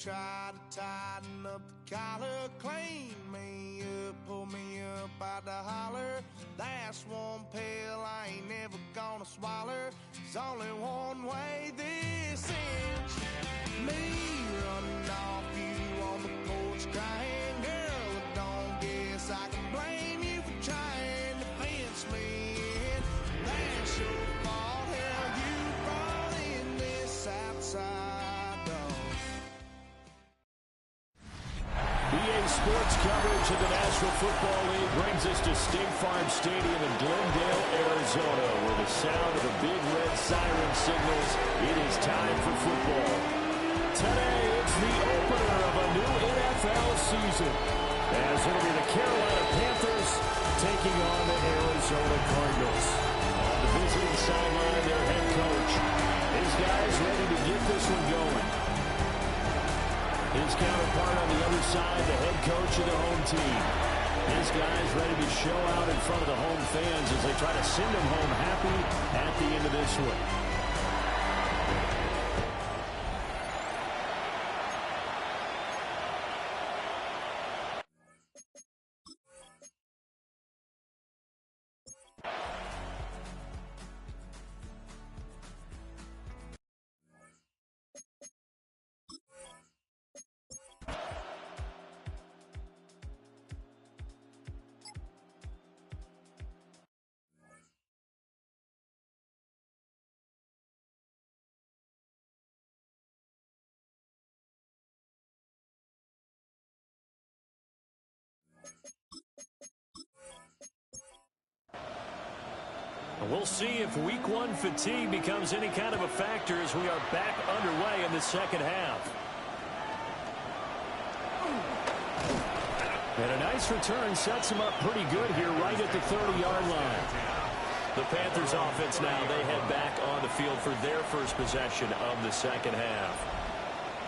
try to tighten up the collar, clean me up, pull me up out the holler. That's one pill I ain't never gonna swallow. There's only one way this ends. Me running off you on the porch crying, girl, I don't guess I can blame you for trying to fence me in. That's your fault, hell, you brought in this outside dog. EA Sports coverage of the National Football League brings us to State Farm Stadium in Glendale, Arizona, where the sound of the big red siren signals it is time for football. Today, it's the opener of a new NFL season, as it'll be the Carolina Panthers taking on the Arizona Cardinals. On the visiting sideline, their head coach. His guys ready to get this one going. His counterpart on the other side, the head coach of the home team. His guys ready to show out in front of the home fans as they try to send them home happy at the end of this one. We'll see if week one fatigue becomes any kind of a factor as we are back underway in the second half. And a nice return sets him up pretty good here right at the 30-yard line. The Panthers offense now, they head back on the field for their first possession of the second half.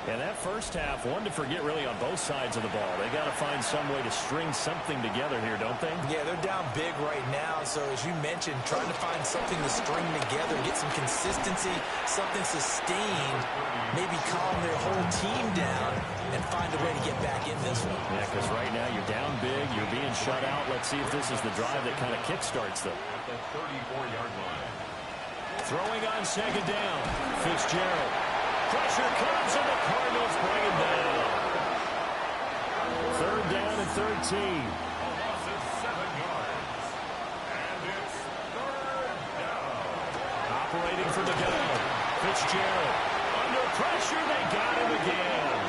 And that first half, one to forget really on both sides of the ball. They got to find some way to string something together here, don't they? Yeah, they're down big right now. So as you mentioned, trying to find something to string together, get some consistency, something sustained, maybe calm their whole team down and find a way to get back in this one. Yeah, because right now you're down big, you're being shut out. Let's see if this is the drive that kind of kickstarts them. At the 34-yard line. Throwing on second down, Fitzgerald. Pressure comes, and the Cardinals bring him down. Third down and 13. A loss of 7 yards. And it's third down. Operating from the gun, Fitzgerald. Under pressure, they got him again.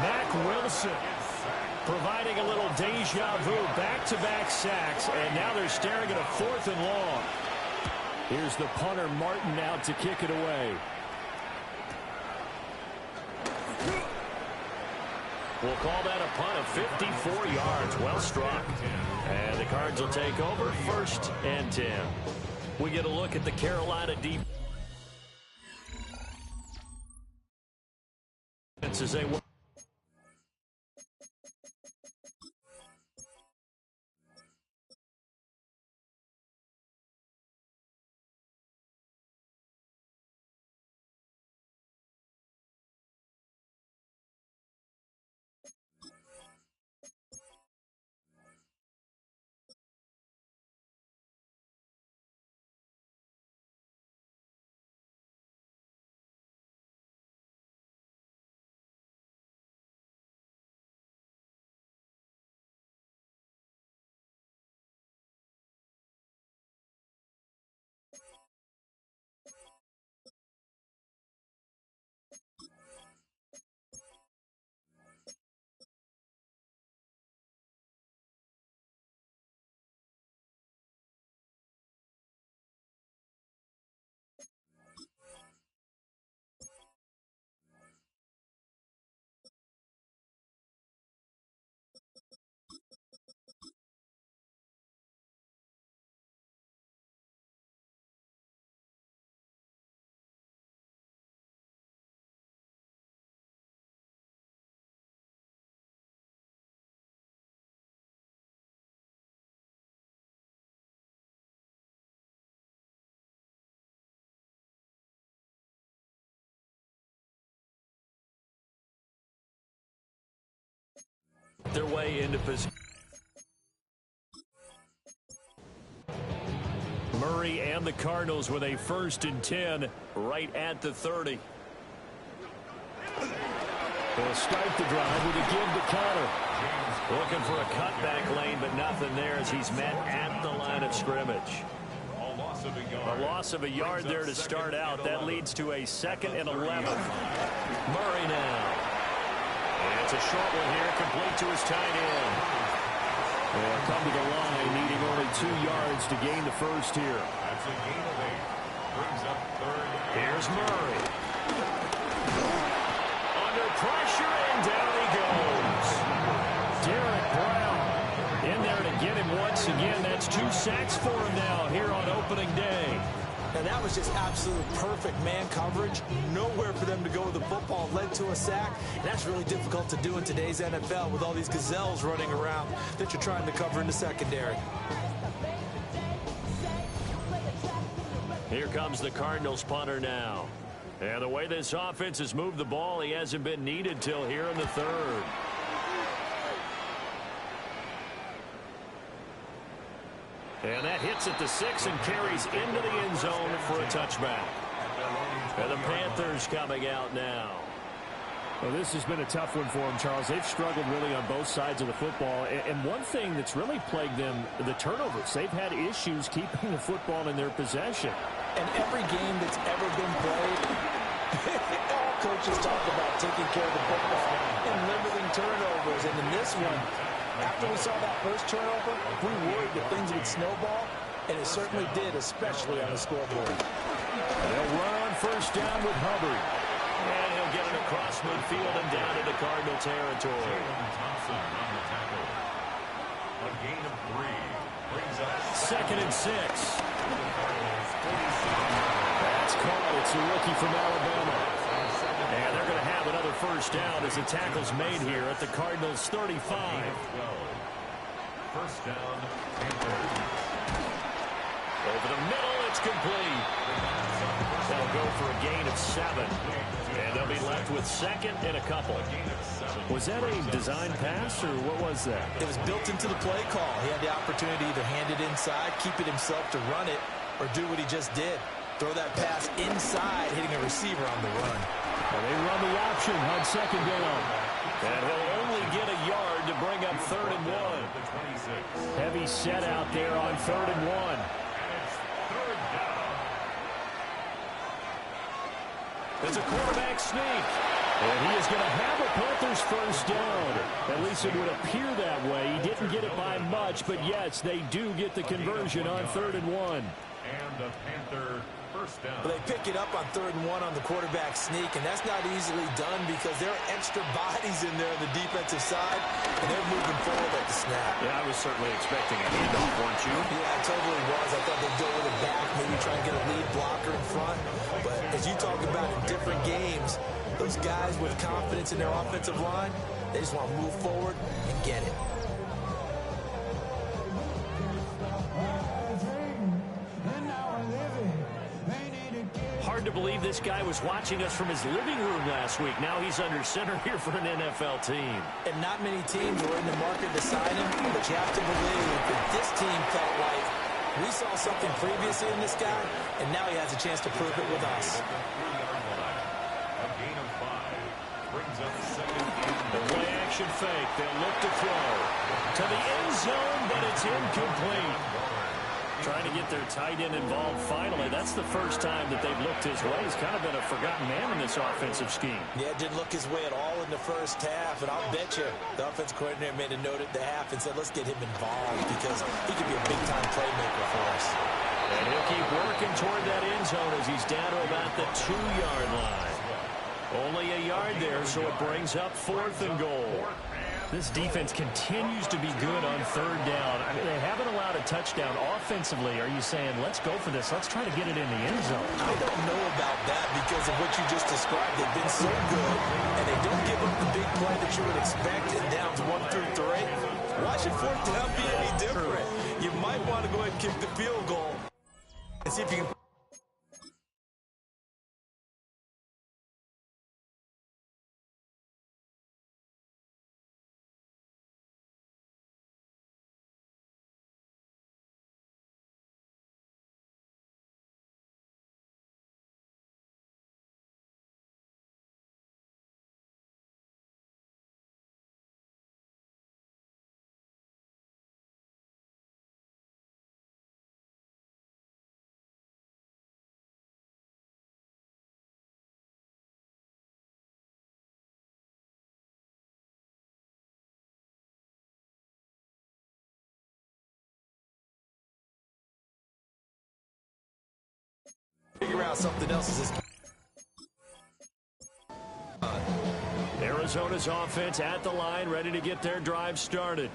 Mack Wilson providing a little deja vu, back-to-back sacks, and now they're staring at a 4th and long. Here's the punter, Martin, out to kick it away. We'll call that a punt of 54 yards. Well struck. And the Cards will take over 1st and 10. We get a look at the Carolina defense as they work. their way into position. Murray and the Cardinals with a 1st and 10 right at the 30. They'll start the drive with a give to Connor. Looking for a cutback lane, but nothing there as he's met at the line of scrimmage. A loss of a yard there to start out. That leads to a 2nd and 11. Murray now. And it's a short one here, complete to his tight end. They'll come to the line, needing only 2 yards to gain the first here. That's a gain of 8. Brings up 3rd. Here's Murray. Under pressure, and down he goes. Derek Brown in there to get him once again. That's 2 sacks for him now here on opening day. And that was just absolute perfect man coverage. Nowhere for them to go with the football. Led to a sack. And that's really difficult to do in today's NFL with all these gazelles running around that you're trying to cover in the secondary. Here comes the Cardinals punter now. And the way this offense has moved the ball, he hasn't been needed till here in the 3rd. And that hits at the 6 and carries into the end zone for a touchback. And the Panthers coming out now. Well, this has been a tough one for them, Charles. They've struggled really on both sides of the football. And one thing that's really plagued them, the turnovers. They've had issues keeping the football in their possession. And every game that's ever been played, all coaches talk about taking care of the football and limiting turnovers. And in this one, after we saw that first turnover, we worried that things would snowball, and it certainly did, especially on the scoreboard. They'll run on 1st down with Hubbard. And he'll get it across midfield and down into Cardinal territory. Thompson on the tackle. A gain of 3. Brings up 2nd and 6. That's caught. It's a rookie from Alabama. And they're going to have another 1st down as the tackle's made here at the Cardinals' 35. 1st down. Panthers. Over the middle, it's complete. They'll go for a gain of 7. And they'll be left with 2nd and a couple. Was that a design pass, or what was that? It was built into the play call. He had the opportunity to either hand it inside, keep it himself to run it, or do what he just did. Throw that pass inside, hitting a receiver on the run. Well, they run the option on 2nd down. And he'll only get a yard to bring up 3rd and 1. Heavy set out there on 3rd and 1. It's a quarterback sneak. And he is going to have a Panthers 1st down. At least it would appear that way. He didn't get it by much, but yes, they do get the conversion on 3rd and 1. And the Panther 1st down. But they pick it up on 3rd and 1 on the quarterback sneak, and that's not easily done because there are extra bodies in there on the defensive side, and they're moving forward at the snap. Yeah, I was certainly expecting a handoff, weren't you? Yeah, I totally was. I thought they'd go with it back, maybe try and get a lead blocker in front. But as you talk about in different games, those guys with confidence in their offensive line, they just want to move forward and get it. Hard to believe this guy was watching us from his living room last week. Now he's under center here for an NFL team. And not many teams were in the market to sign him, but you have to believe that this team felt like we saw something previously in this guy, and now he has a chance to prove it with us. A gain of 5. Brings up 2nd and The play action fake. They'll look to throw to the end zone, but it's incomplete. Trying to get their tight end involved finally. That's the first time that they've looked his way. He's kind of been a forgotten man in this offensive scheme. Yeah, didn't look his way at all in the first half, and I'll bet you the offensive coordinator made a note at the half and said, let's get him involved because he could be a big-time playmaker for us. And he'll keep working toward that end zone as he's down to about the 2-yard line. Only a yard there, so it brings up 4th and goal. This defense continues to be good on 3rd down. I mean, they haven't allowed a touchdown offensively. Are you saying, let's go for this? Let's try to get it in the end zone. I don't know about that because of what you just described. They've been so good, and they don't give up the big play that you would expect in downs 1 through 3. Why should 4th down be any different? You might want to go ahead and kick the field goal and see if you can out something else as this. Arizona's offense at the line, ready to get their drive started.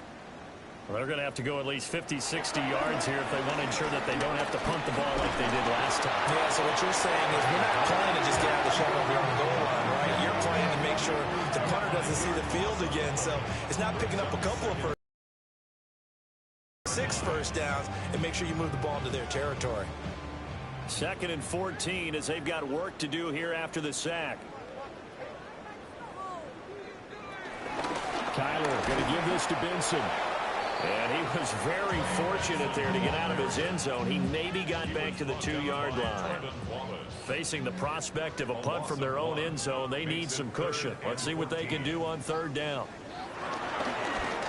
Well, they're going to have to go at least 50, 60 yards here if they want to ensure that they don't have to punt the ball like they did last time. Yeah, so what you're saying is we're not playing to just get out of the shuttle on the goal line, right? You're playing to make sure the punter doesn't see the field again. So it's not picking up a couple of 6 first downs and make sure you move the ball into their territory. 2nd and 14 as they've got work to do here after the sack. Kyler going to give this to Benson. And he was very fortunate there to get out of his end zone. He maybe got back to the 2-yard line. Facing the prospect of a punt from their own end zone, they need some cushion. Let's see what they can do on 3rd down.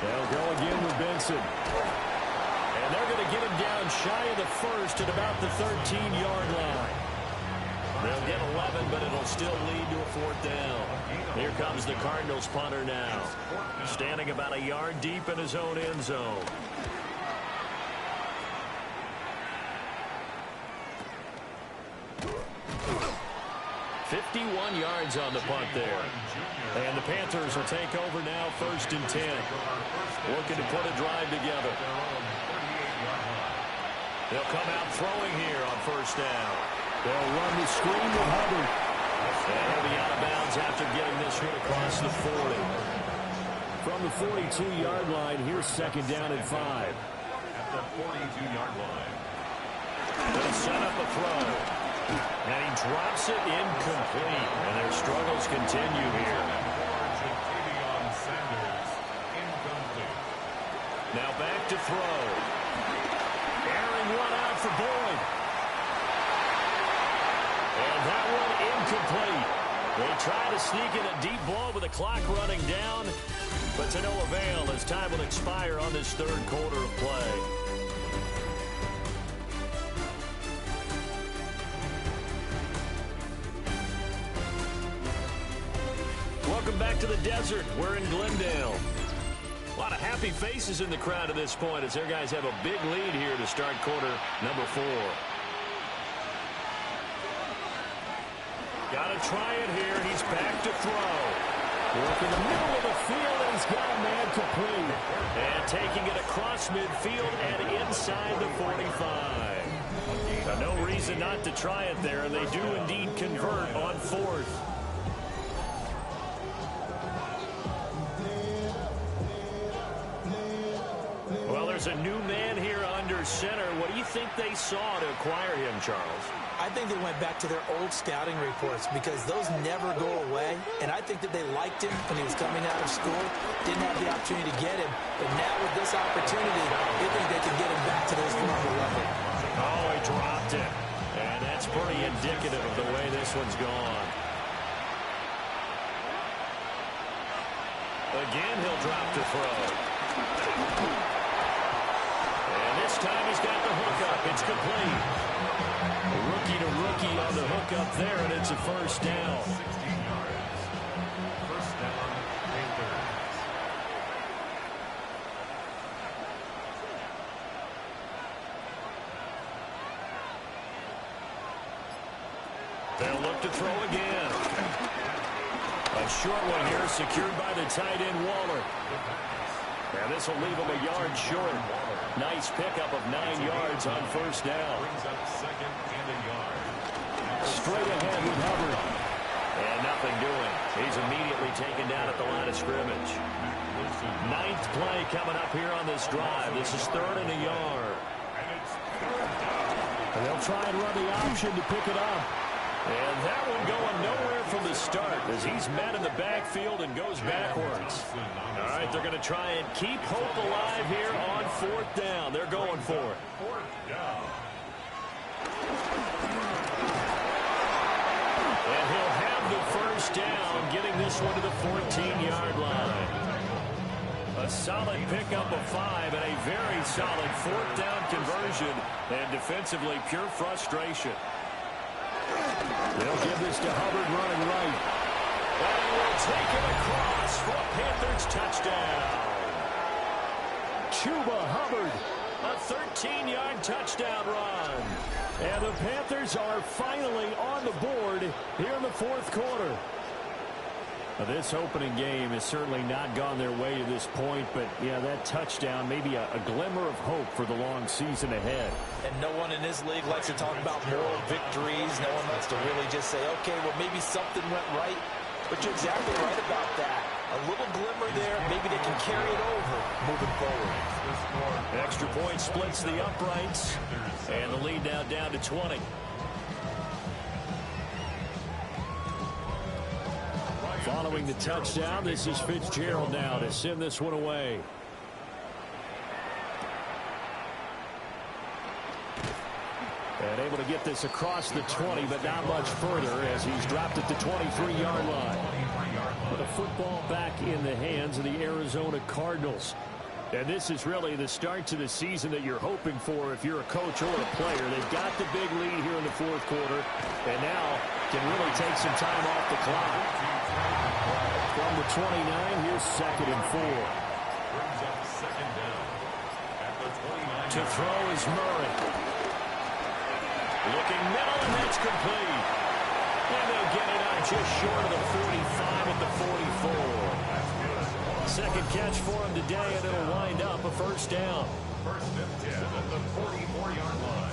They'll go again with Benson. And they're going to get him down shy of the 1st at about the 13-yard line. They'll get 11, but it'll still lead to a 4th down. Here comes the Cardinals punter now. Standing about a yard deep in his own end zone. "51 yards on the punt there. And the Panthers will take over now, 1st and 10. Looking to put a drive together. They'll come out throwing here on 1st down. They'll run the screen to Hubbard. And he'll be out of bounds after getting this hit across the 40. From the 42-yard line, here's 2nd down and 5. At the 42-yard line. They'll set up a throw. And he drops it incomplete. And their struggles continue here. Now back to throw. Airing one out for Boyd. And that one incomplete. They try to sneak in a deep ball with the clock running down, but to no avail as time will expire on this 3rd quarter of play. Welcome back to the desert. We're in Glendale. A lot of happy faces in the crowd at this point as their guys have a big lead here to start quarter number 4. Got to try it here, and he's back to throw. Work in the middle of the field, and he's got a man complete. And taking it across midfield and inside the 45. Now, no reason not to try it there, and they do indeed convert on 4th. Well, there's a new man here under center. What do you think they saw to acquire him, Charles? I think they went back to their old scouting reports because those never go away. And I think that they liked him when he was coming out of school. Didn't have the opportunity to get him. But now with this opportunity, they think they can get him back to those former level. Oh, he dropped it. And that's pretty indicative of the way this one's gone. Again, he'll drop to throw. And this time he's got the hookup. It's complete. Rookie to rookie on the hookup there, and it's a 1st down. 16 yards. 1st down, Panthers. They'll look to throw again. A short one here, secured by the tight end Waller. And this will leave him a yard short. Nice pickup of 9 yards on 1st down. Brings up 2nd and a yard. Straight ahead with Hubbard. And nothing doing. He's immediately taken down at the line of scrimmage. 9th play coming up here on this drive. This is 3rd and a yard. And they'll try and run the option to pick it up. And that one going nowhere from the start as he's met in the backfield and goes backwards. All right, they're going to try and keep hope alive here on 4th down. They're going for it. 4th down. And he'll have the 1st down, getting this one to the 14-yard line. A solid pickup of 5 and a very solid 4th down conversion. And defensively, pure frustration. They'll give this to Hubbard running right. And he will take it across for a Panthers touchdown. Chuba Hubbard A 13-yard touchdown run. And the Panthers are finally on the board here in the fourth quarter. Now, this opening game has certainly not gone their way to this point, but, yeah, that touchdown, maybe a glimmer of hope for the long season ahead. And no one in this league likes to talk about moral victories. No one likes to really just say, okay, well, maybe something went right. But you're exactly right about that. A little glimmer there. Maybe they can carry it over moving forward. Extra point splits the uprights, and the lead now down to 20. Following the touchdown, this is Fitzgerald now to send this one away. And able to get this across the 20, but not much further as he's dropped it to 23-yard line. With a football back in the hands of the Arizona Cardinals. And this is really the start to the season that you're hoping for if you're a coach or a player. They've got the big lead here in the fourth quarter, and now can really take some time off the clock. From the 29, here's 2nd and 4. To throw is Murray. Looking middle, and that's complete. And they'll get it out just short of the 45 at the 44. Second catch for him today, and it'll wind up a first down. First and 10 at the 44-yard line.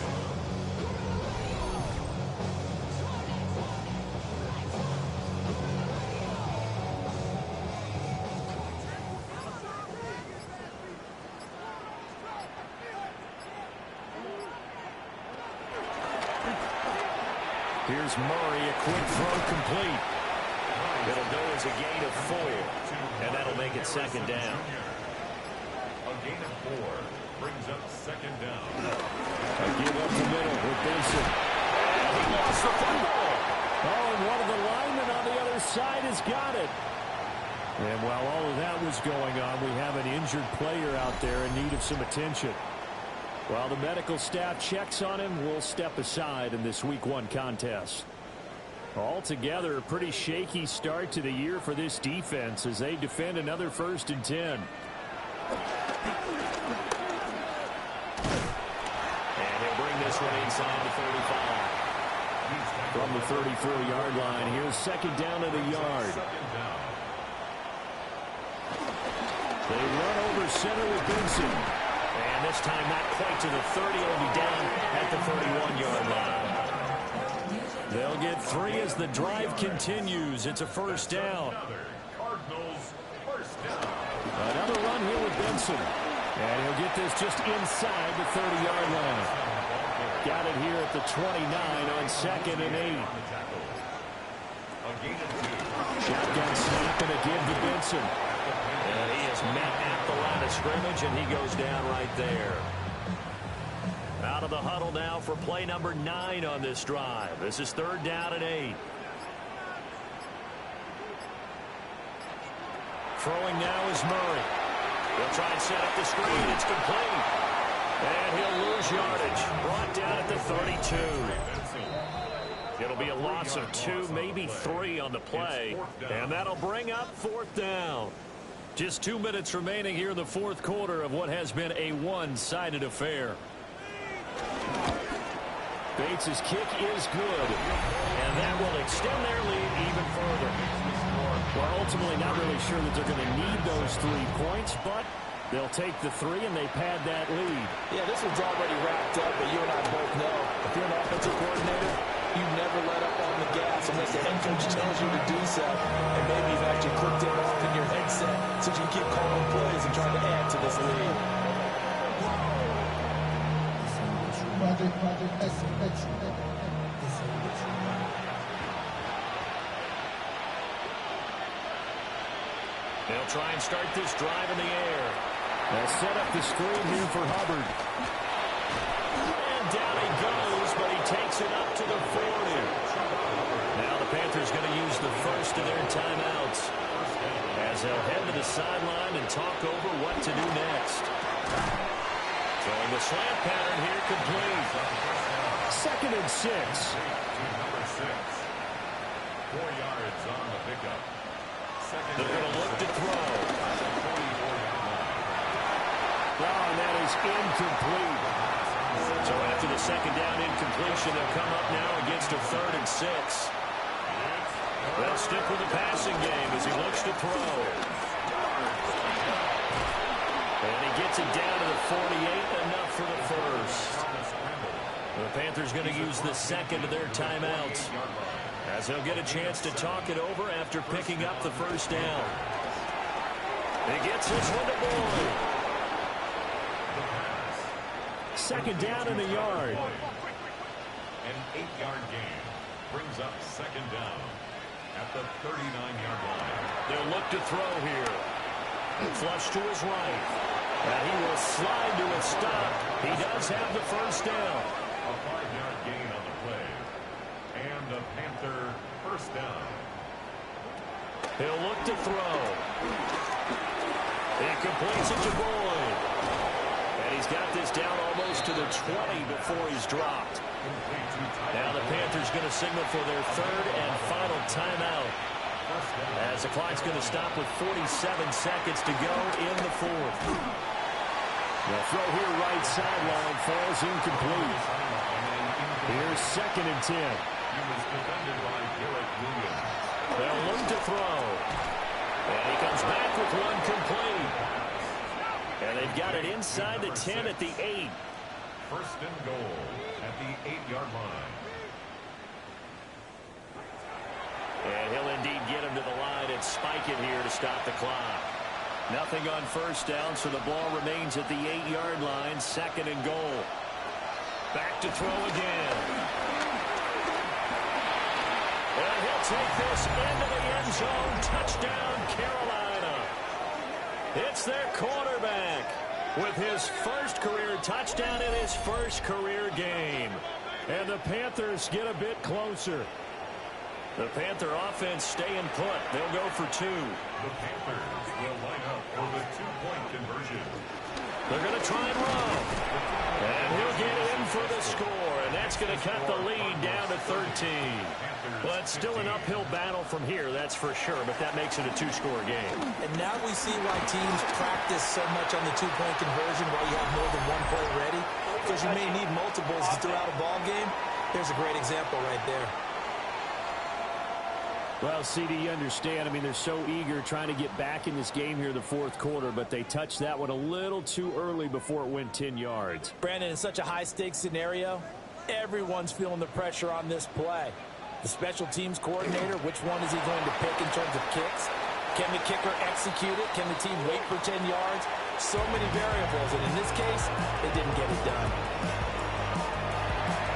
Here's Murray, a quick throw complete. It'll go as a gain of 4, and that'll make it second down. A gain of 4 brings up second down. A give up the middle with Benson. And he lost the football. Oh, and one of the linemen on the other side has got it. And while all of that was going on, we have an injured player out there in need of some attention. While the medical staff checks on him, we'll step aside in this Week 1 contest. Altogether, a pretty shaky start to the year for this defense as they defend another 1st and 10. And he'll bring this one inside the 35. From the 34-yard line, here's 2nd down at a yard. They run over center with Benson. And this time not quite to the 30. It'll be down at the 31-yard line. They'll get 3 as the drive continues. It's a first down. Cardinals first down. Another run here with Benson. And he'll get this just inside the 30-yard line. Got it here at the 29 on 2nd and 8. Shotgun snap and a give to Benson. And he is met at the line of scrimmage, and he goes down right there. Out of the huddle now for play number 9 on this drive. This is 3rd down and 8. Throwing now is Murray. He'll try and set up the screen. It's complete. And he'll lose yardage. Brought down at the 32. It'll be a loss of 2, maybe 3 on the play. And that'll bring up 4th down. Just 2 minutes remaining here in the fourth quarter of what has been a one-sided affair. Bates' kick is good, and that will extend their lead even further. Well, ultimately not really sure that they're going to need those 3 points, but they'll take the 3 and they pad that lead. Yeah, this one's already wrapped up, but you and I both know if you're an offensive coordinator, you never let up on the gas unless the head coach tells you to do so. And maybe you've actually clicked it off in your headset so you can keep calling plays and trying to add to this lead. They'll try and start this drive in the air. They'll set up the screen here for Hubbard. And down he goes, but he takes it up to the 40. Now the Panthers going to use the first of their timeouts as they'll head to the sideline and talk over what to do next. Throwing the slant pattern here complete. 2nd and 6. Number 6. 4 yards on the pickup. They're going to look to throw. and that is incomplete. So after the second down incompletion, they'll come up now against a 3rd and 6. They'll stick with the passing game as he looks to throw. And he gets it down to the 48, enough for the first. The Panthers going to use the second of their timeouts, as they'll get a chance to talk it over after picking up the first down. He gets this one to Boyd. Second down in the yard. An 8-yard gain brings up second down at the 39-yard line. They'll look to throw here. Flush to his right. And he will slide to a stop. He does have the first down. A 5-yard gain on the play. And the Panther first down. He'll look to throw. He completes it to Boyd. And he's got this down almost to the 20 before he's dropped. Now the Panthers going to signal for their 3rd and final timeout, as the clock's going to stop with 47 seconds to go in the 4th. The throw here right sideline falls incomplete. Here's 2nd and 10. He was defended by Garrett Williams. They'll look to throw. And he comes back with one complete. And they've got it inside the 10 at the 8. First and goal at the 8-yard line. And he'll indeed get him to the line and spike it here to stop the clock. Nothing on first down, so the ball remains at the 8-yard line, 2nd and goal. Back to throw again. And he'll take this into the end zone. Touchdown, Carolina. It's their quarterback with his first career touchdown in his first career game. And the Panthers get a bit closer. The Panther offense staying put. They'll go for 2. The Panthers will line up for the 2-point conversion. They're going to try and run. And he'll get in for the score. And that's going to cut the lead down to 13. But still an uphill battle from here, that's for sure. But that makes it a 2-score game. And now we see why teams practice so much on the 2-point conversion, why you have more than one play ready. Because you may need multiples throughout a ball game. Here's a great example right there. Well, CD, you understand. I mean, they're so eager trying to get back in this game here in the 4th quarter, but they touched that one a little too early before it went 10 yards. Brandon, in such a high-stakes scenario, everyone's feeling the pressure on this play. The special teams coordinator, which one is he going to pick in terms of kicks? Can the kicker execute it? Can the team wait for 10 yards? So many variables, and in this case, they didn't get it done.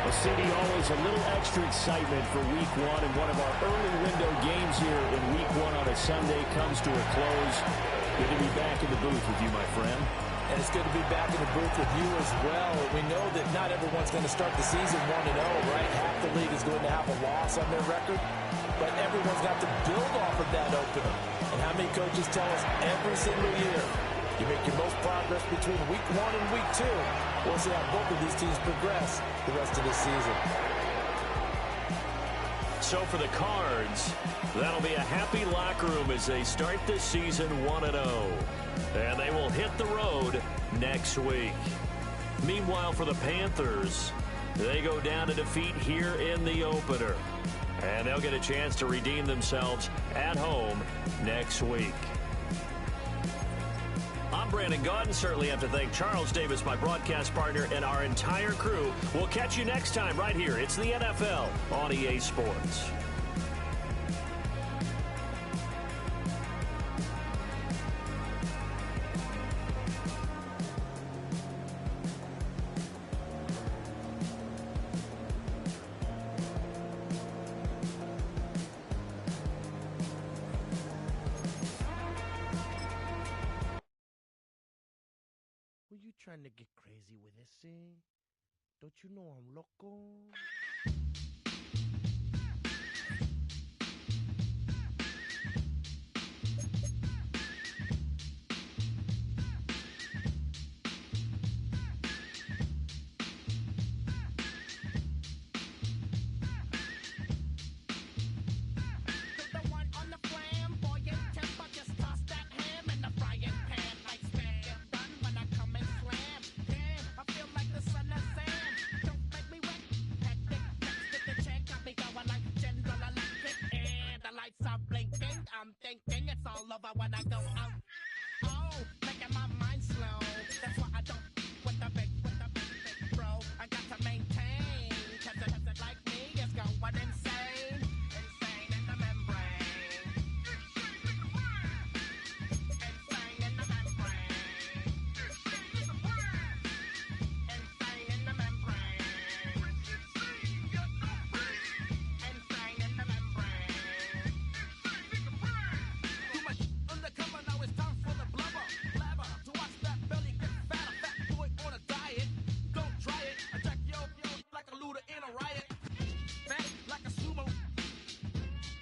Well, CD, always a little extra excitement for Week 1, and one of our early window games here in Week 1 on a Sunday comes to a close. Good to be back in the booth with you, my friend. And it's good to be back in the booth with you as well. We know that not everyone's going to start the season 1-0, right? Half the league is going to have a loss on their record, but everyone's got to build off of that opener. And how many coaches tell us every single year, you make your most progress between Week 1 and Week 2. We'll see how both of these teams progress the rest of this season. So for the Cards, that'll be a happy locker room as they start this season 1-0. And they will hit the road next week. Meanwhile, for the Panthers, they go down to defeat here in the opener. And they'll get a chance to redeem themselves at home next week. I'm Brandon Gaudin. Certainly have to thank Charles Davis, my broadcast partner, and our entire crew. We'll catch you next time right here. It's the NFL on EA Sports. Trying to get crazy with this thing? Don't you know I'm loco? blinking. I'm thinking it's all over when I go out. Oh, making my mind slow. That's why I don't with the big bro. I got to maintain. Cause it like me is going insane. Insane in the membrane. Insane in the membrane. Insane in the membrane. Insane in the membrane. Too much undercover, now it's time for the blubber. Blabber, to watch that belly get fat. A fat boy on a diet. Don't try it. Attack yo like a looter in a riot. Fat like a sumo.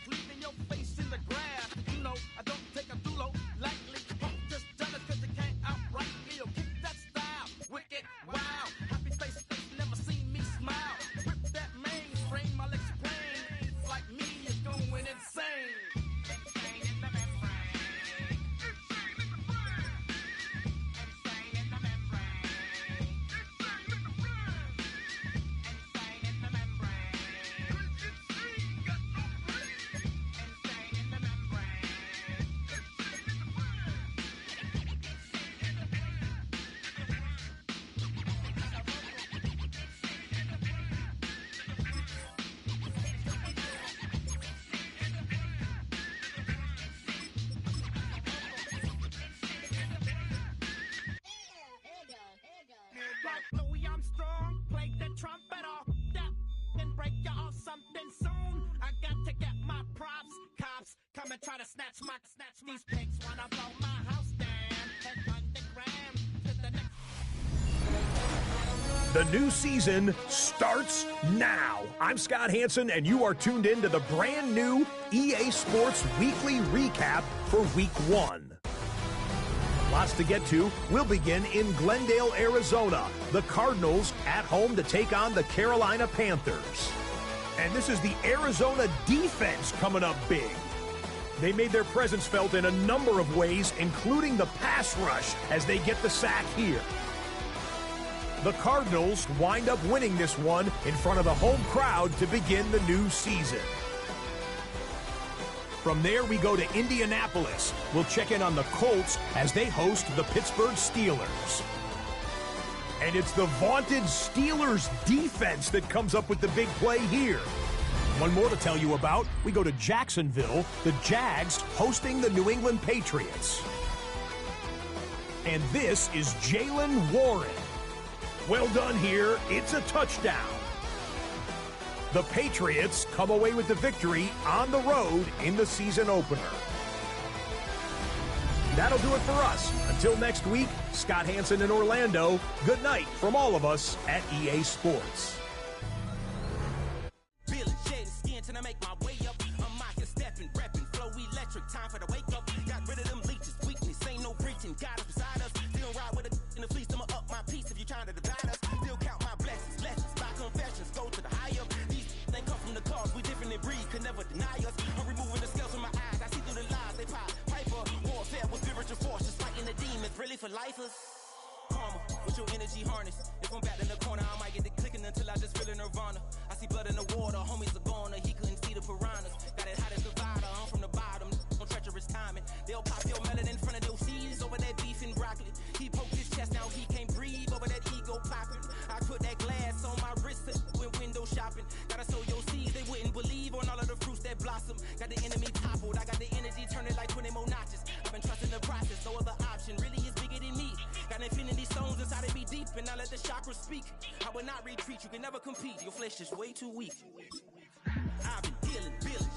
Cleaving your face in the grass. You know, I don't take a dulo lightly. Just jealous cause you can't outright me. Or kick that style. Wicked, wow. Happy face, never seen me smile. Rip that mainframe, I'll explain. Like me is going insane. Insane in the membrane. Insane in the membrane. Insane in the membrane. Like Louis Armstrong, play the trumpet off that and break you off something soon. I got to get my props. Cops come and try to snatch these pigs wanna blow my house down. Head underground to the next. The new season starts now. I'm Scott Hansen, and you are tuned in to the brand new EA Sports Weekly Recap for Week 1. Lots to get to. We'll begin in Glendale, Arizona. The Cardinals at home to take on the Carolina Panthers. And this is the Arizona defense coming up big. They made their presence felt in a number of ways, including the pass rush as they get the sack here. The Cardinals wind up winning this one in front of the home crowd to begin the new season. From there, we go to Indianapolis. We'll check in on the Colts as they host the Pittsburgh Steelers. And it's the vaunted Steelers defense that comes up with the big play here. One more to tell you about. We go to Jacksonville, the Jags hosting the New England Patriots. And this is Jaylen Warren. Well done here. It's a touchdown. The Patriots come away with the victory on the road in the season opener. That'll do it for us. Until next week, Scott Hansen in Orlando. Good night from all of us at EA Sports. Feeling shade and skin till I make my way up. I'm mocking, stepping, repping, flow electric. Time for the wake up. Got rid of them leeches, weakness, ain't no preaching. Got us beside us. Still ride with a in the fleece. I'ma up my piece if you're trying to divide us. Still count my blessings, lessons, my confessions. Go to the high up. These they come from the cause. We different in breed, could never deny us. I'm removing the scales from my eyes. I see through the lies they pop. Piper, warfare with spiritual force. Just fighting the demons, really for lifers. Karma, with your energy harness. If I'm back in the corner, I might get the clicking until I just feel a nirvana. I see blood in the water, homies are gone, he couldn't see the piranhas. Got it hottest divider, I'm from the bottom, on treacherous timing. They'll pop your melon in front of those seeds over that beef and broccoli. He poked his chest, now he can't breathe over that ego popping. I put that glass on my wrist when window shopping. Gotta sow your seeds, they wouldn't believe on all of the fruits that blossom. Got the enemy toppled, I got the energy turning like 20 more notches. I've been trusting the process, no other option really is bigger than me. Got infinity stones inside of me deep, and I let the chakras speak. I will not retreat, you can never compete. Your flesh is way too weak. I've been dealing,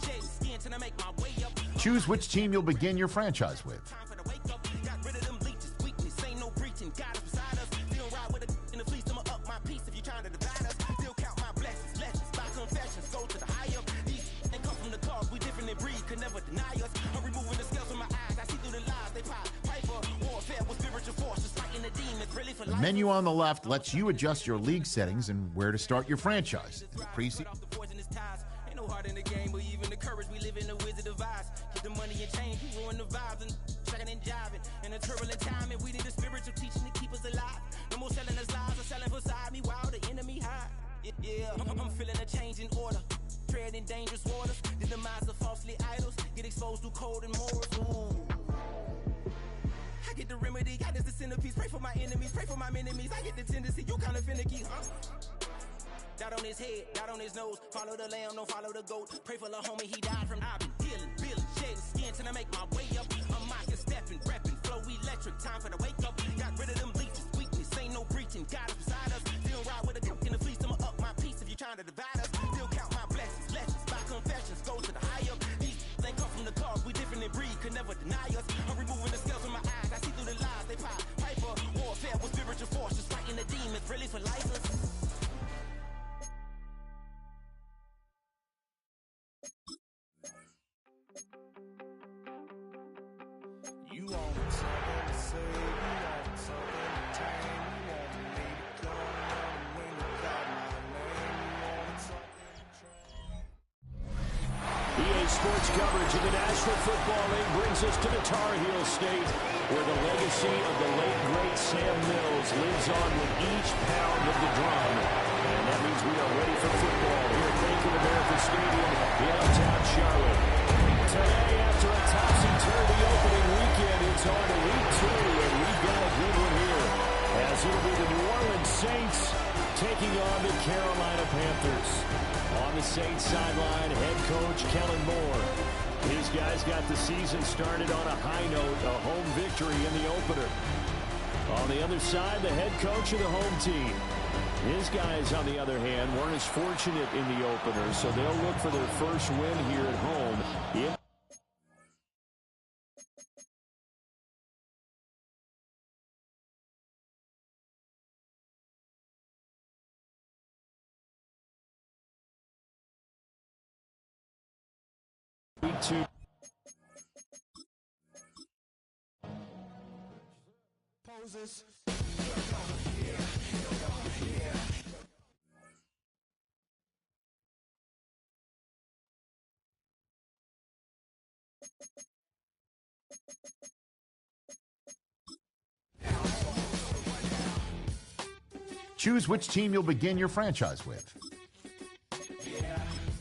shedding skin till I make my way up. Choose which team you'll begin your franchise with. Time for the wake up. Got rid of them leeches, weakness, ain't no preaching. Got us beside us. Still ride with a in the fleece, I'ma up my piece if you're trying to divide us. Still count my blessings, lessons, my confessions. Go to the high up. These they come from the cause, we different in breed, could never deny us. I'm removing the scales from my eyes, I see through the lies they pop. Piper, warfare with spiritual force, just fighting the demons, really for The life. menu on the left lets you adjust your league settings and where to start your franchise. The preseason. Ain't no heart in the game, but even the courage we live in the Wizard of Oz. Get the money and change, we ruin the vibes and checking and jiving. In a turbulent time, and we need a spiritual teaching to keep us alive. No more selling us lies or selling beside me while the enemy hide. Yeah, I'm feeling a change in order. Treading dangerous waters. The demise of falsely idols, get exposed through code and morals. Ooh. I get the remedy, God is the centerpiece. Pray for my enemies, pray for my enemies. I get the tendency, you kinda finicky, huh? Dot on his head, dot on his nose. Follow the lamb, don't follow the goat. Pray for the homie, he died from. I've been dealing, feeling, shedding skin till I make my way up. I'm mocking, stepping, repping, flow electric. Time for the wake up. Got rid of them leeches, weakness, ain't no breaching. God is beside us. Still ride with a cook in the fleece. I'ma up my piece if you trying to divide us. Still count my blessings, lessons, by confessions, go to the high up. These they come from the cause, we different in breed, could never deny us. I'm removing the scales from my eyes, I see through the lies they pop. Piper, warfare with spiritual force, just fighting the demons, really for life. You want something to say, you want something to tame, you want me to come running when you call my name, you want something to train. EA Sports coverage of the National Football League brings us to the Tar Heel State, where the legacy of the late, great Sam Mills lives on with each pound of the drum. And that means we are ready for football here at Bank of America Stadium in uptown Charlotte. Today, after a topsy-turvy opening weekend, it's on to week 2, and we've got a good one here, as it'll be the New Orleans Saints taking on the Carolina Panthers. On the Saints sideline, head coach Kellen Moore. His guys got the season started on a high note, a home victory in the opener. On the other side, the head coach of the home team. His guys, on the other hand, weren't as fortunate in the opener, so they'll look for their first win here at home. Week 2. Poses. Choose which team you'll begin your franchise with.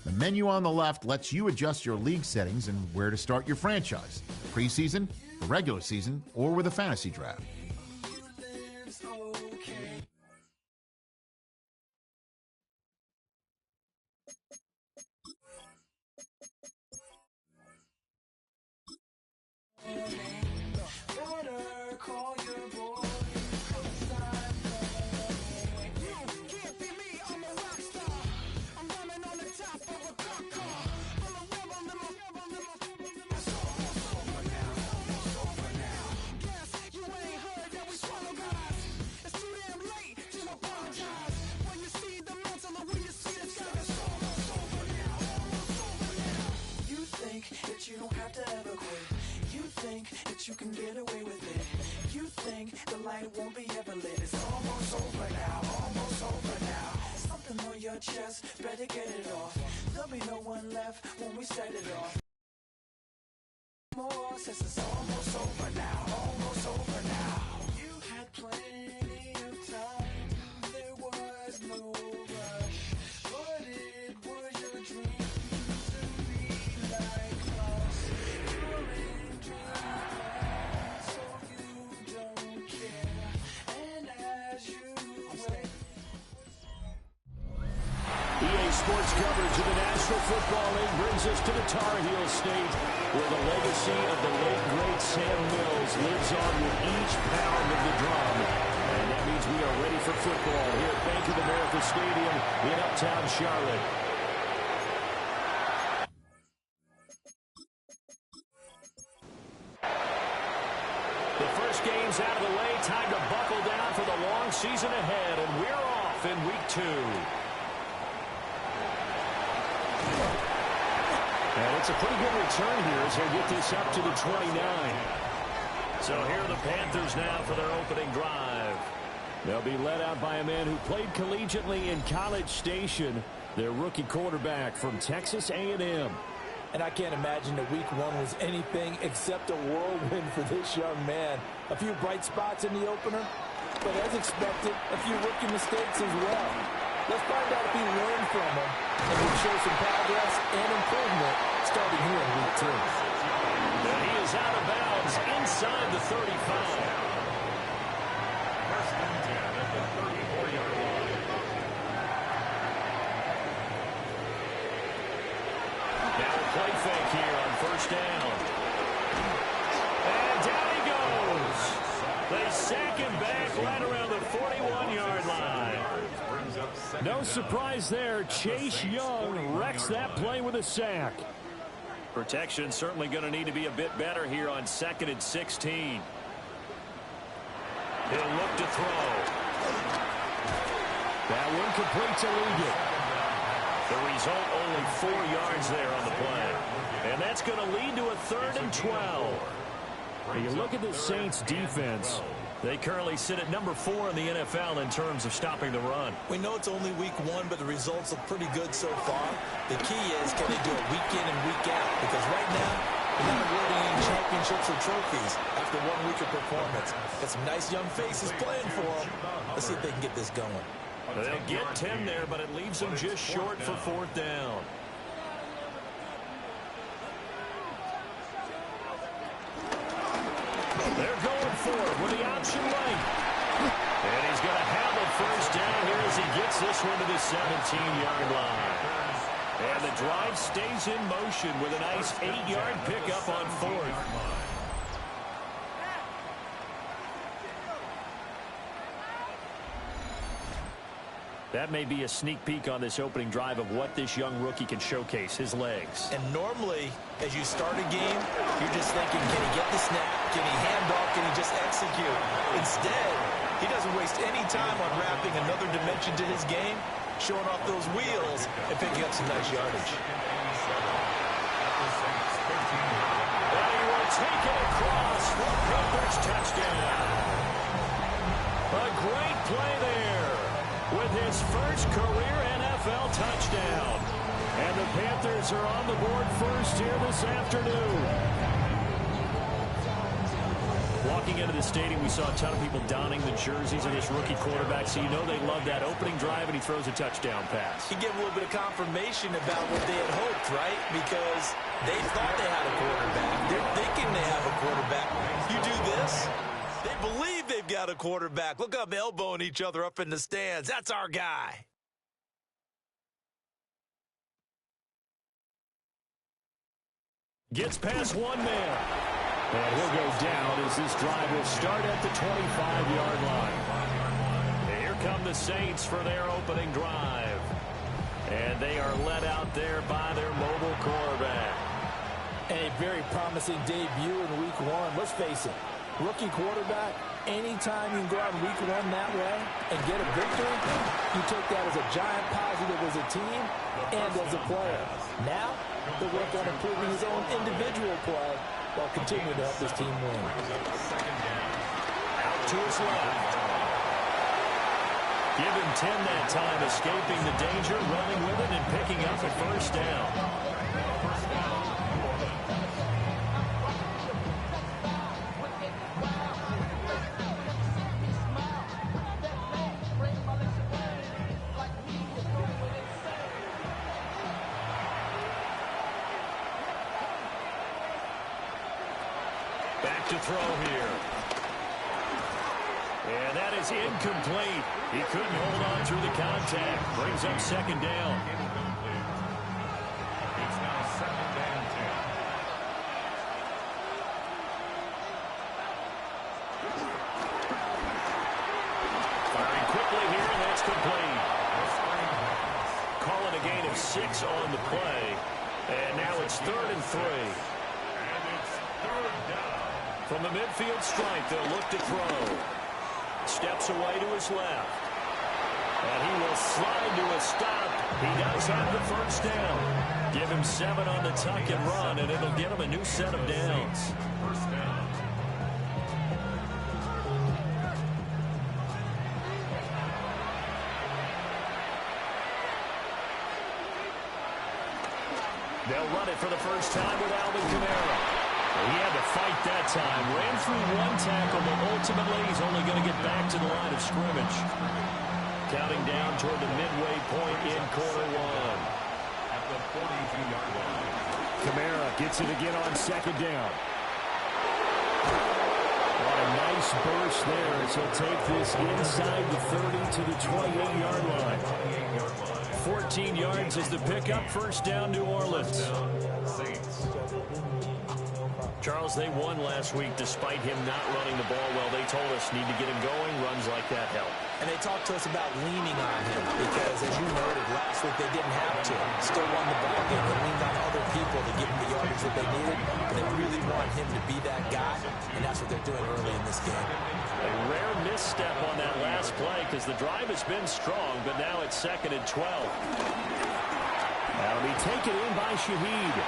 The menu on the left lets you adjust your league settings and where to start your franchise. Preseason, the regular season, or with a fantasy draft. You don't have to ever quit. You think that you can get away with it. You think the light won't be ever lit. It's almost over now, almost over now. Something on your chest, better get it off. There'll be no one left when we set it off. More since it's almost over now, almost over now. You had plenty of time, there was no rush, but it was your dream. Sports coverage of the National Football League brings us to the Tar Heel State, where the legacy of the late, great Sam Mills lives on with each pound of the drum. And that means we are ready for football here at Bank of America Stadium in uptown Charlotte. The first game's out of the way. Time to buckle down for the long season ahead, and we're off in week 2. And it's a pretty good return here as they get this up to the 29. So here are the Panthers now for their opening drive. They'll be led out by a man who played collegiately in College Station, their rookie quarterback from Texas A&M. And I can't imagine that week 1 was anything except a whirlwind for this young man. A few bright spots in the opener, but as expected, a few rookie mistakes as well. Let's find out if he learned from them and will show some progress and improvement starting here in week 2. And he is out of bounds inside the 35. First and 10 at the 34-yard line. Now a play fake here on first down. And down he goes. They sack him back right around the 41-yard line. No surprise there. Chase Young wrecks that play with a sack. Protection certainly going to need to be a bit better here on 2nd and 16. He'll look to throw. That one complete to Ligon. The result, only 4 yards there on the play. And that's going to lead to a 3rd and 12. When you look at the Saints defense, they currently sit at number 4 in the NFL in terms of stopping the run. We know it's only week 1, but the results look pretty good so far. The key is, can they do it week in and week out? Because right now, they're not awarding any championships or trophies after 1 week of performance. Got some nice young faces playing for them. Let's see if they can get this going. They'll get 10 there, but it leaves them just short for 4th down. They're going for it with the option right. And he's going to have a first down here as he gets this one to the 17-yard line. And the drive stays in motion with a nice 8-yard pickup on 4th. That may be a sneak peek on this opening drive of what this young rookie can showcase, his legs. And normally, as you start a game, you're just thinking, can he get the snap? Can he hand off? Can he just execute? Instead, he doesn't waste any time on wrapping another dimension to his game, showing off those wheels, and picking up some nice yardage. And he will take it across for a Panthers touchdown. A great play there with his first career NFL touchdown. And the Panthers are on the board first here this afternoon. Walking into the stadium, we saw a ton of people donning the jerseys of this rookie quarterback, so you know they love that opening drive, and he throws a touchdown pass. He gave a little bit of confirmation about what they had hoped, right? Because they thought they had a quarterback. They're thinking they have a quarterback. You do this, they believe they've got a quarterback. Look up, elbowing each other up in the stands. That's our guy. Gets past one man. And he'll go down as this drive will start at the 25-yard line. Here come the Saints for their opening drive. And they are led out there by their mobile quarterback. A very promising debut in week 1. Let's face it, rookie quarterback, anytime you can go out in week 1 that way and get a victory, you take that as a giant positive as a team and as a player. Now, he'll work on improving his own individual play while continuing to help this team win. Out to his left. Give him 10 that time, escaping the danger, running with it, and picking up a first down. Back to throw here. And that is incomplete. He couldn't hold on through the contact. Brings up second down. It's now 2nd and 10. Firing quickly here, and that's complete. Calling a gain of 6 on the play. And now it's 3rd and 3. And it's 3rd down. From the midfield stripe, they'll look to throw. Steps away to his left. And he will slide to a stop. He does have the first down. Give him 7 on the tuck and run, and it'll get him a new set of downs. First down. They'll run it for the first time with Alvin Kamara. He had to fight that time. Ran through one tackle, but ultimately he's only going to get back to the line of scrimmage. Counting down toward the midway point in quarter 1. At the 42-yard line. Kamara gets it again on second down. What a nice burst there as he'll take this inside the 30 to the 28-yard line. 14 yards is the pickup. First down, New Orleans. Charles, they won last week despite him not running the ball well. They told us need to get him going. Runs like that help. And they talked to us about leaning on him because, as you noted, last week they didn't have to. Still won the ball game. They leaned on other people to give them the yardage that they needed. And they really want him to be that guy, and that's what they're doing early in this game. A rare misstep on that last play because the drive has been strong, but now it's 2nd and 12. That'll be taken in by Shaheed.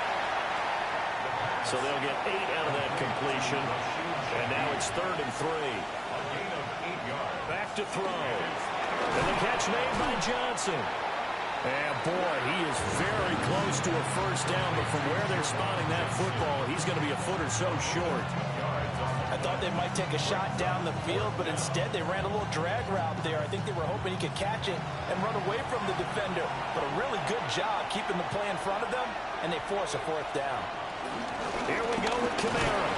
So they'll get 8 out of that completion. And now it's 3rd and 3. Back to throw. And the catch made by Johnson. And boy, he is very close to a first down, but from where they're spotting that football, he's going to be a foot or so short. I thought they might take a shot down the field, but instead they ran a little drag route there. I think they were hoping he could catch it and run away from the defender. But a really good job keeping the play in front of them, and they force a 4th down. Here we go with Kamara.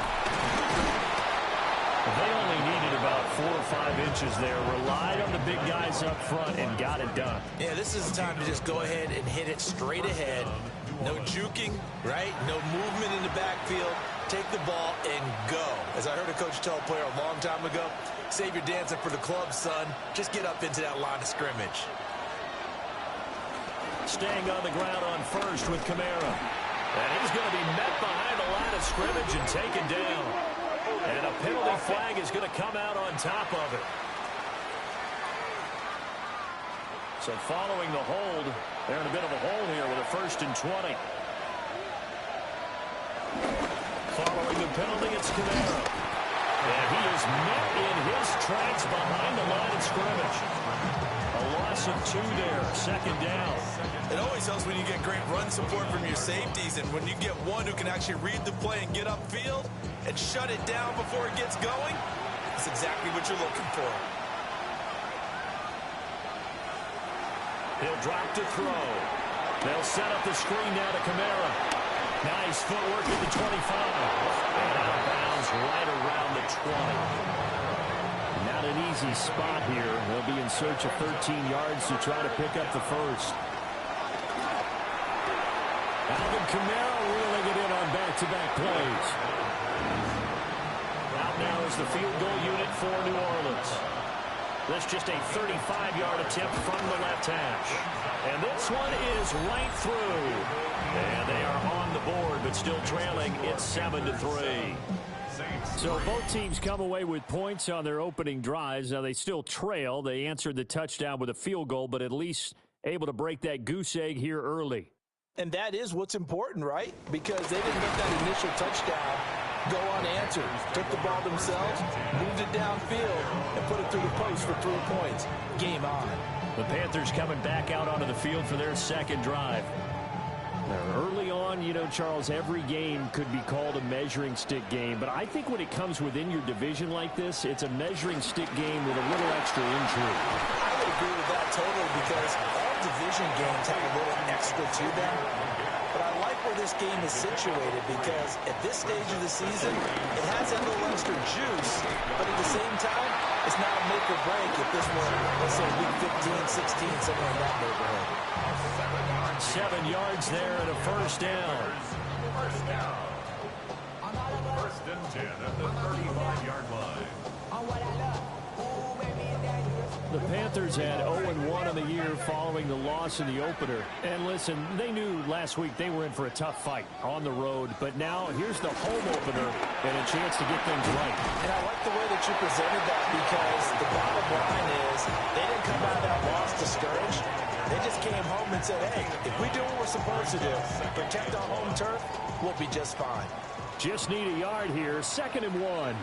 They only needed about 4 or 5 inches there. Relied on the big guys up front and got it done. Yeah, this is the time to just go ahead and hit it straight ahead. No juking, right? No movement in the backfield. Take the ball and go. As I heard a coach tell a player a long time ago, save your dancing for the club, son. Just get up into that line of scrimmage. Staying on the ground on first with Kamara. And he's going to be met behind the line of scrimmage and taken down. And a penalty flag is going to come out on top of it. So following the hold, they're in a bit of a hole here with a 1st and 20. Following the penalty, it's Kamara. And he is met in his tracks behind the line of scrimmage. A loss of 2 there, 2nd down. It always helps when you get great run support from your safeties, and when you get one who can actually read the play and get upfield and shut it down before it gets going, that's exactly what you're looking for. He'll drop to throw. They'll set up the screen now to Kamara. Nice footwork at the 25. And out of bounds right around the 20. Not an easy spot here. They'll be in search of 13 yards to try to pick up the first. Alvin Kamara reeling it in on back-to-back plays. Out now is the field goal unit for New Orleans. That's just a 35-yard attempt from the left hash. And this one is right through. And they are on the board, but still trailing. It's 7-3. So both teams come away with points on their opening drives. Now they still trail. They answered the touchdown with a field goal, but at least able to break that goose egg here early. And that is what's important, right? Because they didn't get that initial touchdown go unanswered. Took the ball themselves, moved it downfield, and put it through the post for 3 points. Game on. The Panthers coming back out onto the field for their 2nd drive. Now, early on, you know, Charles, every game could be called a measuring stick game. But I think when it comes within your division like this, it's a measuring stick game with a little extra intrigue. I would agree with that totally because all division games have a little extra to them. But I like where this game is situated because at this stage of the season, it has a little extra juice. But at the same time, it's not a make or break if this were, let's say, week 15, 16, somewhere in that neighborhood. 7 yards there and a first down. First down. 1st and 10 at the 35-yard line. The Panthers had 0-1 on the year following the loss in the opener. And listen, they knew last week they were in for a tough fight on the road. But now here's the home opener and a chance to get things right. And I like the way that you presented that because the bottom line is they didn't come out of that loss discouraged. They just came home and said, hey, if we do what we're supposed to do, protect our home turf, we'll be just fine. Just need a yard here, 2nd and 1.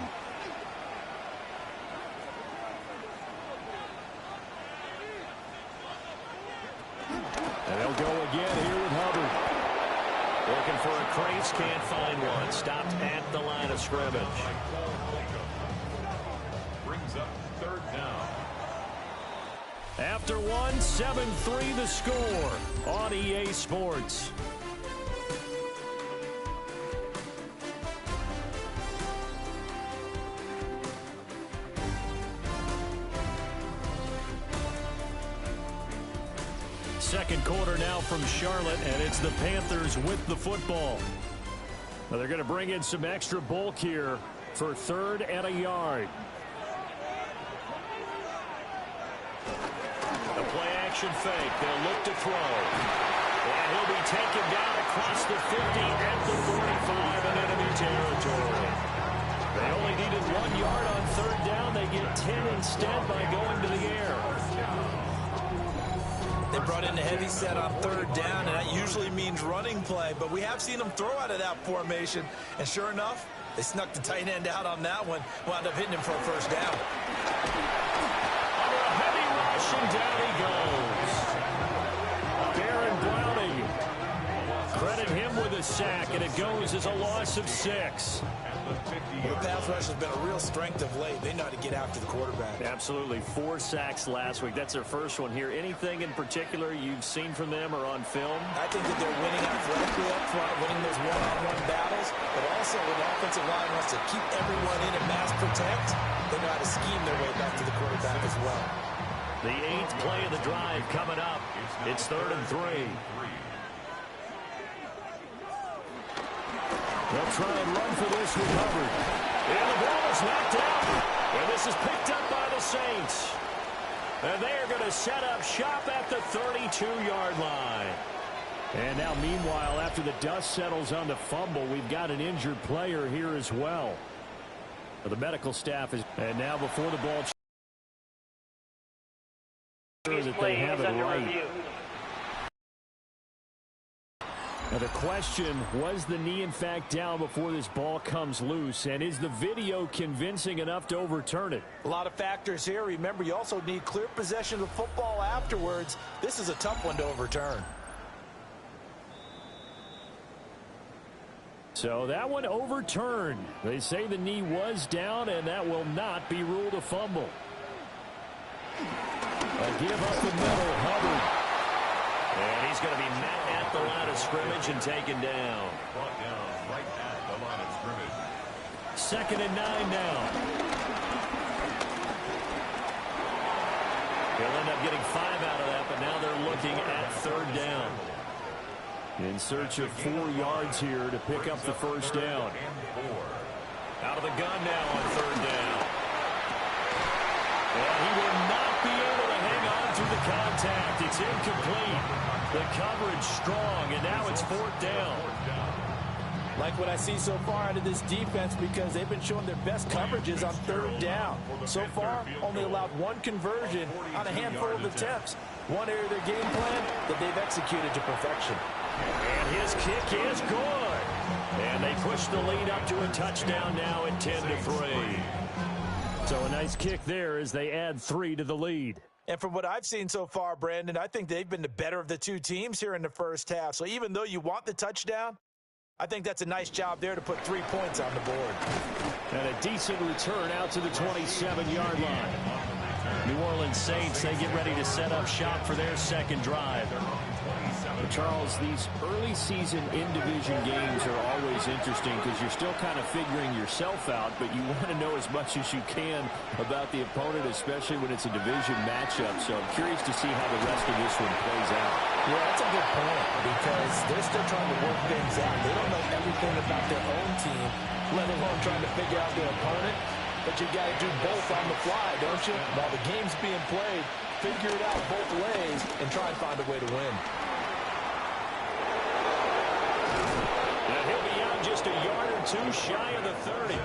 And they'll go again here with Hubbard. Looking for a crease, can't find one. Stopped at the line of scrimmage. Brings up 3rd down. After 1, 7-3 the score on EA Sports. second quarter now from Charlotte, and it's the Panthers with the football. Now they're going to bring in some extra bulk here for 3rd and a yard. The play-action fake. They'll look to throw. And he'll be taken down across the 50 at the 45 in enemy territory. They only needed 1 yard on 3rd down. They get 10 instead by going to the air. They brought in the heavy set on 3rd down, and that usually means running play. But we have seen them throw out of that formation. And sure enough, they snuck the tight end out on that one. Wound up hitting him for a 1st down. A heavy rush, and down he goes. Baron Browning. Credit him with a sack, and it goes as a loss of 6. Well, the pass rush has been a real strength of late. They know how to get after the quarterback. Absolutely. 4 sacks last week. That's their first one here. Anything in particular you've seen from them or on film? I think that they're winning athletically up front, winning those one-on-one battles, but also when the offensive line wants to keep everyone in and mass protect, they know how to scheme their way back to the quarterback as well. The 8th play of the drive coming up. It's 3rd and 3. They'll try and run for this with Hubbard. And the ball is knocked out. And this is picked up by the Saints. And they are going to set up shop at the 32-yard line. And now, meanwhile, after the dust settles on the fumble, we've got an injured player here as well. The medical staff is... And now before the ball... that they have it right. Now the question, was the knee in fact down before this ball comes loose? And is the video convincing enough to overturn it? A lot of factors here. Remember, you also need clear possession of the football afterwards. This is a tough one to overturn. So that one overturned. They say the knee was down, and that will not be ruled a fumble. A give up the middle, Hubbard. And he's going to be met at the line of scrimmage and taken down. Brought down right at the line of scrimmage. 2nd and 9 now. They'll end up getting 5 out of that, but now they're looking at 3rd down. In search of 4 yards here to pick up the 1st down. Out of the gun now on 3rd down. And he will not be able to hang on to the contact. It's incomplete. The coverage strong, and now it's 4th down. Like what I see so far out of this defense, because they've been showing their best coverages on 3rd down. So far, only allowed 1 conversion on a handful of attempts. One area of their game plan that they've executed to perfection. And his kick is good. And they push the lead up to a touchdown now at 10-3. So a nice kick there as they add 3 to the lead. And from what I've seen so far, Brandon, I think they've been the better of the 2 teams here in the first half. So even though you want the touchdown, I think that's a nice job there to put 3 points on the board. And a decent return out to the 27-yard line. New Orleans Saints, they get ready to set up shop for their 2nd drive. Charles, these early season in-division games are always interesting because you're still kind of figuring yourself out, but you want to know as much as you can about the opponent, especially when it's a division matchup. So I'm curious to see how the rest of this one plays out. Yeah, that's a good point because they're still trying to work things out. They don't know everything about their own team, let alone trying to figure out their opponent. But you got to do both on the fly, don't you? While the game's being played, figure it out both ways and try and find a way to win. He'll be out just a yard or 2 shy of the 30.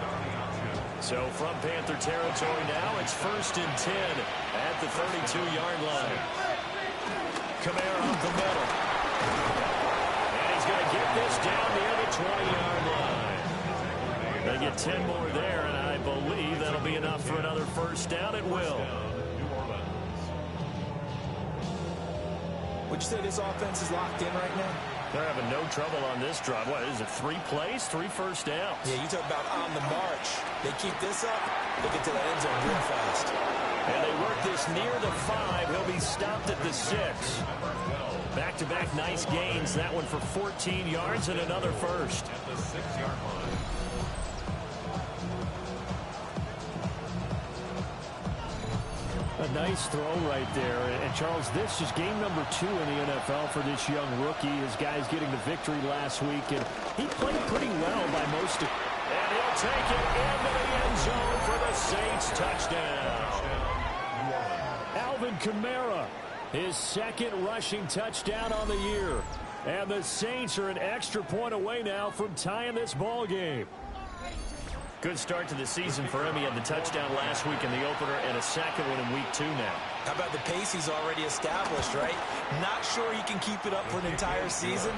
So from Panther territory now, it's 1st and 10 at the 32-yard line. Kamara up the middle. And he's going to get this down near the 20-yard line. They get 10 more there, and I believe that'll be enough for another 1st down. It will. Would you say this offense is locked in right now? They're having no trouble on this drive. What is it, 3 plays, 3 1st downs? Yeah, you talk about on the march. They keep this up, they get to the end zone real fast. And they work this near the 5. He'll be stopped at the 6. Back-to-back nice gains. That one for 14 yards and another 1st. At the 6-yard line. a nice throw right there. And, Charles, this is game number 2 in the NFL for this young rookie. His guys getting the victory last week, and he played pretty well by most of. And he'll take it into the end zone for the Saints touchdown. Alvin Kamara, his second rushing touchdown on the year. And the Saints are an extra point away now from tying this ball game. Good start to the season for him. He had the touchdown last week in the opener and a second one in week 2 now. How about the pace he's already established, right? Not sure he can keep it up for an entire season,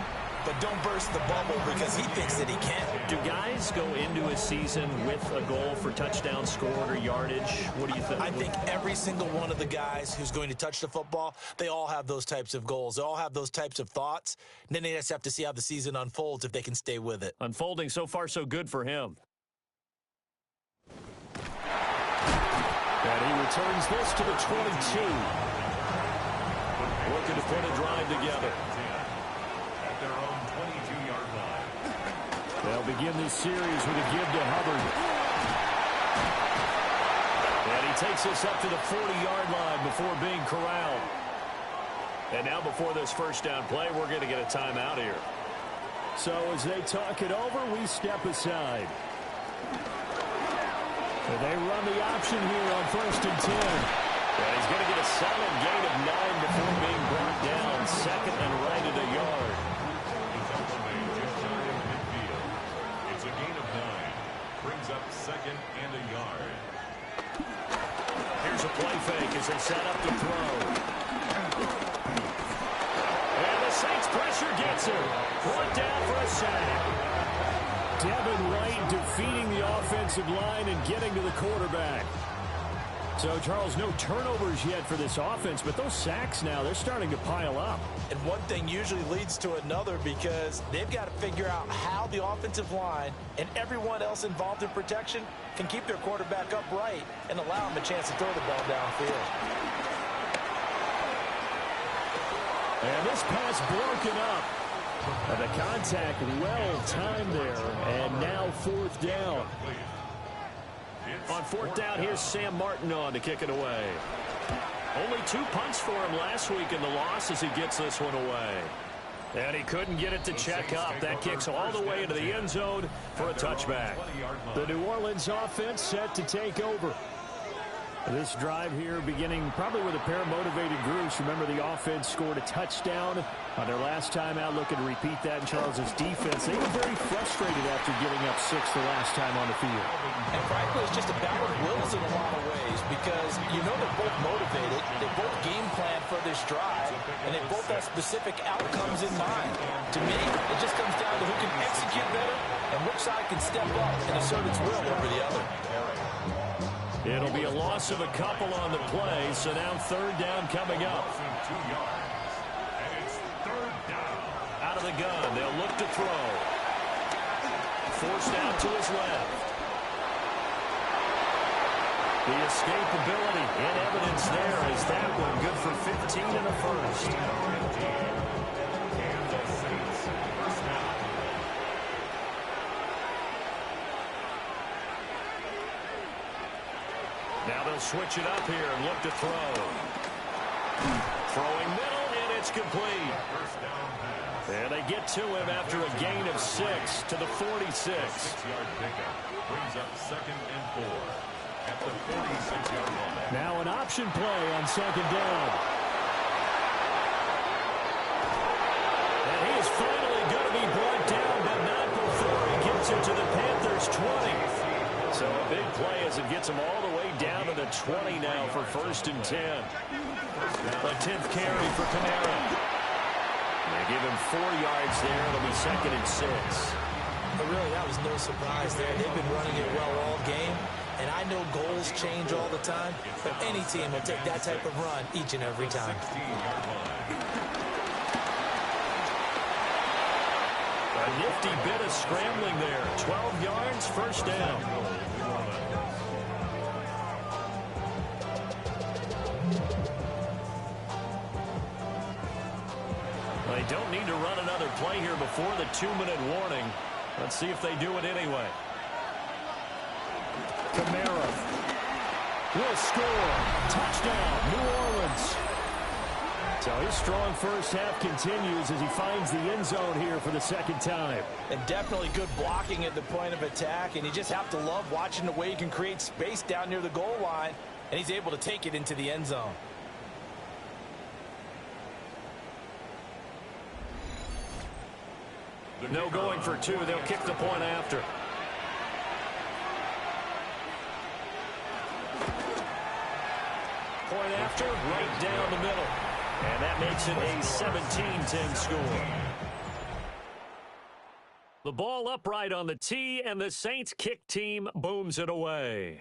but don't burst the bubble because he thinks that he can. Do guys go into a season with a goal for touchdown scored or yardage? What do you think? I think every single one of the guys who's going to touch the football, they all have those types of goals. They all have those types of thoughts. And then they just have to see how the season unfolds if they can stay with it. Unfolding so far so good for him. And he returns this to the 22. Looking to put a drive together. At their own 22-yard line. They'll begin this series with a give to Hubbard. And he takes us up to the 40-yard line before being corralled. And now before this first down play, we're going to get a timeout here. So as they talk it over, we step aside. They run the option here on 1st and 10. And he's going to get a solid gain of 9 before being brought down. Second and right at a yard. He's up on the just shy of midfield. It's a gain of 9. Brings up second and a yard. Here's a play fake as they set up to throw. And the Saints pressure gets him. Brought down for a sack. Devin White defeating the offensive line and getting to the quarterback. So, Charles, no turnovers yet for this offense, but those sacks now, they're starting to pile up. And one thing usually leads to another because they've got to figure out how the offensive line and everyone else involved in protection can keep their quarterback upright and allow him a chance to throw the ball downfield. And this pass broken up. And the contact well timed there, and now 4th down. On 4th down, here's Sam Martin on to kick it away. Only 2 punts for him last week in the loss as he gets this one away. And he couldn't get it to check up. That kicks all the way into the end zone for a touchback. The New Orleans offense set to take over. This drive here beginning probably with a pair of motivated groups. Remember, the offense scored a touchdown on their last time out. Looking to repeat that in Charles's defense. They were very frustrated after giving up 6 the last time on the field. And frankly, it's just a battle of wills in a lot of ways because you know they're both motivated. They both game plan for this drive, and they both have specific outcomes in mind. To me, it just comes down to who can execute better and which side can step up and assert its will over the other. It'll be a loss of a couple on the play, so now 3rd down coming up. And it's 3rd down. Out of the gun, they'll look to throw. Forced out to his left. The escapability in evidence there is that one good for 15 and a first. Kansas Saints, first down. Now they'll switch it up here and look to throw. Throwing middle, and it's complete. And they get to him after a gain of 6 to the 46. 6-yard pickup brings up 2nd and 4 at the 46-yard line. Now an option play on 2nd down. And he is finally going to be brought down, but not before he gets it to the Panthers' 20. So a big play as it gets him all the way down to the 20 now for 1st and 10. The 10th carry for Kamara. They give him 4 yards there. It'll be 2nd and 6. But really, that was no surprise there. They've been running it well all game. And I know goals change all the time, but any team will take that type of run each and every time. A nifty bit of scrambling there. 12 yards, 1st down. They don't need to run another play here before the 2-minute warning. Let's see if they do it anyway. Kamara. will score. Touchdown, New Orleans. So his strong first half continues as he finds the end zone here for the second time. And definitely good blocking at the point of attack, and you just have to love watching the way he can create space down near the goal line, and he's able to take it into the end zone. No going for two. They'll kick the point after. Point after, right down the middle. And that makes it a 17-10 score. The ball upright on the tee, and the Saints kick team booms it away.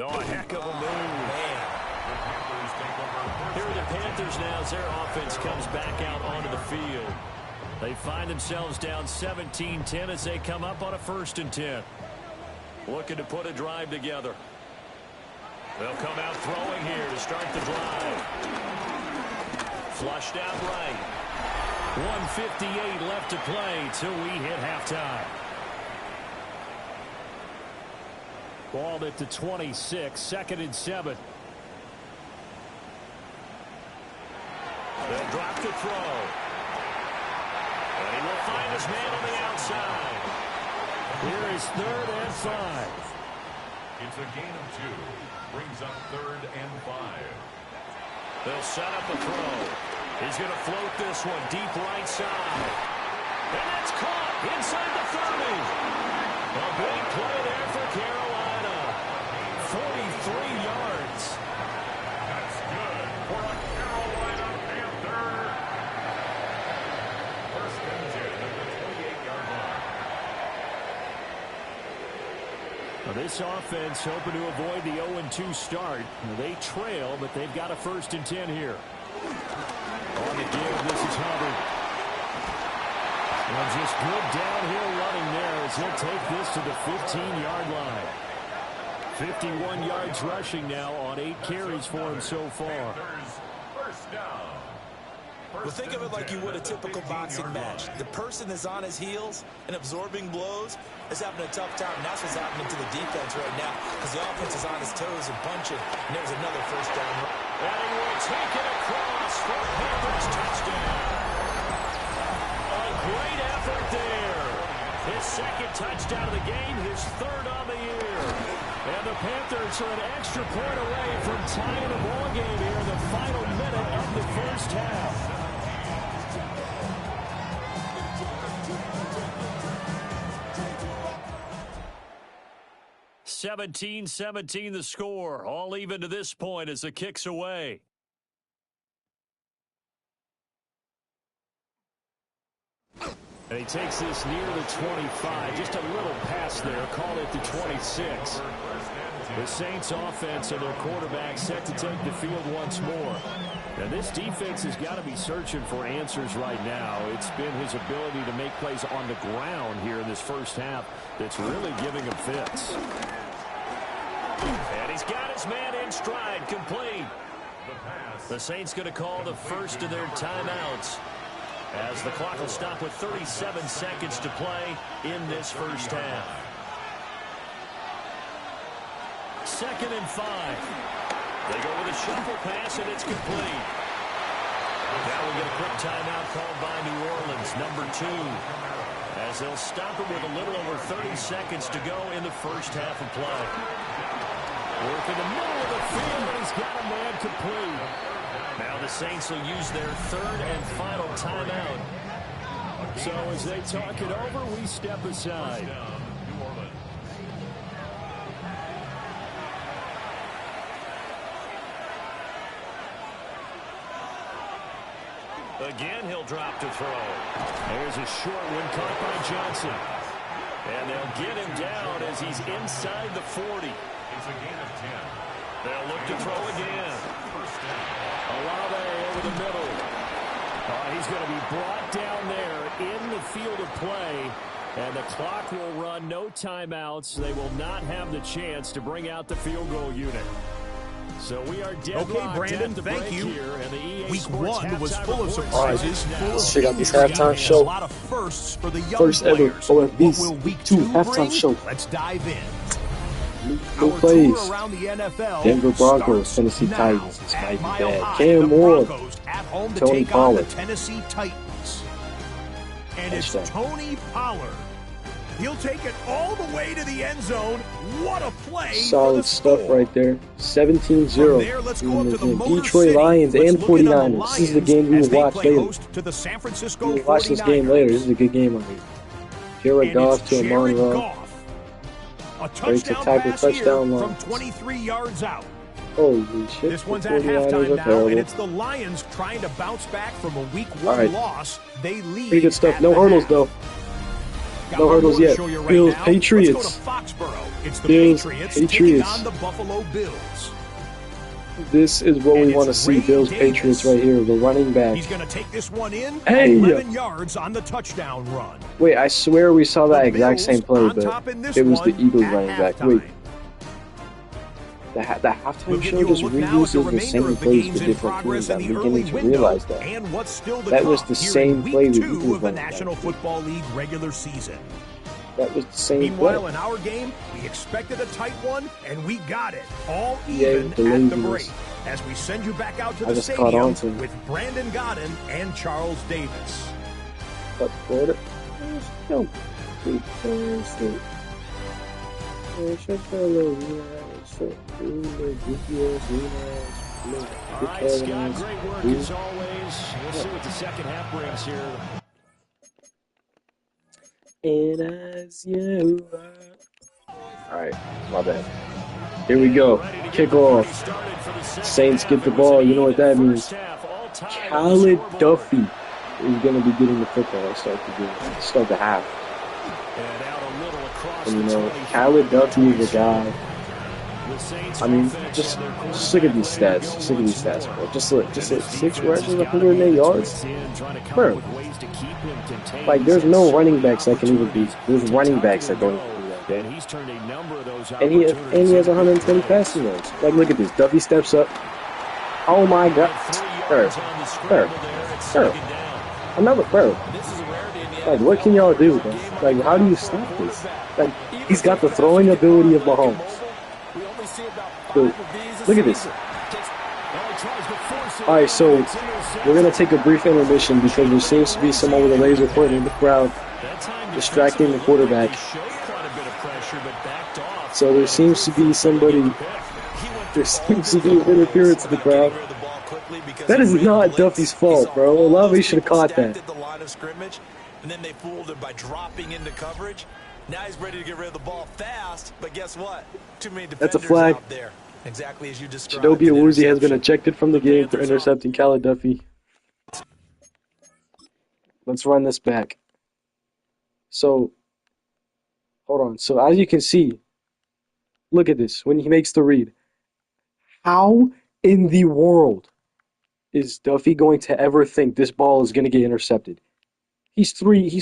Oh, a heck of a move. Here are the Panthers now as their offense comes back out onto the field. They find themselves down 17-10 as they come up on a 1st and 10. Looking to put a drive together. They'll come out throwing here to start the drive. Flushed out right. 1:58 left to play till we hit halftime. Ball at the 26, 2nd and 7. They'll drop the throw. And he will find his man on the outside. Here is 3rd and 5. It's a gain of 2. Brings up 3rd and 5. They'll set up a throw. He's going to float this one deep right side. And that's caught inside the 30. A big play there for Carolina. 43 yards. That's good for a Carolina Panther. 1st and 10 at the 28-yard line. This offense hoping to avoid the 0-2 start. They trail, but they've got a 1st and 10 here. On the give, this is Hubbard. And just good downhill running there as he'll take this to the 15-yard line. 51 yards rushing now on 8 carries for him so far. First down. Well, think of it like you would a typical boxing match. The person is on his heels and absorbing blows is having a tough time. And that's what's happening to the defense right now because the offense is on his toes and punching. And there's another 1st down. And he will take it across for Panthers touchdown. A great effort there. His 2nd touchdown of the game, his 3rd on the year. And the Panthers are an extra point away from tying the ball game here in the final minute of the first half. 17-17 the score. All even to this point as the kick's away. And he takes this near the 25. Just a little pass there. Call it the 26. The Saints offense and their quarterback set to take the field once more. And this defense has got to be searching for answers right now. It's been his ability to make plays on the ground here in this first half that's really giving him fits. And he's got his man in stride, complete. The Saints going to call the first of their timeouts as the clock will stop with 37 seconds to play in this first half. 2nd and 5. They go with a shuffle pass, and it's complete. Now we get a quick timeout called by New Orleans, number 2, as they'll stop it with a little over 30 seconds to go in the first half of play. Work in the middle of the field, and he's got a man complete. Now the Saints will use their 3rd and final timeout. So as they talk it over, we step aside. Again, he'll drop to throw. There's a short one caught by Johnson. And they'll get him down as he's inside the 40. It's a gain of 10. They'll look to throw again. Olave over the middle. He's going to be brought down there in the field of play. And the clock will run, no timeouts. They will not have the chance to bring out the field goal unit. So we are Okay, Brandon, thank you. Week 1 was full of surprises. Let's check out this halftime show. A lot of firsts for the young First ever players. OFB's What will week Week 2 2 halftime bring? show. Let's dive in. New Our plays. tour around the NFL Denver Broncos, starts Tennessee now. Titans. This At might be Mile bad. High, Cam the Moore, Broncos at home to Tony take on the Pollard. Tennessee Titans. And it's Touchdown. Tony Pollard. He'll take it all the way to the end zone. What a play for the Solid stuff score. right there. 17-0. From there, let's go up to the The Motor Detroit City. Lions Let's and look in on the 49ers. This is the Lions game we as will they watch play later. host to the San Francisco We will watch this game 49ers. later. This is a good game on here. Jared And Goff it's to Jared Amon Ra. Goff. A Breaks the touchdown tackle, pass touchdown here line. from 23 yards out. Holy shit. This one's the at 49ers halftime are now, terrible. and it's the Lions trying to bounce back from a Week 1 All right. loss. They lead. Pretty good stuff. at No the hurdles, half. though. Got No one hurdles more to yet. show you right Bills, now. Patriots. Let's go to Foxborough. It's the Bills, Patriots Patriots. taking on the Buffalo Bills. This is what And we want to it's see. Ray Bills, Davis. Patriots right here. The running back. He's going to take this one in. Hey! 11 yards on the touchdown run. Wait, I swear we saw that The exact Bills same play, on but top in this it was the one Eagles at running back. halftime. Wait. The halftime We'll give show you a just look now at reuses the the remainder same of the plays games for in different progress teams. I'm in the beginning early to window realize that. and what's still to That come was the here same in play Week the 2 Eagles of the running back National did. Football League regular season. That was the same Meanwhile, play. in our game, we expected a tight one, and we got it. All Yeah, even the at the laziness. break. As we send you back out to I the just caught on stadium to- with Brandon Godden and Charles Davis. But Florida. No. All right, Scott, great work as always. We'll see what the second half brings here. And as you are. Alright, my bad. Here we go. Kickoff. Saints get the ball. You know what that means. Khaled Duffy is going to be getting the football to start the half. And, you know, Khaled Duffy is a guy. I mean, just look at these stats. Just look at these stats, bro. Just look 6 rushes, 108 yards. Bro. Like, there's no running backs that can even be. There's running backs that don't even do that, okay? And he has 120 passing yards. Like, look at this. Duffy steps up. Oh my god. Bro. Another bro. Like, what can y'all do, bro? Like, how do you stop this? Like, he's got the throwing ability of Mahomes. Dude, look at this. Alright, so we're going to take a brief intermission because there seems to be someone with a laser pointer in the crowd distracting the quarterback. So there seems to be somebody. There seems to be an interference in the crowd. That is not Duffy's fault, bro. Olave should have caught that. The line of scrimmage, and then they fooled him by dropping into coverage. Now he's ready to get rid of the ball fast, but guess what? Too many defenders That's a flag. out there. Exactly as you described. Chidobe Awuzie has been ejected from the game for intercepting Khaled Duffy. Let's run this back. So, hold on. So, as you can see, look at this. When he makes the read, how in the world is Duffy going to ever think this ball is going to get intercepted? He's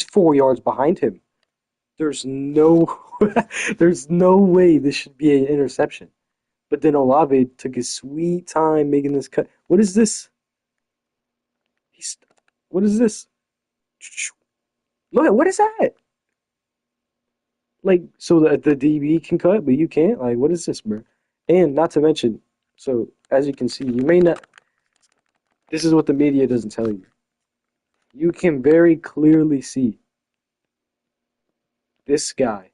4 yards behind him. There's no way this should be an interception. But then Olave took his sweet time making this cut. What is this? What is this? Look at what is that? Like, so the DB can cut, but you can't? Like, what is this, bro? And not to mention, so as you can see, you may not. This is what the media doesn't tell you. You can very clearly see this guy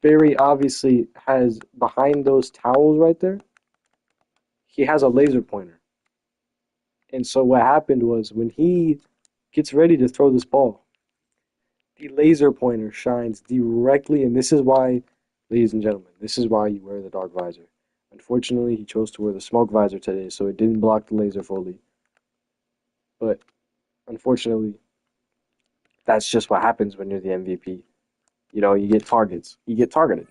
very obviously has, behind those towels right there, he has a laser pointer. And so what happened was when he gets ready to throw this ball, the laser pointer shines directly, and this is why, ladies and gentlemen, this is why you wear the dark visor. Unfortunately, he chose to wear the smoke visor today, so it didn't block the laser fully. But unfortunately, that's just what happens when you're the MVP. You know, you get targets. You get targeted.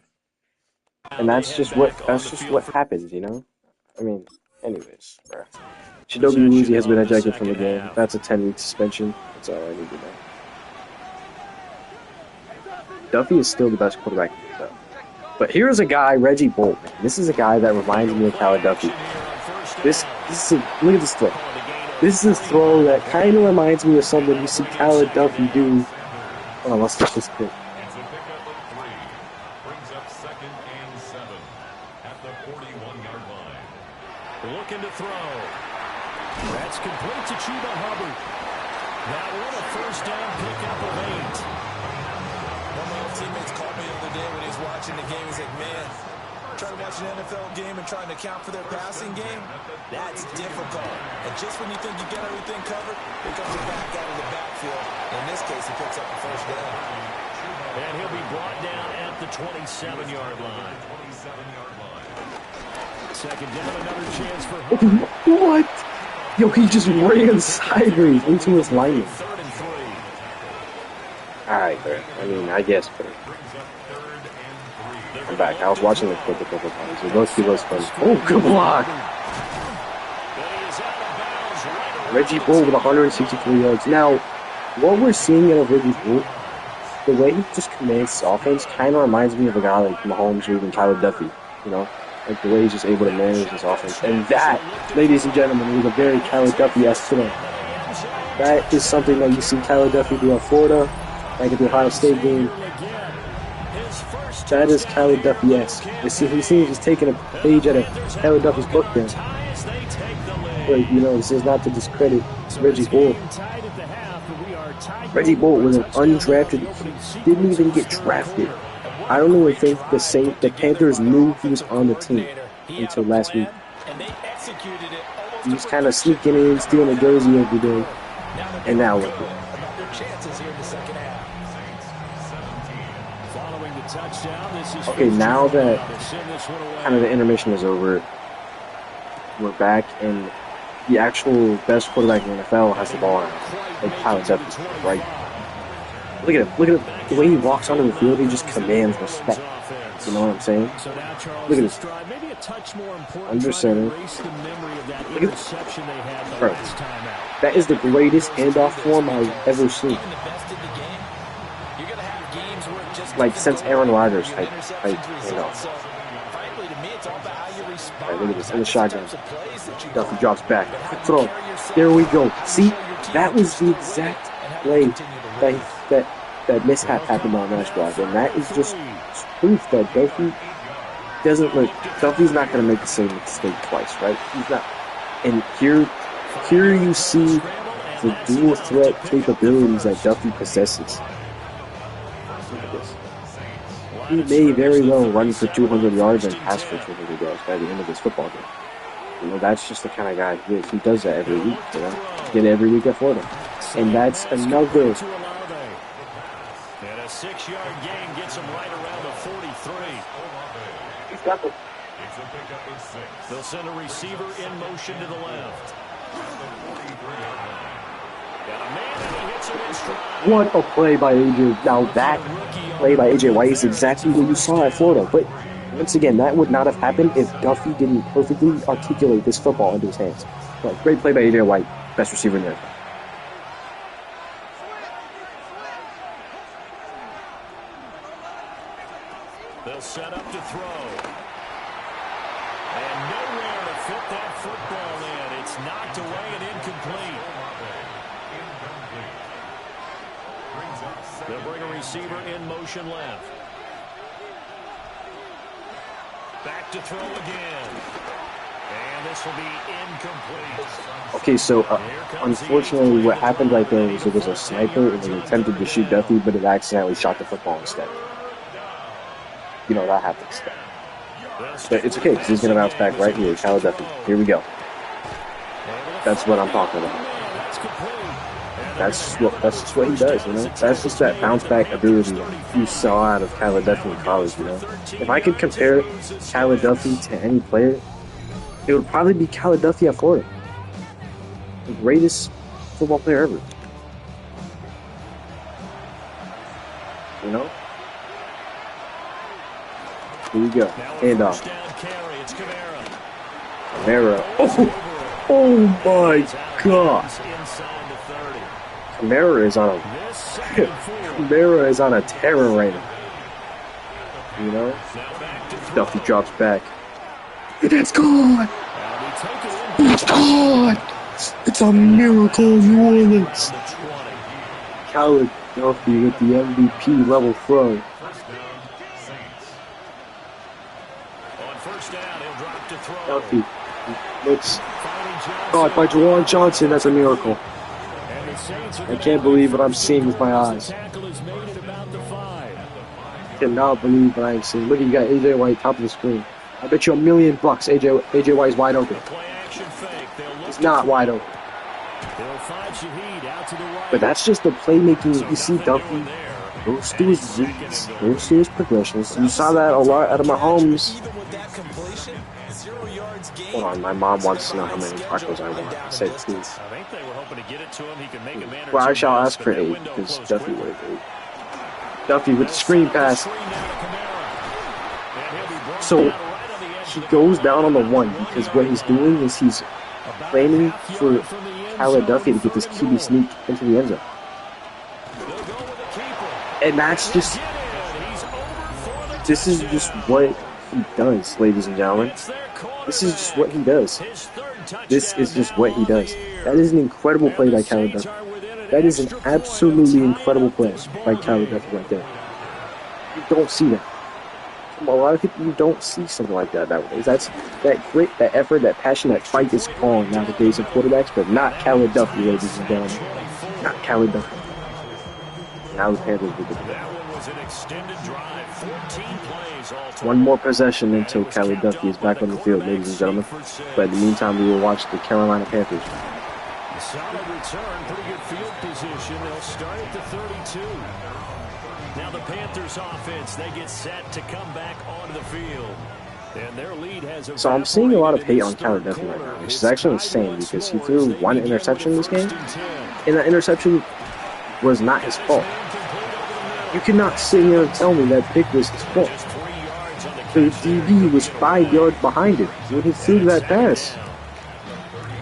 And that's just what happens, you know? I mean, anyways, bro. Chidobe Awuzie has been ejected from the game. That's a 10-week suspension. That's all I need to know. Duffy is still the best quarterback in the NFL. But here's a guy, Reggie Bolt, man. This is a guy that reminds me of Khaled Duffy. Look at this throw. This is a throw that kind of reminds me of something you see Khaled Duffy do. Hold on, let's get this quick. It's a pickup of 3. Brings up 2nd and 7 at the 41-yard line. Looking to throw. That's complete to Chuba Hubbard. That one a first down pickup of 8. One of my old teammates called me the other day when he was watching the game. He's like, man, trying to watch an NFL game and trying to account for their passing game, that's difficult. And just when you think you got everything covered, here comes a back out of the backfield. In this case, he picks up the first down. And he'll be brought down at the 27-yard line. Second down, another chance for Hubbard. What? Yo, he just ran sideways into his lineman. Alright, bro. I mean, I guess, bro. I'm back. I was watching the clip a couple times. It was fun. Oh, good block! Reggie Bull with 163 yards. Now, what we're seeing out of Reggie Bull, the way he just commands his offense kind of reminds me of a guy like Mahomes or even Khaled Duffy, you know? Like the way he's just able to manage his offense. And that, ladies and gentlemen, was a very Khaled Duffy-esque today. That is something that you see Khaled Duffy do at Florida, like at the Ohio State game. That is Khaled Duffy-esque. He seems he's taking a page out of Khaled Duffy's book there. But, you know, this is not to discredit Reggie Bull. Reggie Bull was an undrafted. He didn't even get drafted. I don't even think the Panthers knew he was on the team until last week. He was kind of sneaking in, stealing a jersey every day. And now look at it. Okay, now that kind of the intermission is over, we're back, and the actual best quarterback in the NFL has the ball now. Like Khaled Duffy, right? Look at him. Look at him. The way he walks onto the field, he just commands respect. You know what I'm saying? Look at this. Under center. Look at this. Bro, that is the greatest handoff form I've ever seen. Like since Aaron Rodgers type handoff. Alright, look at this. In the shotgun. Duffy drops back. Throw. There we go. See? That was the exact play that mishap happened on that drive, and that is just proof that Duffy doesn't look. Duffy's not going to make the same mistake twice, right? He's not. And here you see the dual threat capabilities that Duffy possesses. Look at this. He may very well run for 200 yards and pass for 200 yards by the end of this football game. You know, that's just the kind of guy he is. He does that every week, you know? He did it every week at Florida. And that's another. And a 6-yard gain gets him right around the 43. He's got the. They'll send a receiver in motion to the left. Got a man and he hits him in stride. What a play by AJ. Now that play by AJ White is exactly what you saw at Florida. But once again, that would not have happened if Duffy didn't perfectly articulate this football into his hands. But great play by AJ White, best receiver in there. They'll set up to throw. And nowhere to fit that football in. It's knocked away and incomplete. They'll bring a receiver in motion left. Back to throw again. And this will be incomplete. Okay, so unfortunately what happened right there was it was a sniper and they attempted to shoot Duffy, but it accidentally shot the football instead. You know, that happens. But it's okay, because he's going to bounce back right here. Khaled Duffy. Here we go. That's what I'm talking about. That's just what he does, you know? That's just that bounce back ability you saw out of Khaled Duffy in college, you know? If I could compare Khaled Duffy to any player, it would probably be Khaled Duffy at Florida. The greatest football player ever. You know? Here we go. Handoff. Kamara. Oh my God. Kamara is on a terror right now. You know? Duffy drops back. It's gone! It's gone! It's a miracle, New Orleans! Khaled Duffy with the MVP level throw. Duffy looks caught by Juwan Johnson. That's a miracle. I can't believe what I'm seeing with my eyes. Cannot believe what I'm seeing. Look, you got AJ White top of the screen. I bet you $1 million AJ White's wide open. He's not wide open. But that's just the playmaking. You see Duffy goes through his reads, goes through his progressions. You saw that a lot out of Mahomes. Hold on, my mom wants to know how many tacos I want. I said 2. Well, I shall ask for 8 because Duffy would 8. Duffy with the screen pass. So he goes down on the 1 because what he's doing is he's planning for Khaled Duffy to get this QB sneak into the end zone. And that's just, this is just what he does, ladies and gentlemen. This is just what he does. This is just what he does. That is an incredible play by Khaled Duffy. That is an absolutely incredible play by Khaled Duffy right there. You don't see that. From a lot of people, you don't see something like that nowadays. That's that grit, that effort, that passion, that fight is calling nowadays of quarterbacks, but not Khaled Duffy, ladies and gentlemen. Not Khaled Duffy. Now the Panthers will get that. One more possession until Khaled Duffy is back on the field, ladies and gentlemen. But in the meantime, we will watch the Carolina Panthers. A solid return, pretty good field position. They'll start at the 32. Now the Panthers offense, they get set to come back onto the field. And their lead has so I'm seeing a lot of hate on Khaled Duffy right now, which is actually insane because he threw 1 interception in this game. And that interception was not his fault. You cannot sit here and tell me that pick was his fault. The DB was 5 yards behind him when he threw that pass.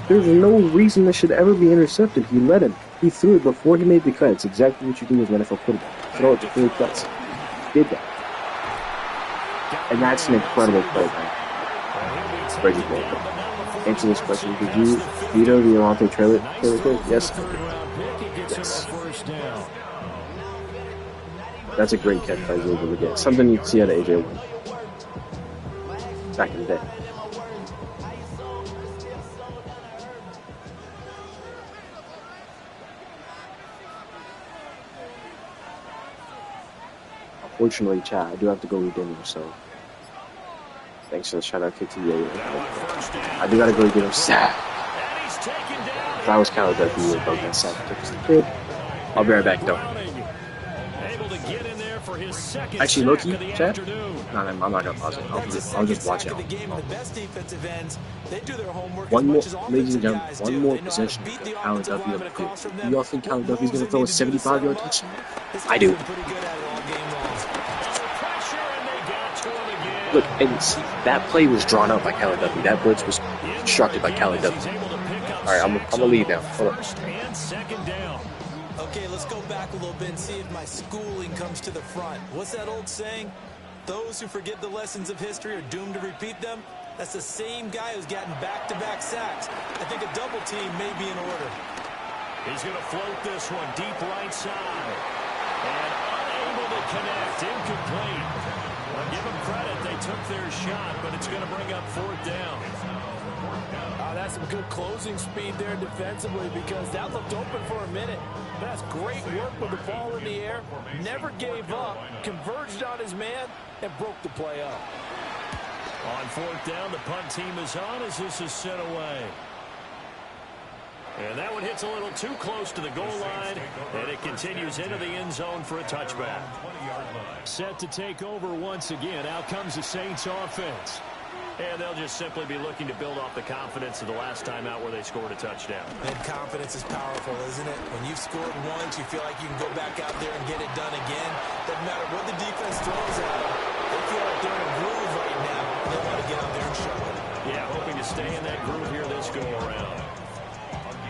There's no reason that should ever be intercepted. He let him. He threw it before he made the cut. It's exactly what you do as an NFL quarterback. Throw it before he cuts. He did that. And that's an incredible play, man. Crazy play. Answer this question. Did you veto the Alontae Taylor pick? Yes. Yes. That's a great catch by Zilber again. Something you'd see out of AJ White back in the day. Unfortunately, chat, I do have to go eat dinner, so thanks for the shout out, KTA. I do gotta go eat dinner. Sad. If I was Khaled Duffy, you would have broken that sack. I'll be right back, though. Actually, low-key, chat? No, I'm not gonna pause it. I'll just watch it. One more, ladies and gentlemen, one more possession for Khaled Duffy on the field. Do y'all think Khaled Duffy's gonna throw a 75-yard touchdown? I do. Look, and see, that play was drawn up by Khaled Duffy. That blitz was constructed by Khaled Duffy. All right, I'm gonna leave now. Hold on. Okay, let's go back a little bit and see if my schooling comes to the front. What's that old saying? Those who forget the lessons of history are doomed to repeat them. That's the same guy who's gotten back-to-back sacks. I think a double team may be in order. He's going to float this one deep right side. And unable to connect, incomplete. I'll give them credit, they took their shot, but it's going to bring up 4th down. That's some good closing speed there defensively because that looked open for a minute. That's great work with the ball in the air. Never gave up, converged on his man, and broke the play up. On 4th down, the punt team is on as this is sent away. And that one hits a little too close to the goal line, and it continues into the end zone for a touchback. Set to take over once again. Out comes the Saints offense. And they'll just simply be looking to build off the confidence of the last time out where they scored a touchdown. And confidence is powerful, isn't it? When you've scored once, you feel like you can go back out there and get it done again. Doesn't matter what the defense throws at them. They feel like they're in a groove right now. They want to get out there and show it. Yeah, hoping to stay in that groove here this go-around.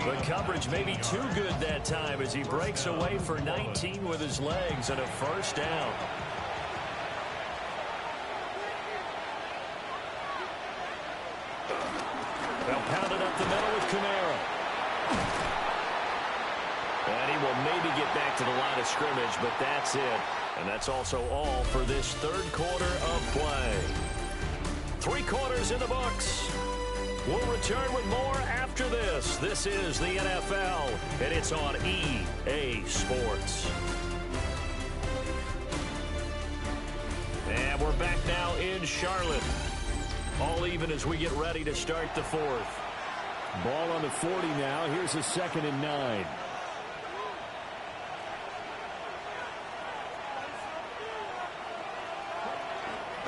But coverage may be too good that time as he breaks away for 19 with his legs and a 1st down. up the middle with Kamara. And he will maybe get back to the line of scrimmage, but that's it. And that's also all for this third quarter of play. 3 quarters in the books. We'll return with more after this. This is the NFL, and it's on EA Sports. And we're back now in Charlotte. All even as we get ready to start the fourth. Ball on the 40 now. Here's a 2nd and 9.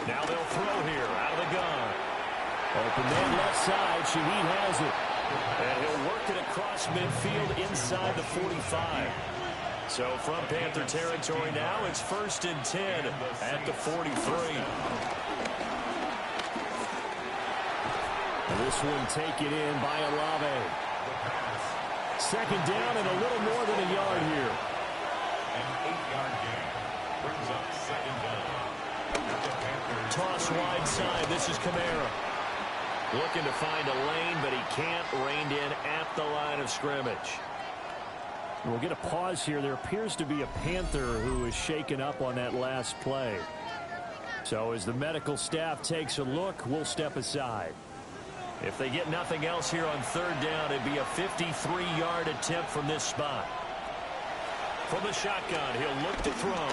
Now they'll throw here out of the gun. Open man left side. Shaheed has it. And he'll work it across midfield inside the 45. So from Panther territory now, it's 1st and 10 at the 43. This one taken in by Olave. 2nd down and a little more than a yard here. An 8-yard gain brings up 2nd down. Toss wide side. This is Kamara. Looking to find a lane, but he can't. Reined in at the line of scrimmage. We'll get a pause here. There appears to be a Panther who is shaken up on that last play. So as the medical staff takes a look, we'll step aside. If they get nothing else here on 3rd down, it'd be a 53-yard attempt from this spot. From the shotgun, he'll look to throw.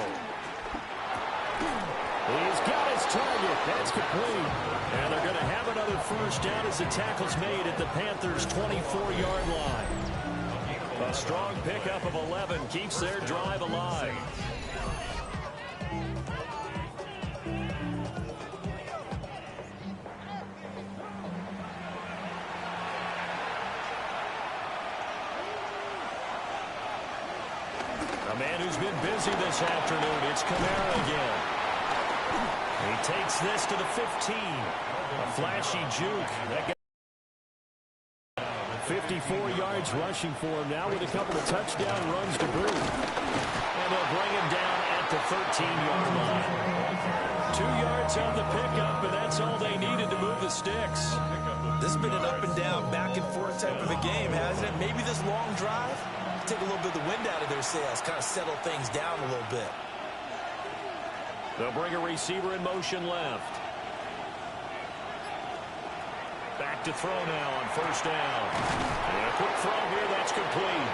He's got his target. That's complete. And they're going to have another 1st down as the tackle's made at the Panthers' 24-yard line. A strong pickup of 11 keeps their drive alive. A man who's been busy this afternoon, it's Kamara again. He takes this to the 15. A flashy juke. That guy 54 yards rushing for him now with a couple of touchdown runs to boot. And they'll bring him down at the 13-yard line. 2 yards on the pickup, and that's all they needed to move the sticks. This has been an up and down, back and forth type of a game, hasn't it? Maybe this long drive, take a little bit of the wind out of their sails, kind of settle things down a little bit. They'll bring a receiver in motion left. Back to throw now on 1st down. And a quick throw here, that's complete.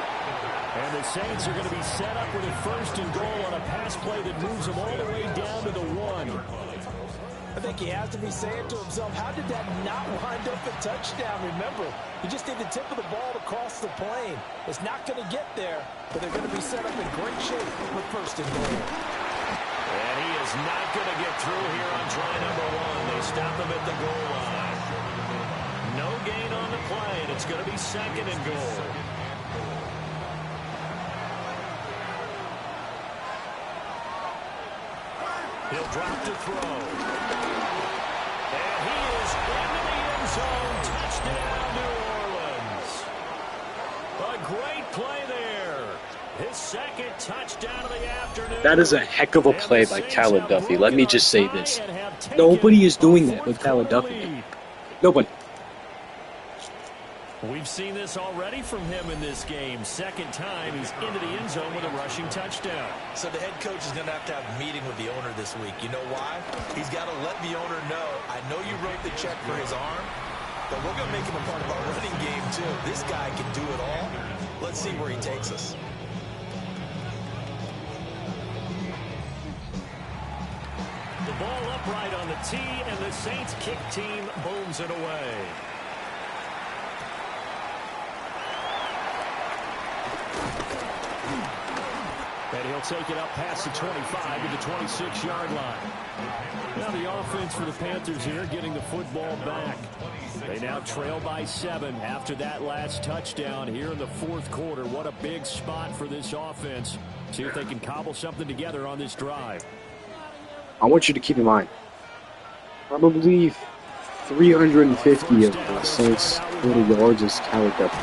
And the Saints are going to be set up with a 1st and goal on a pass play that moves them all the way down to the 1. I think he has to be saying to himself, how did that not wind up a touchdown? Remember, he just did the tip of the ball to cross the plane. It's not going to get there, but they're going to be set up in great shape with 1st and goal. And he is not going to get through here on try number 1. They stop him at the goal line. No gain on the play, and it's going to be 2nd and goal. He'll drop to throw. And he is into the end zone. Touchdown, New Orleans. A great play there. His 2nd touchdown of the afternoon. That is a heck of a play by Khalil Duffy. Let me just say this. Nobody is doing that with Khalil Duffy. Nobody. We've seen this already from him in this game. 2nd time he's into the end zone with a rushing touchdown. So the head coach is going to have a meeting with the owner this week. You know why? He's got to let the owner know, I know you wrote the check for his arm, but we're going to make him a part of our running game too. This guy can do it all. Let's see where he takes us. The ball upright on the tee, and the Saints kick team booms it away. And he'll take it up past the 25 to the 26-yard line. Now the offense for the Panthers here getting the football back. They now trail by 7 after that last touchdown here in the 4th quarter. What a big spot for this offense. See if they can cobble something together on this drive. I want you to keep in mind, probably 350 of the Saints' total yards is Khalil Duffy.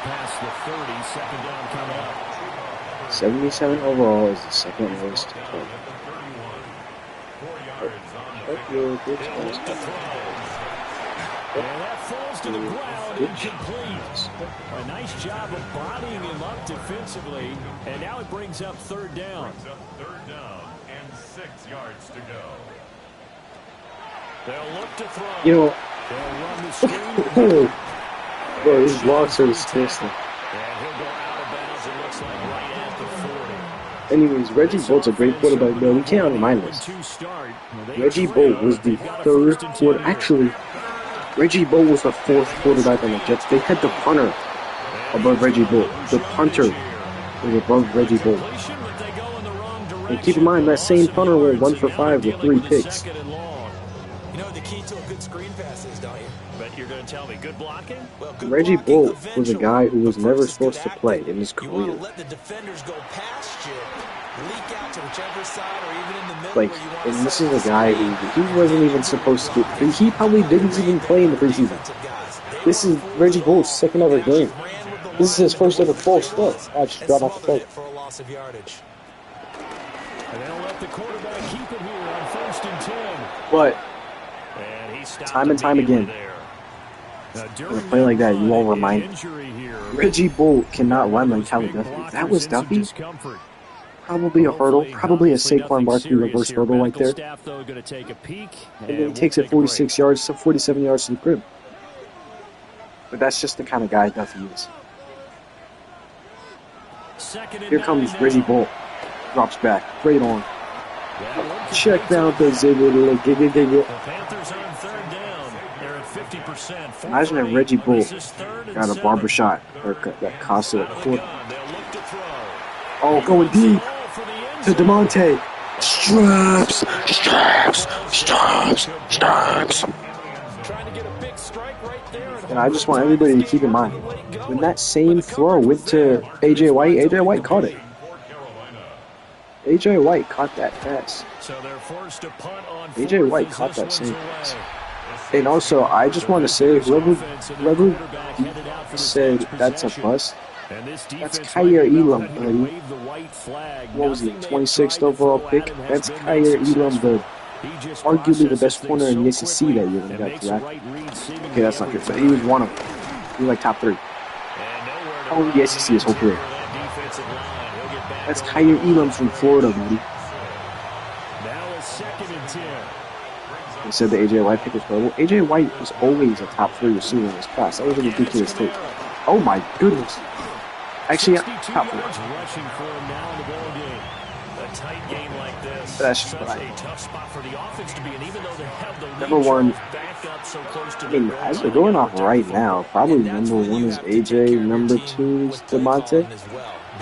Past the 30, 2nd down coming up. 77 overall is the 2nd lowest total. And that falls to the ground incomplete. A nice job of bodying him up defensively. And now it brings up third down. Third down and 6 yards to go. They'll look to throw. You know, They'll run the screen. bro, these blocks are disgusting. And he'll go out of bounds, it looks like, right at the 40. Anyways, Reggie Bolt's a great quarterback, though. We can't undermine this. Reggie Bolt was the third quarter. Actually, Reggie Bolt was the fourth quarterback on the Jets. They had the punter above Reggie Bolt. The punter was above Reggie Bolt. And keep in mind, that same punter went 1 for 5 with 3 picks. You know the key to a good screen pass is, don't you? But you're going to tell me, good blocking? Well, good Reggie blocking Bolt was a guy who was never supposed to play in his You want career. to let the defenders go past you, leak out to whichever side or even in the middle Like, where you want and to this set is a guy who he wasn't even supposed to get. He probably didn't even play in the preseason. This is Reggie Bolt's second ever game. This is his first ever false start. I just dropped off the phone. for a loss of yardage. And they'll let the quarterback keep it here on 1st and 10. But And he stopped time and time again, in a play like that, you won't remind Reggie Bolt cannot run like Calvin Duffy. If that was Duffy, probably a hurdle, probably a Saquon Barkley reverse hurdle right there. And then he takes it 46 yards to 47 yards to the crib. But that's just the kind of guy Duffy is. Here comes Reggie Bolt. Drops back. Great on. Check down the ziggy. Panthers are on third down. They're at 50%. Imagine if Reggie Bolt got a barbershot haircut that costed a quarter. Oh, going deep to DeMonte. Straps. And I just want everybody to keep in mind, when that same throw went to A.J. White caught it. A.J. White caught that pass. A.J. White caught that same pass. And also, I just want to say, whoever said that's a bust, that's Kaiir Elam, buddy. What was he, 26th overall pick? That's Kaiir Elam, arguably the best corner in the SEC that year when he got drafted. Okay, that's not good, but he was one of them. He was like top 3. Oh, the SEC his whole career. That's Kaiir Elam from Florida, buddy. They said the A.J. White pick was horrible. A.J. White was always a top 3 receiver in his class. That was a ridiculous take. Oh my goodness. Actually, top 4. Tight game like this. That's just what I a tough spot for the offense to be in, even though they have the Number one, back up so close to I mean, as we're going off right now, probably number 1 is AJ, number 2 is DeMonte.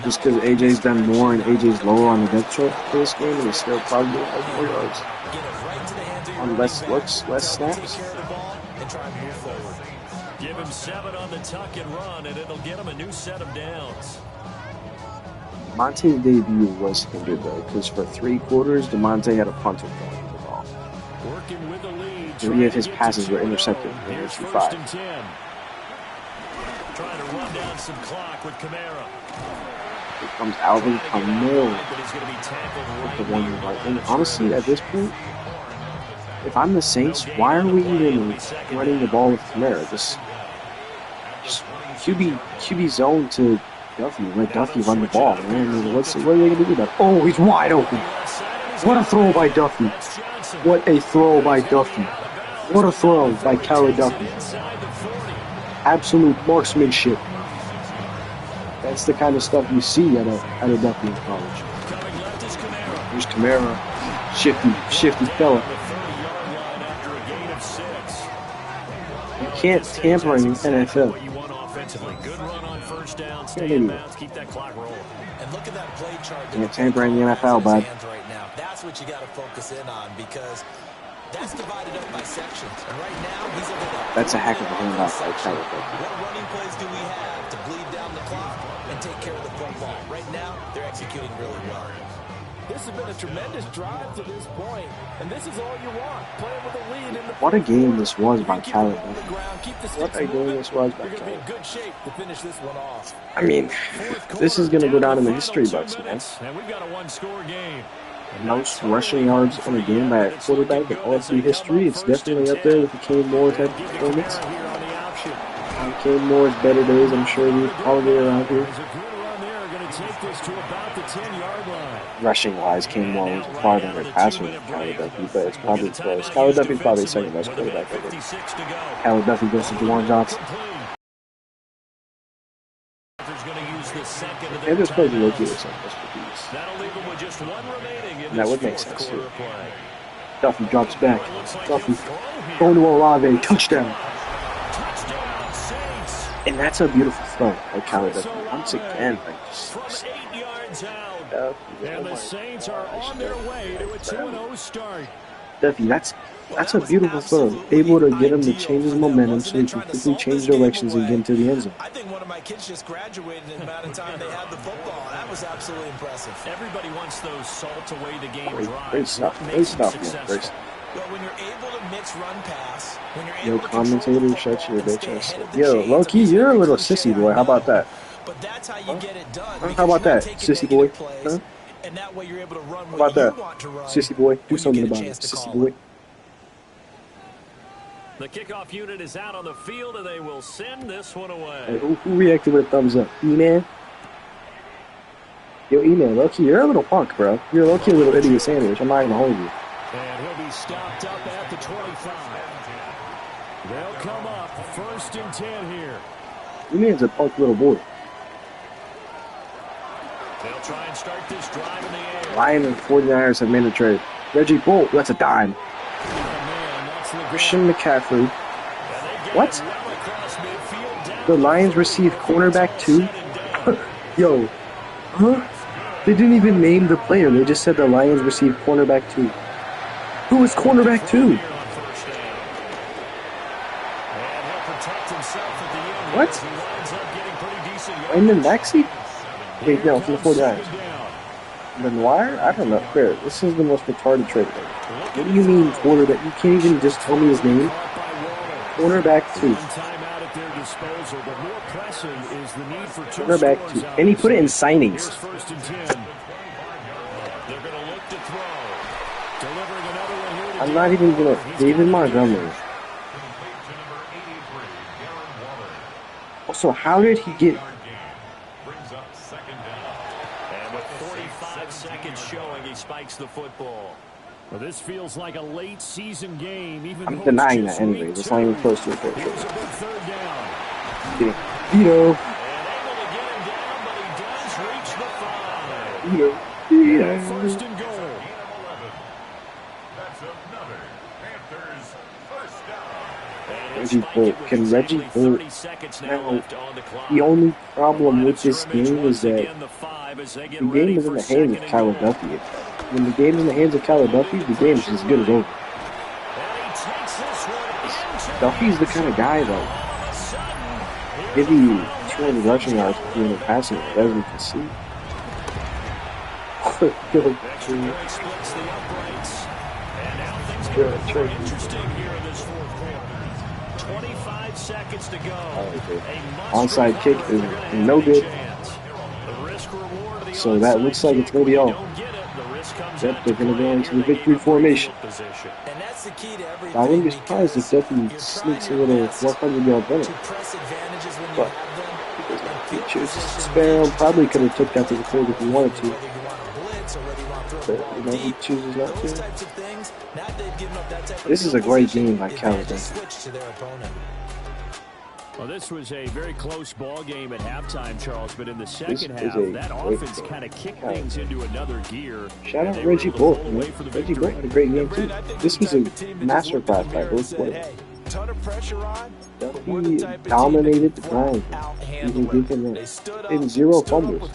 Just because AJ's done more and AJ's lower on the depth chart for this game, and he still probably has more yards. On less looks, less snaps. Give him 7 on the tuck and run, and it'll get him a new set of downs. DeMonte's debut was hindered, though, because for 3 quarters, DeMonte had a punter throwing the ball. Working with the lead. 3 of his passes were intercepted in Here's 5. 1st and 10. Trying to run down some clock with Kamara. Here comes Alvin Kamara with the 1 yard line. And honestly, at this point, if I'm the Saints, why are we even running the ball with Kamara? Just QB zone to Duffy. Let Duffy run the ball, man. I mean, what are they going to do about it? Oh, he's wide open. What a throw by Duffy. What a throw by Duffy. What a throw by Calvin Duffy. Absolute marksmanship. That's the kind of stuff you see at a Duffy in college. There's Kamara. Shifty fella. You can't tamper in the NFL. Good run on first down, Can't stay in bounds, keep that clock rolling. And look at that play chart. Can't tamper in the NFL, bud. Right now. That's what you got to focus in on because that's divided up by sections. And right now, he's able to. That's a heck of a handoff by Tyler. What running plays do we have to bleed down the clock and take care of the football? Right now, they're executing really well. This has been a tremendous drive to this point, and this is all you want. Playing with a lead in the What a game this was by Calvin. What a game this was by You're going to be in Calvin. good shape to finish this one off. I mean, this is going to go down in the history books, man. And we've got a 1-score game. most rushing yards in a game by a quarterback in OSU history. It's definitely up there with the Kane Moore type of performance. On Kane Moore's better days, I'm sure he's probably around here. Rushing wise, Kane Moore was a far better passer than Kyler Duffy, but it's probably close. Kyler Duffy's probably the second best quarterback ever. Kyler Duffy goes to Juwan Johnson. And there's probably Loki or something. And that would make sense too. Duffy drops back. Duffy going to Olave, touchdown. And that's a beautiful throw by Kyler Duffy. Once again, like just and the Saints are on their way to a 2-0 start. Duffy, that's a beautiful throw. Able to get him to change his momentum so he can quickly change directions and get into the end zone. I think one of my kids just graduated in the amount of time they had the football. That was absolutely impressive. Everybody wants those salt away the game drives. Great stuff. Great stuff, man. Great stuff. Well, when you're able to mix run pass, when you're Yo, able to commentator, shut your bitch ass. Yo, low-key, you're a little sissy boy. How about that? But that's how you get it done. How about that, sissy boy? Huh? And that way you're able to run How about that, sissy boy? Do something about it, sissy boy. The kickoff unit is out on the field, and they will send this one away. Hey, who reacted with a thumbs up? E-Man? Yo, E-Man, low-key, you're a little punk, bro. You're low-key a little idiot sandwich. I'm not even hold you. And he'll be stopped up at the 25. They'll come up 1st and 10 here. E-Man's a punk little boy. They'll try and start this drive in the air. Lions and 49ers have made a trade. Reggie Bull, that's a dime. Christian McCaffrey. What? The Lions received cornerback 2? Yo. Huh? They didn't even name the player. They just said the Lions received cornerback 2. Who is cornerback 2? What? Lyndon Maxey? Wait, no, from the 49ers. Lenoir? I don't know. Fair. This is the most retarded trade ever. What do you mean cornerback? You can't even just tell me his name. Cornerback 2. Cornerback 2. And he put it in signings. I'm not even gonna. David Montgomery. Also, how did he get? And with 45 seconds showing, he spikes the football. Well, this feels like a late season game. Even I'm denying that anyway. It's not even close to a fair trade. Kidding. Vito. Vito. First and goal. Reggie Bull. Can Reggie Bull? Now, the only problem with this game is that the game is in the hands of Kyler Duffy. When the game's in the hands of Kyler Duffy, the game's as good as over. Duffy's the kind of guy that give you 200 rushing yards for doing the passing, as we can see. Seconds to go. Onside kick is no good. So that looks like it's going to be all. Yep, they're going to go into the victory formation. I wouldn't be surprised if Duffy sneaks a little 100-yard run. But he chooses to spare him. Probably could have took that to the field if he wanted to. But, you know, he chooses not to. This is a great game by Kyler Duffy. Well, this was a very close ball game at halftime, Charles, but in the second half, that offense kind of kicked things into another gear. Shout out Reggie Bull. Reggie Bull had a great game, too. This was a masterclass by both players. Duffy dominated the ground. Even giving in 0 fumbles.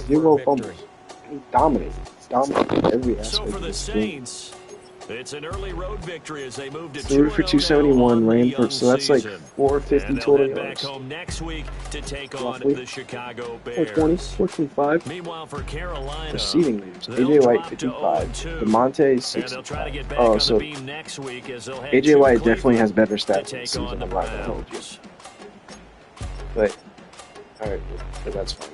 0 fumbles. He dominated. Dominated every aspect of this game. It's an early road victory as they move to 3 for 271, ran for, so that's like 450 total yards. Back home next week to take on the Chicago Bears. 420, 425. Meanwhile, for Carolina, receiving leads. AJ White 55, DeMonte 65. Oh, so AJ White definitely has better stats this season. I'm not gonna hold you. But all right, but that's fine.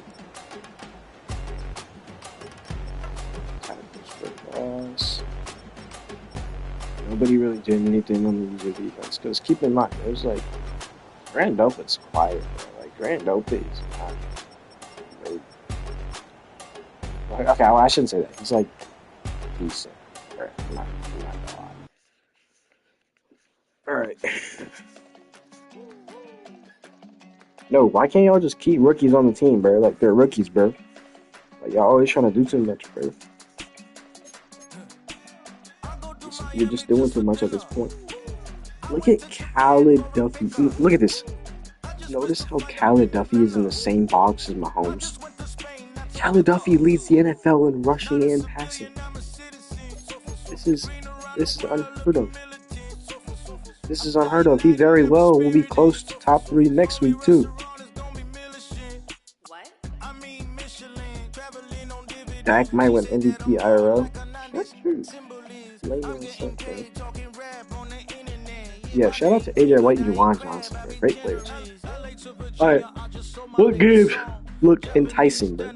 Nobody really did anything on the user defense. Because keep in mind, there's like Grant Delpit's quiet. Bro. Like Grant Delpit is not great. Okay, well, I shouldn't say that. He's like decent. Right, I'm not gonna lie. All right. No, why can't y'all just keep rookies on the team, bro? Like they're rookies, bro. Like y'all always trying to do too much, bro. You're just doing too much at this point. Look at Khaled Duffy. Look at this. Notice how Khaled Duffy is in the same box as Mahomes. Khaled Duffy leads the NFL in rushing and passing. This is unheard of. This is unheard of. He very well will be close to top 3 next week too. Dak might win MVP IRL. That's true. Yeah, shout out to AJ White and Juwan Johnson. They're great players. Alright. What games look enticing, bro?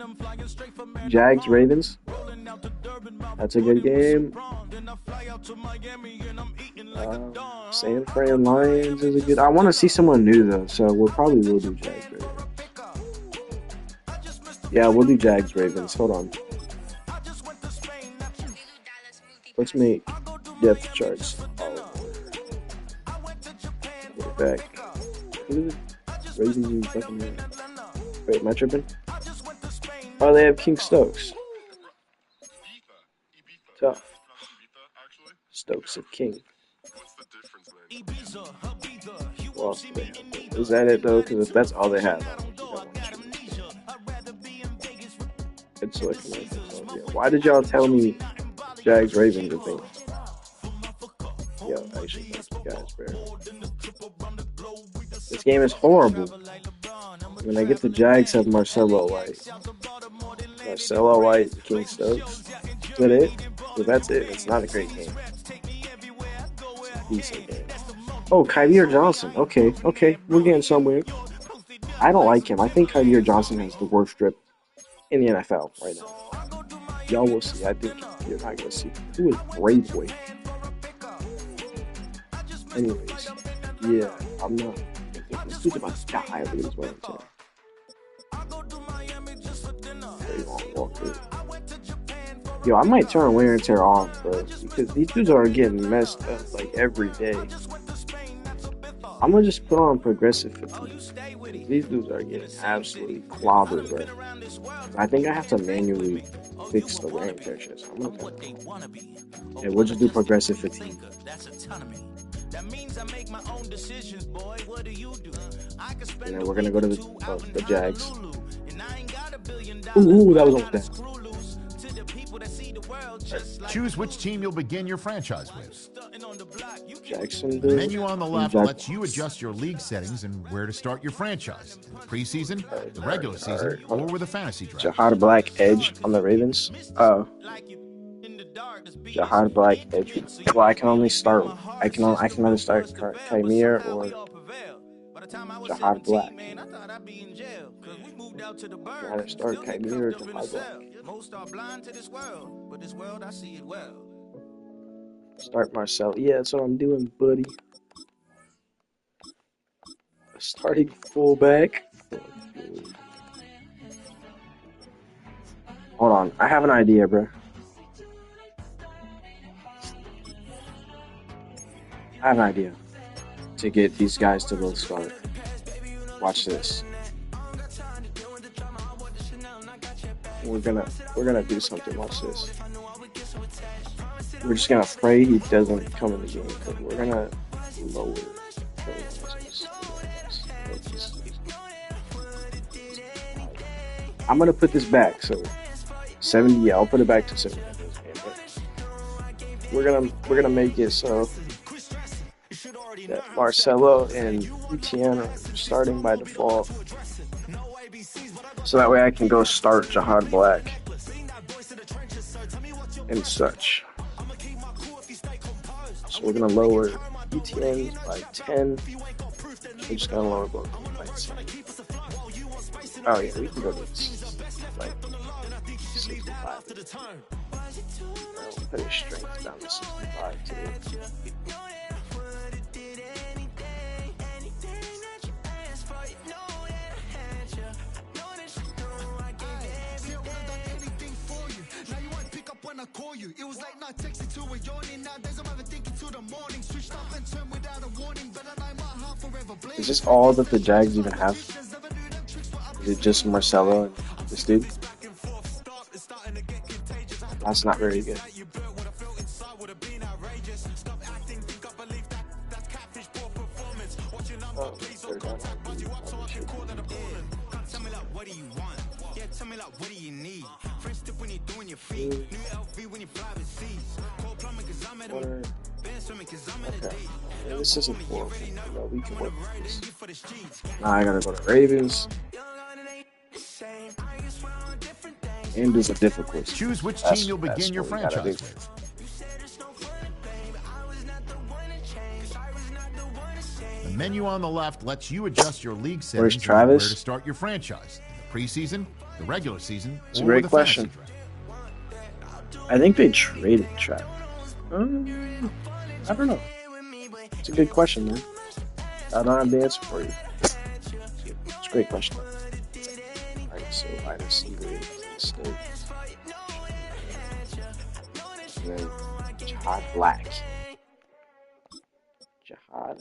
Jags, Ravens. That's a good game. San Fran Lions is a good. I want to see someone new though, so we'll probably do Jags Ravens. Yeah, we'll do Jags Ravens. Hold on. Let's make depth charts. Get back. Ravens fucking. Wait, am I tripping? Oh, they have King Stokes. Tough. Stokes of King. Well, is that it though? Because if that's all they have, good selection. Why did y'all tell me Jags Ravens a thing? Yo, actually, guys, bro. This game is horrible. When I get the Jags, have Marcelo White, King Stokes. Is that it? So that's it. It's not a great game. It's a decent game. Oh, Kyler Johnson. Okay, we're getting somewhere. I don't like him. I think Kyler Johnson has the worst drip in the NFL right now. Y'all will see. I think you're not gonna see. Who is Braveway? Anyways, yeah, I'm not. This dude's about to die. Look at his wearing today. Yo, I might turn wear and tear off, bro, because these dudes are getting messed up like every day. I'm gonna just put on progressive fatigue. These dudes are getting absolutely clobbered, bro. I think I have to manually fix the wear and tear shit. So I'm gonna turn it on. Yeah, we'll just do progressive fatigue. Yeah, we're gonna go to the Jags. Ooh, that was almost bad. Choose which team you'll begin your franchise with. Jacksonville. The menu on the left lets you adjust your league settings and where to start your franchise. Preseason, the regular season, or with a fantasy draft. Jahad Black Edge on the Ravens. Jahad Black Edge. Well, I can only start. I can either start Kymir or Jahad Black. I can either start Kymir or Jahad Black. Most are blind to this world, but this world I see it well. Start Marcel. Yeah, that's what I'm doing, buddy. Starting fullback. Hold on, I have an idea, bro. I have an idea to get these guys to both start. Watch this. We're gonna do something. Watch this. We're just gonna pray he doesn't come in the game. We're gonna lower. I'm gonna put this back. So 70. Yeah, I'll put it back to 70. We're gonna make it so that Marcelo and Etienne are starting by default. So that way I can go start Jahad Black and such. So we're going to lower Etienne by 10. We're just going to lower both by 10. Oh yeah, we can go to like 65. Put his strength down to 65 too. I call you. It was like not texting to a yawning. Nowadays I'm overthinking till the morning. Switched up and turned without a warning. But I know my heart forever blaze. Is this all that the Jags even have? Is it just Marcelo and this dude? That's not very good. Oh, third down. Tell me like, what do you need? Fresh tip when you're doing your feet. New LV when you fly overseas. Cold plumbing cause I'm at a band swimming cause I'm at a date. Yeah, this isn't horrible. No, we can work with this. Now I gotta go to Ravens. And do the difficult. Choose which team you'll begin your franchise with. The menu on the left lets you adjust your league settings and where to start your franchise. The preseason, the regular season, it's a great question. I think they traded Travis. I don't know. It's a good question, man. I don't have the answer for you. It's a great question. Alright, so wide receiver, State. And then Jihad Black. Jihad Black.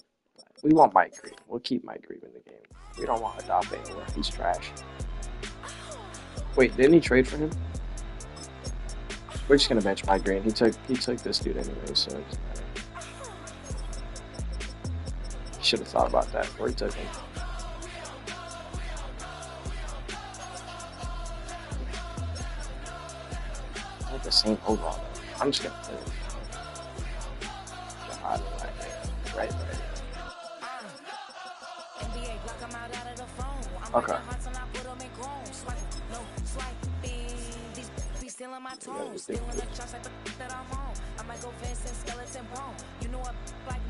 We want Mike Green. We'll keep Mike Green in the game. We don't want Adafe anywhere. He's trash. Wait, didn't he trade for him? We're just gonna bench Mike Green. He took this dude anyway, so it doesn't matter. Should have thought about that before he took him. I like the same overall. I'm just gonna put it. Right. Okay.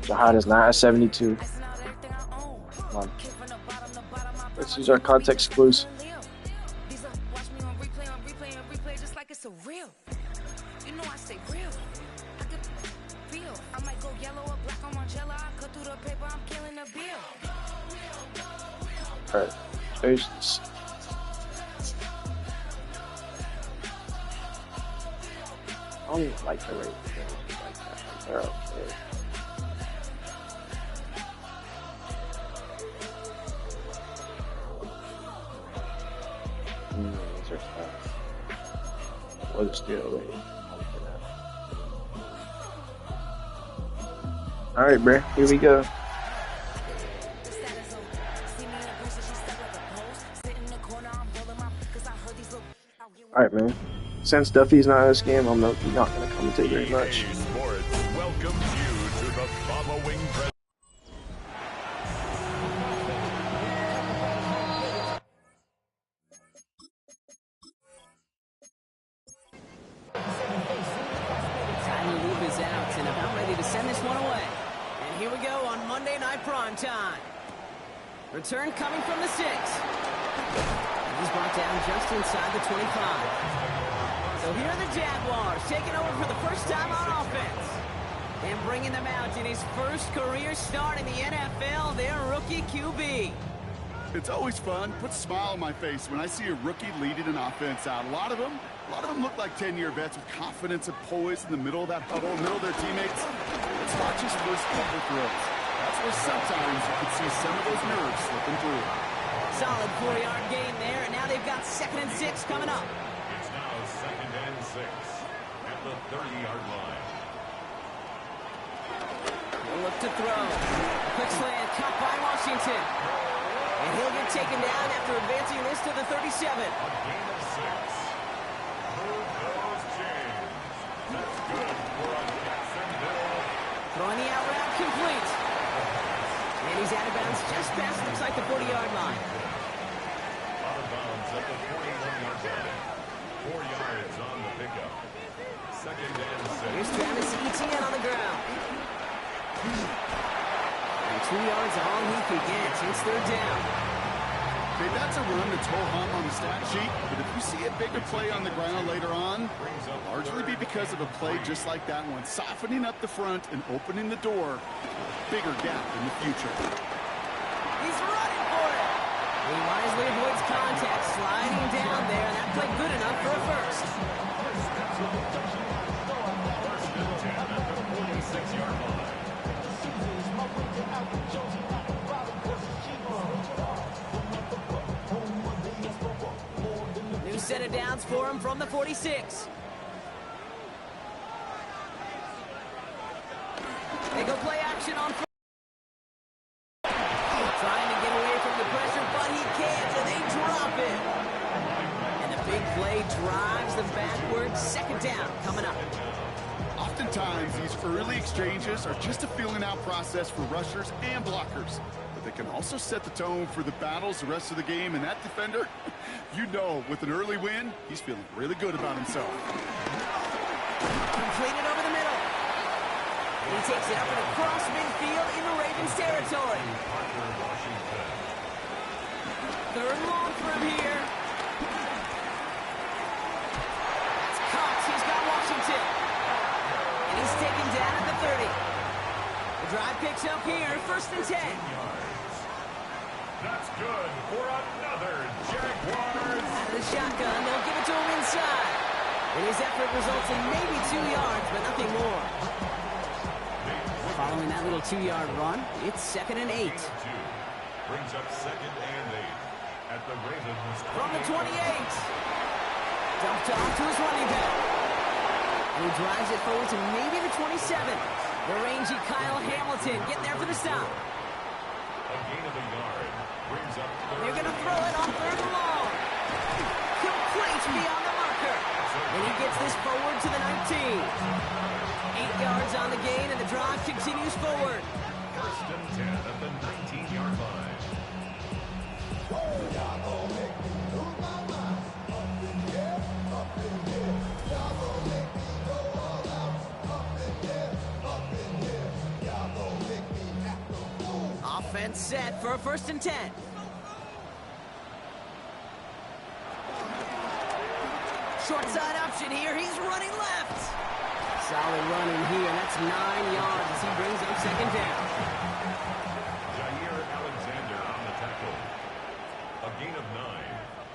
Jihad is not a 72. Come on. Let's use our context clues. Alright, there's this. I don't even like the rate like that. They're okay. These are tough. We'll just do it later. Alright, bruh, here we go. Alright, man. Since Duffy's not in this game, I'm not going to commentate very much. Sports welcomes you to the following. Tiny Loop is out and about ready to send this one away. And here we go on Monday Night Prime Time. Return coming from the 6. He's brought down just inside the 25. So here are the Jaguars taking over for the first time on offense. And bringing them out in his first career start in the NFL, their rookie QB. It's always fun, puts a smile on my face when I see a rookie leading an offense out. A lot of them look like 10-year vets with confidence and poise in the middle of that huddle, middle of their teammates. It's not just first couple throws. That's where sometimes you can see some of those nerves slipping through. Solid 4-yard gain there, and now they've got 2nd and 6 coming up. It's now 2nd and 6 at the 30-yard line. He'll look to throw. Quick slant, caught by Washington. And he'll get taken down after advancing this to the 37. A gain of 6. Here goes James. That's good for a Jacksonville. Throwing the out route complete. And he's out of bounds just past, looks like the 40-yard line. Out of bounds at the 41-yard line. 4 yards on the pickup. 2nd and 6. Here's Travis Etienne on the ground. And 2 yards all he could get. It's 3rd down. Okay, that's a run that's ho-hum on the stat sheet, but if you see a bigger play on the ground later on, it'll largely be because of a play just like that one, softening up the front and opening the door to a bigger gap in the future. He's running for it. He wisely avoids contact, sliding down there, and that played good enough for a first. New set of downs for him from the 46. They go play action on trying to get away from the pressure, but he can't, and they drop it. And the big play drives them backwards. Second down coming up. Oftentimes, these early exchanges are just a feeling out process for rushers and blockers. But they can also set the tone for the battles the rest of the game, and that defender, you know, with an early win, he's feeling really good about himself. Completed over the middle. And he takes it up and across midfield in the Ravens territory. Third and long for him here. That's Cox. He's got Washington. And he's taken down at the 30. The drive picks up here, 1st and 10. That's good for another Jaguars. Out of the shotgun, they'll give it to him inside. And his effort results in maybe 2 yards, but nothing more. Following that little 2-yard run, it's 2nd and 8. Brings up 2nd and 8 at the Ravens. From the 28. Dumped off to his running back. And he drives it forward to maybe the 27. The rangy Kyle Hamilton getting there for the stop. A gain of a yard. Brings up They're going to throw it on 3rd and long. Complete beyond the marker. And he gets this forward to the 19. 8 yards on the gain, and the drive continues forward. 1st and 10 at the 19-yard line. Offense set for a 1st and 10. Short side option here. He's running left. Solid run in here. That's 9 yards as he brings up 2nd down. Jair Alexander on the tackle. A gain of 9.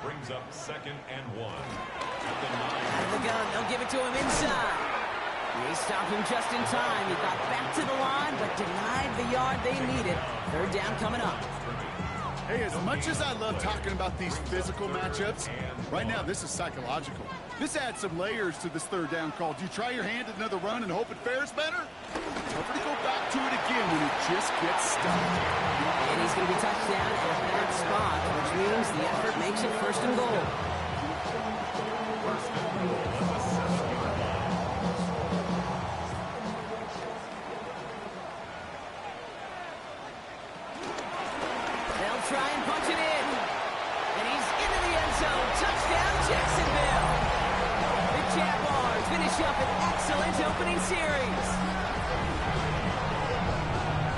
Brings up 2nd and 1. At the 9. Out of the gun. They'll give it to him inside. They stopped him just in time. He got back to the line, but denied the yard they needed. 3rd down coming up. Hey, as much as I love talking about these physical matchups, right now this is psychological. This adds some layers to this 3rd down call. Do you try your hand at another run and hope it fares better? Tougher to go back to it again when it just gets stuck. And he's going to be touched down at that spot, which means the effort makes it 1st and goal. They'll try and punch it in. And he's into the end zone. Touchdown, Jacksonville. The Jaguars finish up an excellent opening series.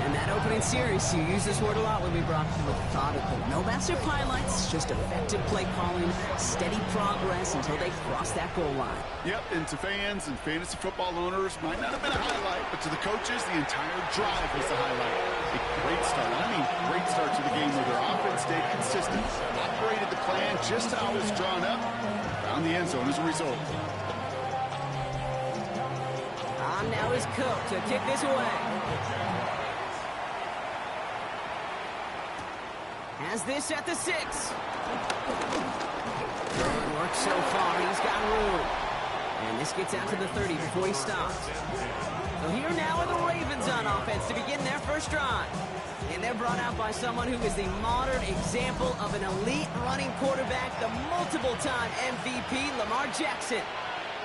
And that opening series, you use this word a lot when we brought methodical. No massive highlights, just effective play calling, steady progress until they cross that goal line. Yep, and to fans and fantasy football owners, might not have been a highlight, but to the coaches, the entire drive was the highlight. A great start. I mean, great start to the game where their offense stayed consistent, operated the plan just how it was drawn up, found the end zone as a result. On now is Cook to kick this away. Has this at the 6. Good work so far. He's got room. And this gets out to the 30 before he stops. So here now are the Ravens on offense to begin their first drive. And they're brought out by someone who is the modern example of an elite running quarterback, the multiple-time MVP, Lamar Jackson.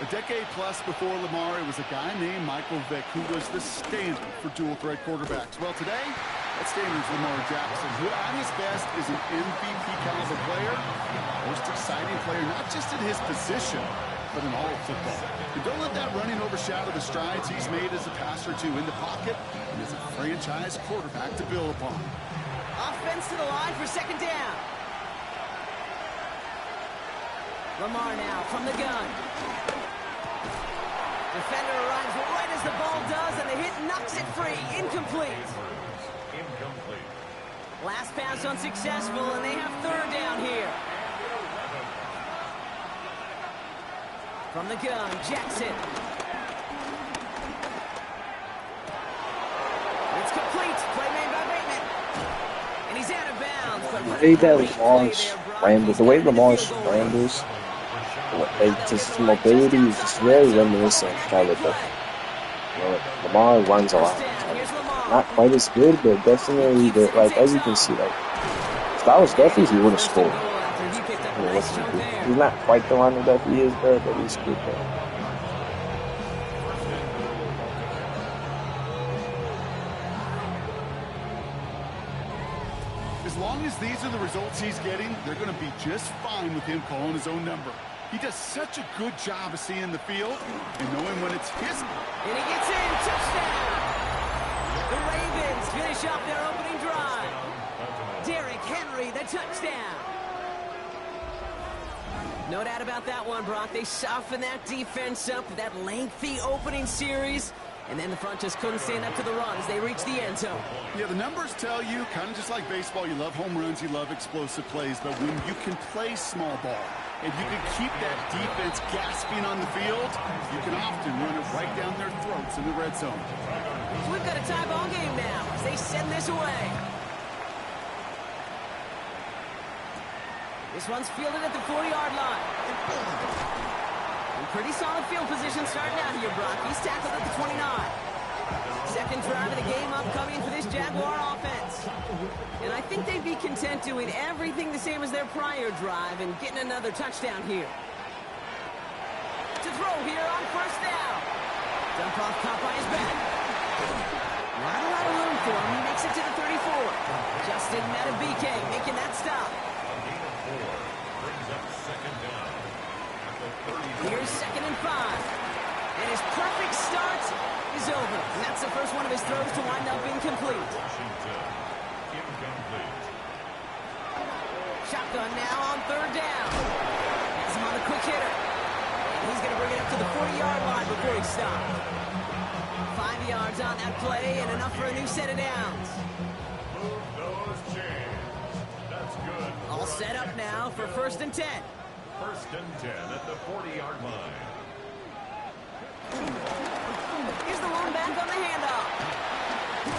A decade plus before Lamar, it was a guy named Michael Vick who was the standard for dual-threat quarterbacks. Well, today, that standard is Lamar Jackson, who at his best is an MVP-caliber player, most exciting player, not just in his position, but in all of football. And don't let that running overshadow the strides he's made as a passer, too, in the pocket and as a franchise quarterback to build upon. Offense to the line for 2nd down. Lamar now from the gun. Defender arrives right as the ball does, and the hit knocks it free. Incomplete. Last pass unsuccessful, and they have third down here. From the gun, Jackson. It's complete. Play made by Bateman. And he's out of bounds. But The way that Lamar scrambles, like just mobility is just very reminiscent of Tyler Duffy. Lamar runs a lot. Not quite as good, but definitely, like, as you can see, like, if that was Duffy, he would have scored. He's not quite the runner that he is, but he's good there. As long as these are the results he's getting, they're going to be just fine with him calling his own number. He does such a good job of seeing the field and knowing when it's his. And he gets in. Touchdown! The Ravens finish up their opening drive. Derrick Henry, the touchdown. No doubt about that one, Brock. They softened that defense up with that lengthy opening series. And then the front just couldn't stand up to the run as they reached the end zone. Yeah, the numbers tell you, kind of just like baseball, you love home runs, you love explosive plays, but when you can play small ball, and you can keep that defense gasping on the field, you can often run it right down their throats in the red zone. So we've got a tie ball game now as they send this away. This one's fielded at the 40-yard line. Pretty solid field position starting out here, Brock. He's tackled at the 29. Second drive of the game upcoming for this Jaguar offense. And I think they'd be content doing everything the same as their prior drive and getting another touchdown here. To throw here on first down. Dump off caught by his back. Not a lot of room for him. He makes it to the 34. Justin Madubuike making that stop. Here's 2nd and 5. And his perfect start is over. And that's the first one of his throws to wind up incomplete. Shotgun now on third down. Has him on the quick hitter. And he's going to bring it up to the 40-yard line before he stops. 5 yards on that play and enough for a new set of downs. All set up now for 1st and 10. 1st and 10 at the 40-yard line. Here's the one back on the handoff.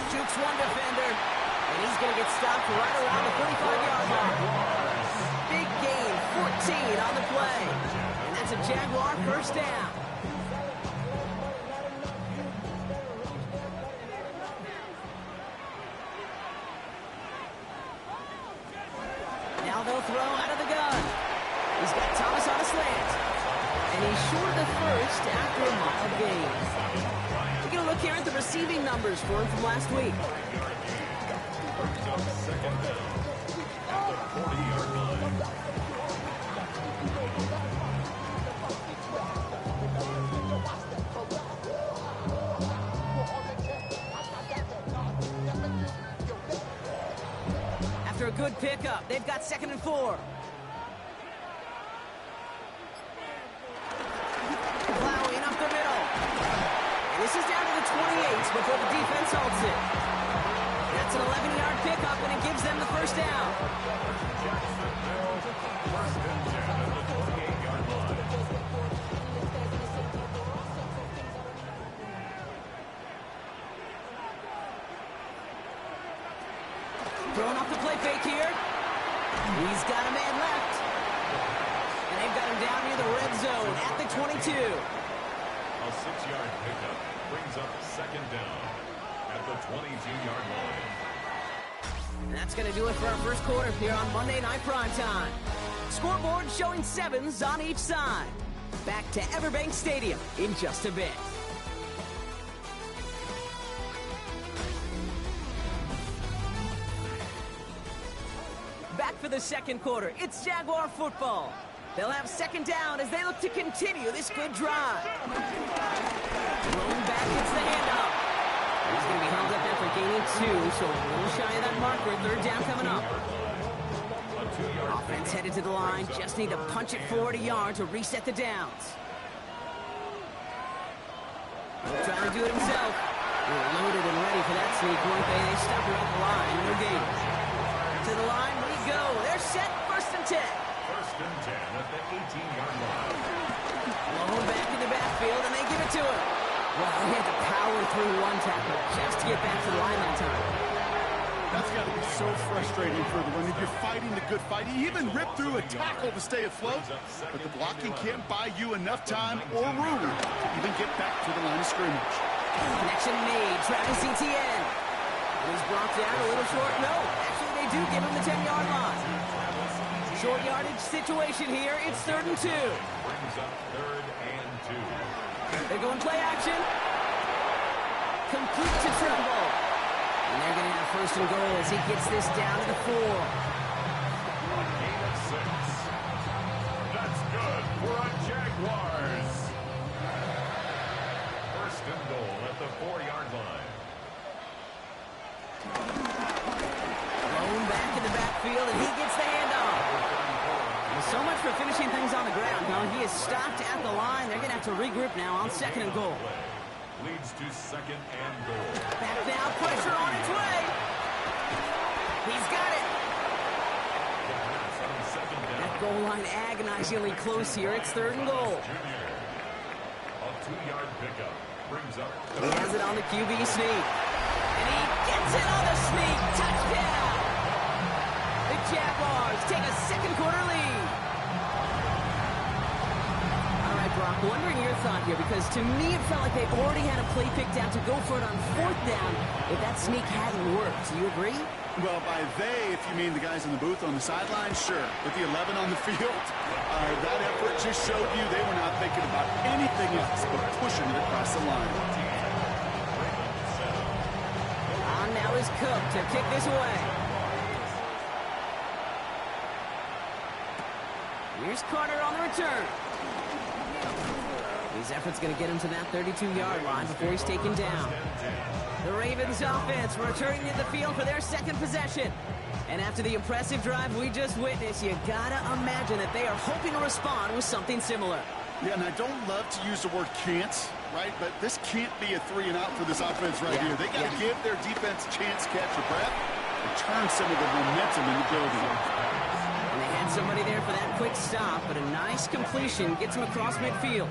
Jukes one defender, and he's going to get stopped right around the 45-yard line. Big gain, 14 on the play. And that's a Jaguar first down. Now they'll throw out of the gun. He's got Thomas on a slant. And he's short of the first after a mile gain. We're going to look here at the receiving numbers for him from last week. After a good pickup, they've got 2nd and 4. This is down to the 28 before the defense holds it. That's an 11-yard pickup, and it gives them the first down. Throwing off the play fake here. He's got a man left. And they've got him down near the red zone at the 22. A 6-yard pickup brings up 2nd down at the 22-yard line. And that's going to do it for our first quarter here on Monday Night Primetime. Scoreboard showing 7s on each side. Back to Everbank Stadium in just a bit. Back for the second quarter. It's Jaguar football. They'll have 2nd down as they look to continue this good drive. Thrown back, it's the handoff. He's going to be held up there for gaining 2, so a little shy of that marker. 3rd down coming up. A Offense headed to the line. Just need to punch it forward a yard to reset the downs. Trying to do it himself. They were loaded and ready for that sneak, weren't they? They stopped her at the line. No gain. To the line we go. They're set. 1st and 10. 1st and 10 at the 18-yard line. Blown back in the backfield, and they give it to him. Well, he had to power through one tackle just to get back to the line that time. That's got to be so frustrating for the run. If you're fighting the good fight, he even ripped through a tackle to stay afloat, but the blocking can't buy you enough time or room to even get back to the line of scrimmage. Connection made. Travis Etienne. He's brought down a little short. No, actually they do give him the 10-yard line. Short yardage situation here. It's 3rd and 2. Brings up 3rd and 2. They're going play action. Complete to Tremble. And they're going to have 1st and goal as he gets this down to the 4. A gain of 6. That's good for a Jaguars. 1st and goal at the 4-yard line. Blown back in the backfield, and he gets the handoff. So much for finishing things on the ground. Now he is stopped at the line. They're going to have to regroup now on 2nd and goal. Leads to 2nd and goal. Back now, pressure on its way. He's got it. That goal line agonizingly close here. It's 3rd and goal. A 2-yard pickup brings up. He has it on the QB sneak. And he gets it on the sneak. Touchdown. The Jaguars take a 2nd quarter lead. All right, Brock, wondering your thought here, because to me it felt like they already had a play picked out to go for it on 4th down if that sneak hadn't worked. Do you agree? Well, by they, if you mean the guys in the booth on the sideline, sure. With the 11 on the field, that effort just showed you they were not thinking about anything else but pushing it across the line. On now is Cook to kick this away. Here's Carter on the return. His effort's going to get him to that 32-yard line before he's taken down. The Ravens offense returning to the field for their 2nd possession. And after the impressive drive we just witnessed, you gotta imagine that they are hoping to respond with something similar. Yeah, and I don't love to use the word can't, right? But this can't be a 3-and-out for this offense right here. They got to give their defense a chance to catch a breath and turn some of the momentum in the building. And they had somebody there for that quick stop, but a nice completion gets him across midfield.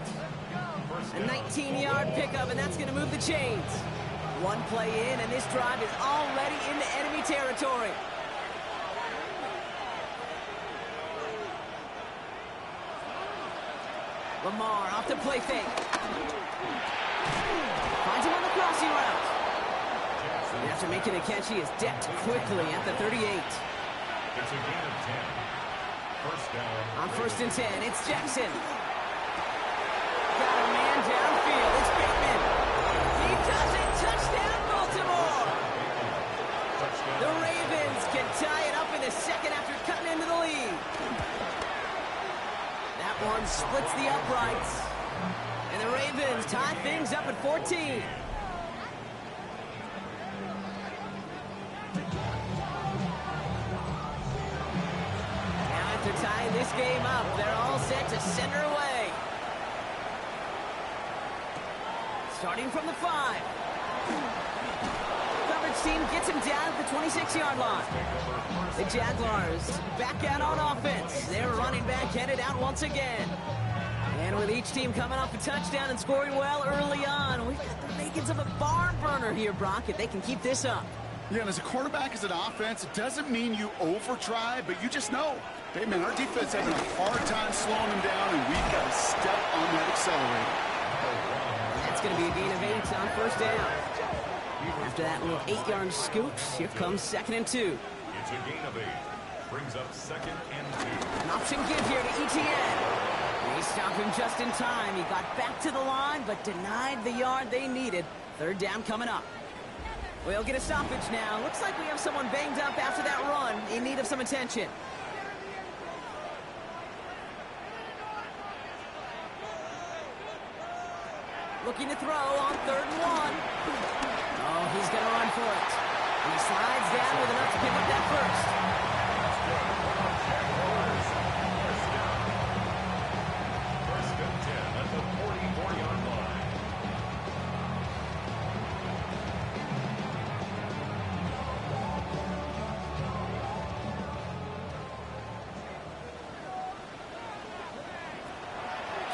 A 19-yard pickup, and that's going to move the chains. One play in, and this drive is already into enemy territory. Lamar off the play fake. Finds him on the crossing route. And after making a catch, he is decked quickly at the 38. It's a gain of 10. 1st down. On 1st and 10, it's Jackson. Got a man downfield. It's Bateman. He does it. Touchdown, Baltimore. The Ravens can tie it up in the 2nd after cutting into the lead. That one splits the uprights. And the Ravens tie things up at 14. Now after tying this game up, they're all set to send her away. Starting from the 5. Coverage team gets him down at the 26-yard line. The Jaguars back out on offense. Their running back headed out once again. And with each team coming off a touchdown and scoring well early on, we've got the makings of a barn burner here, Brock, if they can keep this up. Yeah, and as a quarterback, as an offense, it doesn't mean you over-try, but you just know, hey, man, our defense having a hard time slowing them down, and we've got to step on that accelerator. That's going to be a gain of 8 on 1st down. After that little 8-yard scoop, here comes 2nd and 2. It's a gain of 8. Brings up 2nd and 2. An option give here to Etienne. They stopped him just in time. He got back to the line, but denied the yard they needed. 3rd down coming up. We'll get a stoppage now. Looks like we have someone banged up after that run in need of some attention. Looking to throw on 3rd and 1. Oh, he's going to run for it. And he slides down with enough to pick up that first.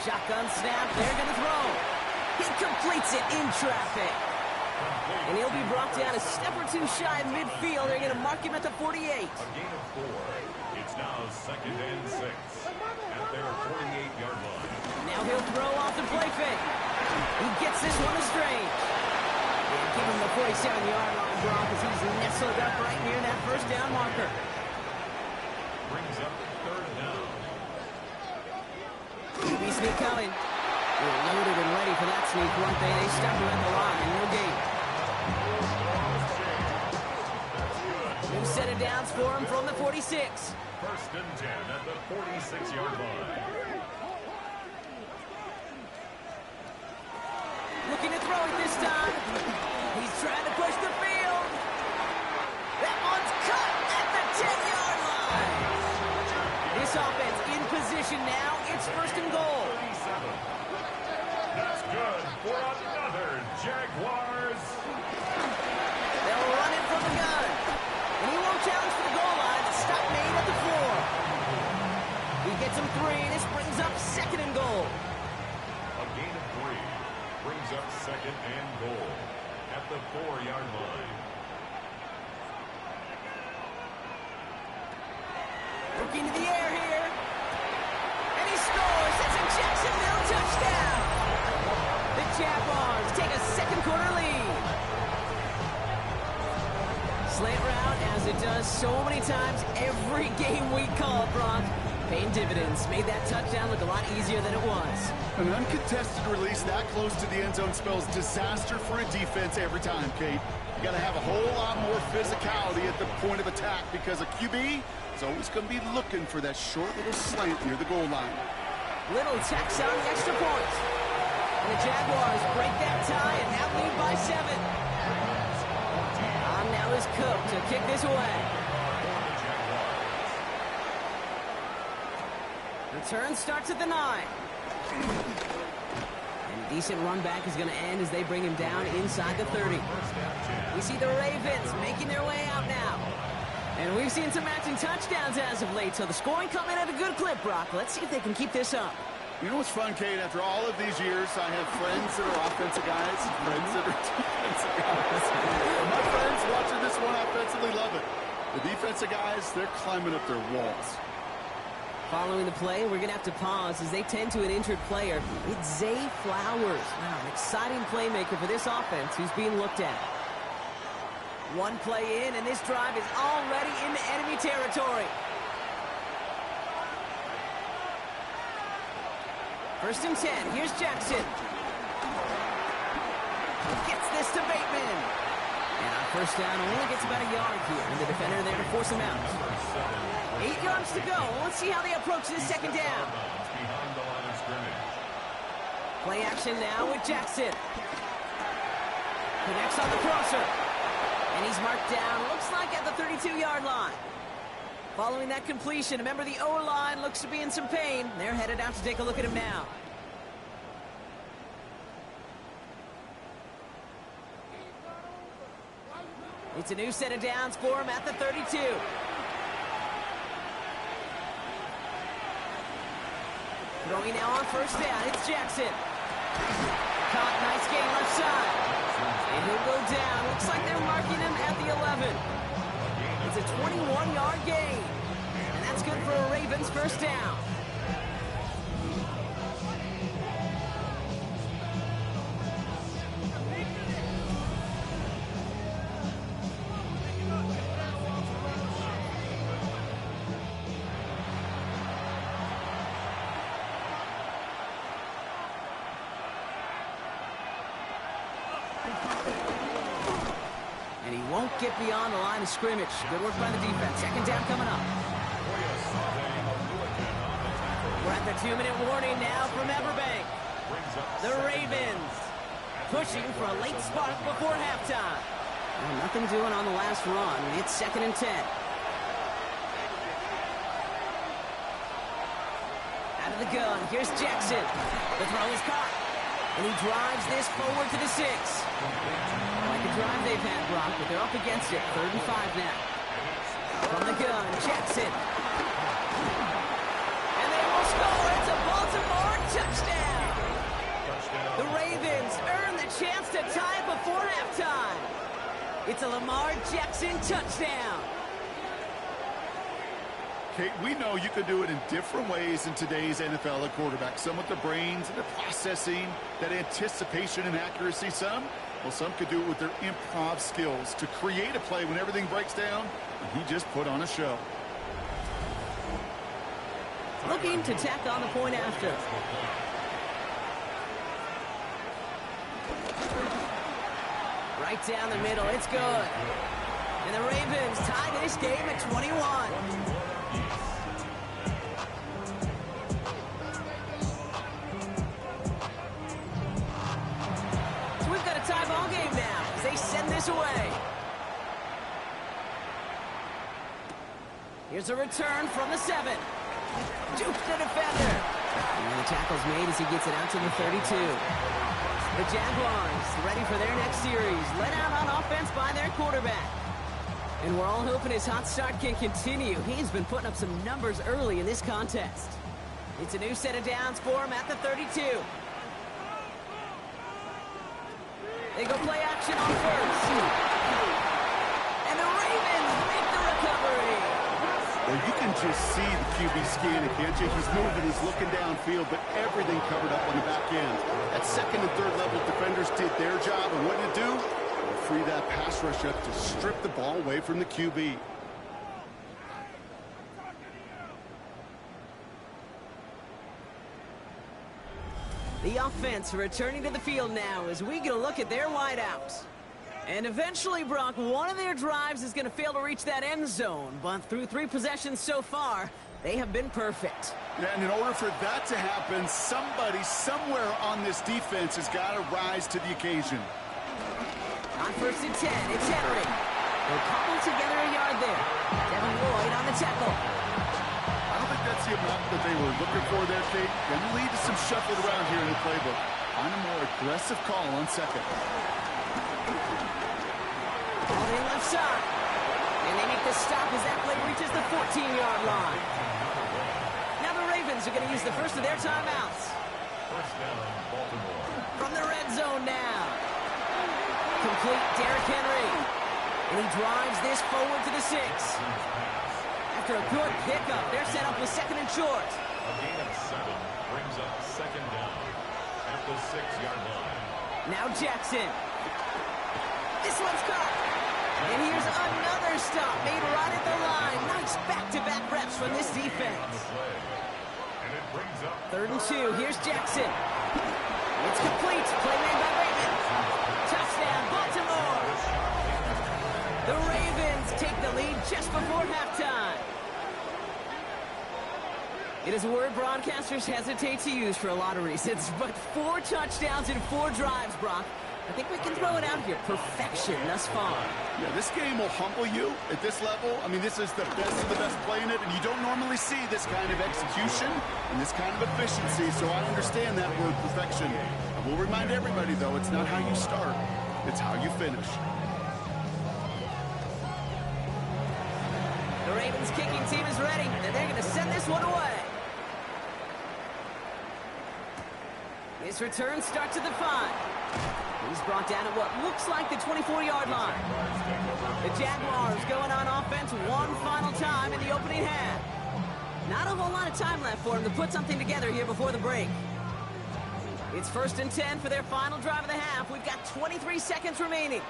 Shotgun snap. They're going to throw. He completes it in traffic. And he'll be brought down a step or two shy of midfield. They're going to mark him at the 48. A gain of 4. It's now 2nd and 6 at their 48-yard line. Now he'll throw off the play fake. He gets this one to Strange. And give him the 47-yard line, Brock, as he's nestled up right near that first down marker. Brings up 3rd down. QB sneak coming. They're loaded and ready for that sneak, weren't they? They stop him at the line. No gain. New set of downs for him from the 46. 1st and 10 at the 46-yard line. Looking to throw it this time. He's trying to push the field. That one's cut at the 10-yard line. This offense in position now. It's 1st and goal. 37. That's good for another Jaguars. They'll run it from the gun. And he won't challenge for the goal line. The stop made at the 4. He gets him 3, and this brings up 2nd and goal. A gain of 3 brings up 2nd and goal at the 4-yard line. Looking to the air here. And he scores. It's a Jacksonville touchdown. The Jaguars take a second-quarter lead. Slant route, as it does so many times every game we call, Brock. Paying dividends. Made that touchdown look a lot easier than it was. An uncontested release that close to the end zone spells disaster for a defense every time, Kate. You got to have a whole lot more physicality at the point of attack because a QB is always going to be looking for that short little slant near the goal line. Little tax on the extra point. And the Jaguars break that tie and now lead by 7. On now is Cook to kick this away. Return starts at the 9. And a decent run back is going to end as they bring him down inside the 30. We see the Ravens making their way out now. And we've seen some matching touchdowns as of late, so the scoring coming at a good clip, Brock. Let's see if they can keep this up. You know what's fun, Kate? After all of these years, I have friends that are offensive guys, friends that are defensive guys. My friends watching this one offensively love it. The defensive guys, they're climbing up their walls. Following the play, we're going to have to pause as they tend to an injured player. It's Zay Flowers. Wow, an exciting playmaker for this offense who's being looked at. One play in, and this drive is already into enemy territory. 1st and 10. Here's Jackson. Gets this to Bateman. And on 1st down, only gets about a yard here. And the defender there to force him out. 8 yards to go. Let's see how they approach this 2nd down. Play action now with Jackson. Connects on the crosser. And he's marked down, looks like at the 32-yard line. Following that completion, remember the O-line looks to be in some pain. They're headed out to take a look at him now. It's a new set of downs for him at the 32. Throwing now on 1st down, it's Jackson. Caught, nice gain left side. And he'll go down. Looks like they're marking him at the 11. It's a 21-yard gain. And that's good for a Ravens 1st down. And he won't get beyond the line of scrimmage. Good work by the defense. 2nd down coming up. We're at the 2-minute warning now from Everbank. The Ravens pushing for a late spark before halftime. Well, nothing doing on the last run. It's 2nd and 10. Out of the gun. Here's Jackson. The throw is caught. And he drives this forward to the 6. Like a drive they've had, Brock, but they're up against it. 3rd and 5 now. From the gun, Jackson. And they will score. It's a Baltimore Baltimore, touchdown. The Ravens earn the chance to tie before halftime. It's a Lamar Jackson touchdown. Kate, we know you can do it in different ways in today's NFL at quarterback. Some with the brains and the processing, that anticipation and accuracy. Some could do it with their improv skills to create a play when everything breaks down. And he just put on a show. Looking to tack on the point after. Right down the middle, it's good. And the Ravens tie this game at 21. Tie ball game now as they send this away. Here's a return from the 7. Jukes the defender. And the tackle's made as he gets it out to the 32. The Jaguars ready for their next series, led out on offense by their quarterback. And we're all hoping his hot start can continue. He's been putting up some numbers early in this contest. It's a new set of downs for him at the 32. They go play action on first. And the Ravens make the recovery. Well, you can just see the QB scanning, can't you? He's moving, he's looking downfield, but everything covered up on the back end. At second and third level, defenders did their job, and what did it do? Free that pass rush up to strip the ball away from the QB. The offense returning to the field now as we get a look at their wideouts. And eventually, Brock, one of their drives is going to fail to reach that end zone. But through 3 possessions so far, they have been perfect. Yeah, and in order for that to happen, somebody somewhere on this defense has got to rise to the occasion. On first and 10, it's Henry. They'll cobble together a yard there. Devin Lloyd on the tackle. I don't think that's the amount that they were looking for there, Kate. Going to lead to some shuffling around here in the playbook. Find a more aggressive call on second. Ball in left side. And they make the stop as that play reaches the 14-yard line. Now the Ravens are going to use the first of their timeouts. First down, Baltimore. From the red zone now. Complete Derrick Henry. And he drives this forward to the 6. After a good pickup, they're set up with second and short. A gain of 7 brings up second down at the 6-yard line. Now Jackson. This one's caught. And here's another stop made right at the line. Nice back-to-back reps from this defense. And it brings up 3rd and 2. Here's Jackson. It's complete. Play made by Raven. Touchdown, Baltimore. The Ravens take the lead just before halftime. It is a word broadcasters hesitate to use for a lot of reasons, but 4 touchdowns in 4 drives, Brock. I think we can throw it out here. Perfection thus far. Yeah, this game will humble you at this level. I mean, this is the best of the best playing it, and you don't normally see this kind of execution and this kind of efficiency, so I understand that word perfection. I will remind everybody, though, it's not how you start, it's how you finish. The Ravens kicking team is ready, and they're going to send this one away. This return starts at the 5. He's brought down at what looks like the 24-yard line. The Jaguars going on offense one final time in the opening half. Not a whole lot of time left for them to put something together here before the break. It's 1st and 10 for their final drive of the half. We've got 23 seconds remaining.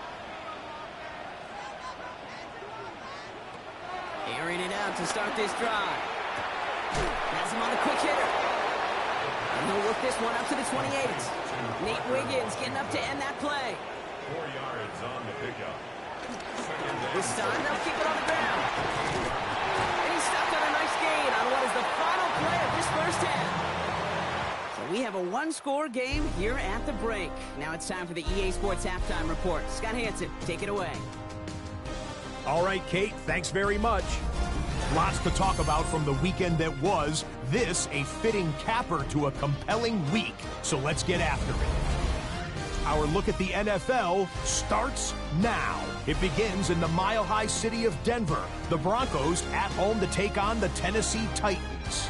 Airing it out to start this drive. Has him on the quick hitter. And he'll work this one up to the 28. Nate Wiggins getting up to end that play. 4 yards on the pickup. This time they'll keep it on the ground. And he's stopped on a nice gain on what is the final play of this first half. So we have a 1-score game here at the break. Now it's time for the EA Sports Halftime Report. Scott Hanson, take it away. All right, Kate, thanks very much. Lots to talk about from the weekend that was. This a fitting capper to a compelling week. So let's get after it. Our look at the NFL starts now. It begins in the mile-high city of Denver. The Broncos at home to take on the Tennessee Titans.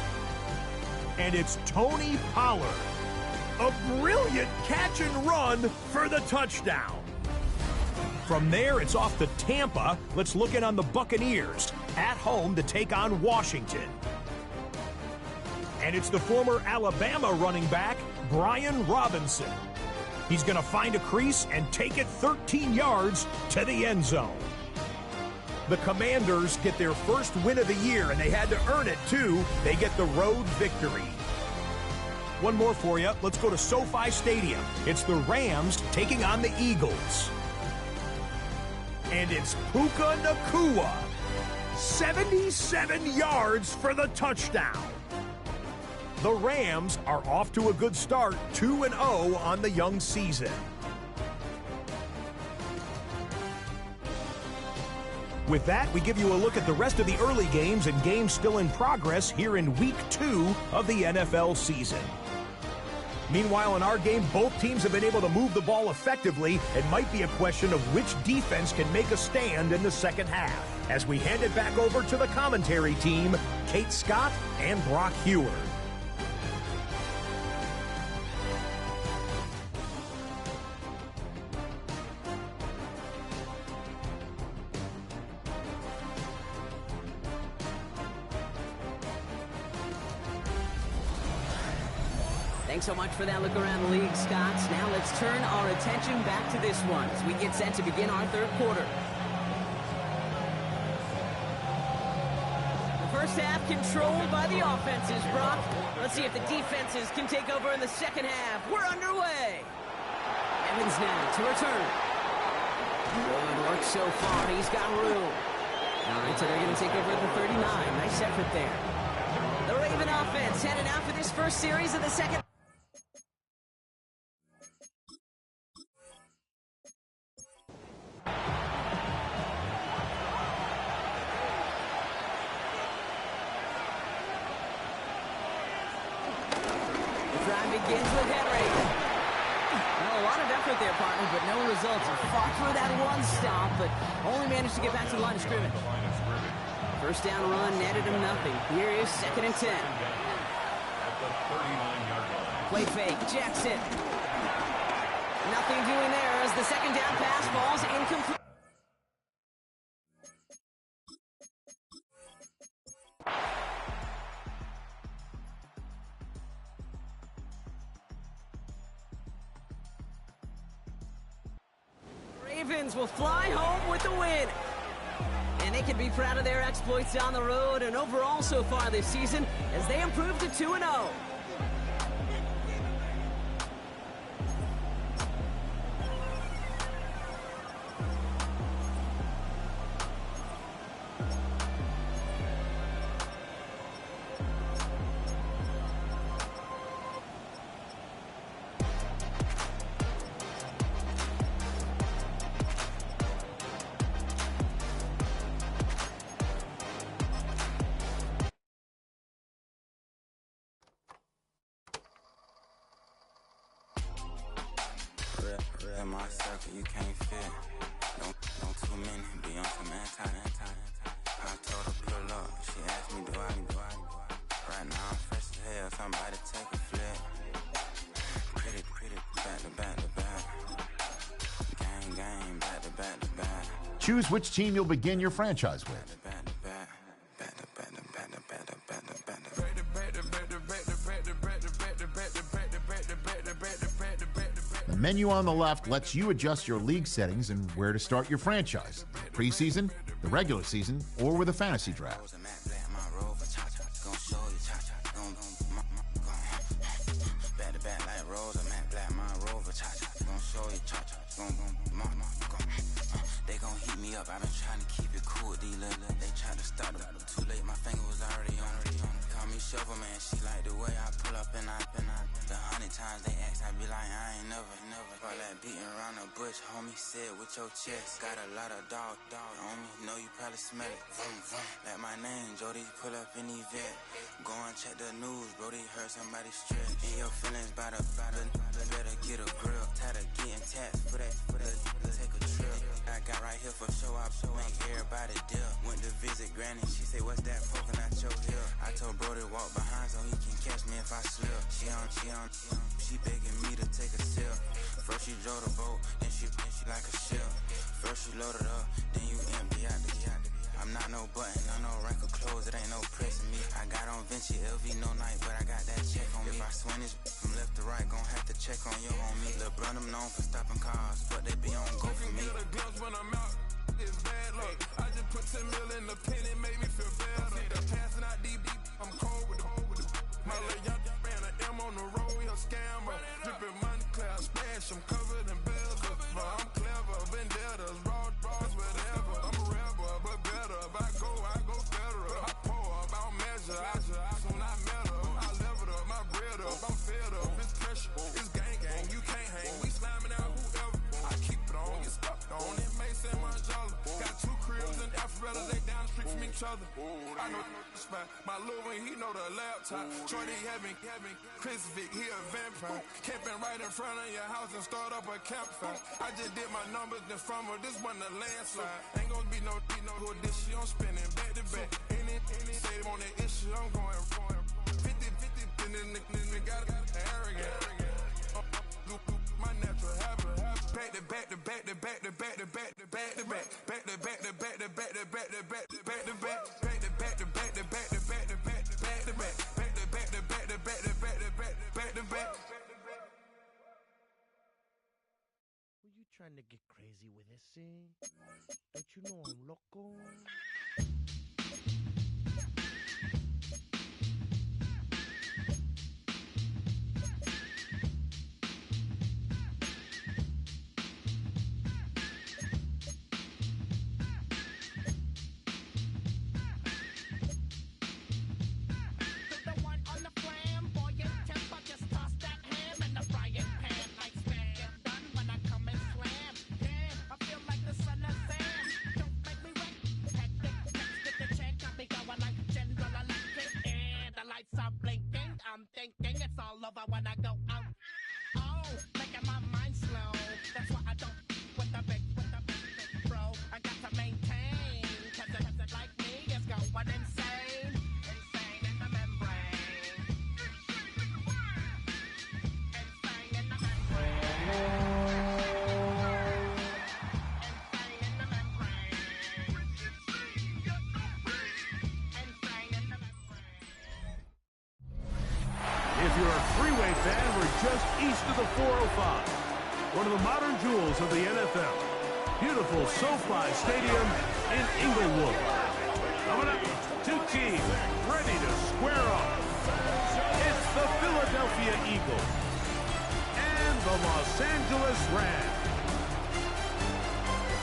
and it's Tony Pollard. A brilliant catch and run for the touchdown. From there, it's off to Tampa. Let's look in on the Buccaneers, at home to take on Washington. And it's the former Alabama running back, Brian Robinson. He's going to find a crease and take it 13 yards to the end zone. The Commanders get their first win of the year, and they had to earn it, too. They get the road victory. One more for you. Let's go to SoFi Stadium. It's the Rams taking on the Eagles. And it's Puka Nacua. 77 yards for the touchdown. The Rams are off to a good start, 2-0 on the young season. With that, we give you a look at the rest of the early games and games still in progress here in Week 2 of the NFL season. Meanwhile, in our game, both teams have been able to move the ball effectively. It might be a question of which defense can make a stand in the second half. As we hand it back over to the commentary team, Kate Scott and Brock Heward. Thanks so much for that look around the league, Scott. Now let's turn our attention back to this one as we get set to begin our third quarter. The first half controlled by the offenses, Brock. Let's see if the defenses can take over in the second half. We're underway. Evans now to return. Good work so far. He's got room. All right, so they're going to take over at the 39. Nice effort there. The Raven offense headed out for this first series of the second. Begins with Henry. Well, a lot of effort there, partner, but no results. He fought through that one stop, but only managed to get back to the line of scrimmage. First down run netted him nothing. Here is 2nd and 10. Play fake, Jackson. Nothing doing there as the second down pass falls incomplete. Ravens will fly home with the win. And they can be proud of their exploits on the road and overall so far this season as they improve to 2-0. In my circle, you can't fit. Don't too many be on some anti. I told her pull up. She asked me, do I? Right now I'm fresh as hell. Somebody take a flip. Pretty, back to back. Gang, back to back. Choose which team you'll begin your franchise with. The menu on the left lets you adjust your league settings and where to start your franchise. Preseason, the regular season, or with a fantasy draft. They gon' heat me up, I've been trying to keep it cool, D-Lil. They tried to start them, too late, my finger was already on. Call me Shovel Man, she like the way I pull up and I. The 100 times they ask, I be like, I ain't never. All that beating around the bush, homie, said with your chest. Got a lot of dog on me, know you probably smell it. Like my name, Jody, pull up in the vet. Go and check the news, Brody, heard somebody stress. In your feelings by the better get a grill. Tired of getting taxed for that, take a trip. I got right here for show, I make everybody dip. Went to visit Granny, she say, what's that poking at your heel? I told bro to walk behind so he can catch me if I slip. She begging me to take a sip. First she drove the boat, then she like a ship. First you load it up, then you empty out the I'm not no button, I'm no rank of clothes, it ain't no pressing me. I got on Vinci, LV, no night, but I got that check on me. If I swing this from left to right, gon' have to check on your homie. Lil' Brun, I'm known for stopping cars, but they be on go for me. When I'm out, it's bad luck. I just put 10 mil in the pen, it made me feel better. The passing out deep, I'm cold with the my little young ran an M on the road, he a scammer. Drippin' money, clear, splash, I'm covered in bells. But I'm clever, vendettas, raw, whatever. I'm a rebel, but better. If I go federal. I pour about measure, I soon I met her. I leveled up, my bread up, I'm fed up. It's pressure, it's gang, you can't hang. We slamming out whoever. I keep it on, get stuck on it. Mason, Manjala. Got 2 cribs in Alpharetta, they down the street from each other. I know the spot. My little one, he know the laptop. Shorty having Chris Vick, he a vampire. Camping right in front of your house and start up a campfire. I just did my numbers then from her, this wasn't a landslide. Ain't gonna be no who this shit, I'm spinning back to back. Any say on that issue, I'm going 50, and then the got arrogant. My natural habit. Back to back to back to back to back to back to back to back. Back to back to back to back to back to back to back to back. Back to back to back to back to back to back to back to back. Back to back to back to back to back to back to back. Were you trying to get crazy with this thing? Don't you know I'm loco? When I go out, making my mind slow. That's why I don't with the big, bro. I got to maintain, cause it like me is going insane. Insane in the membrane. Insane in the membrane. Insane in the membrane. Insane in the membrane. If you're a freeway fan, we're just east of the 405. One of the modern jewels of the NFL. Beautiful SoFi Stadium in Inglewood. Coming up, 2 teams ready to square off. It's the Philadelphia Eagles and the Los Angeles Rams.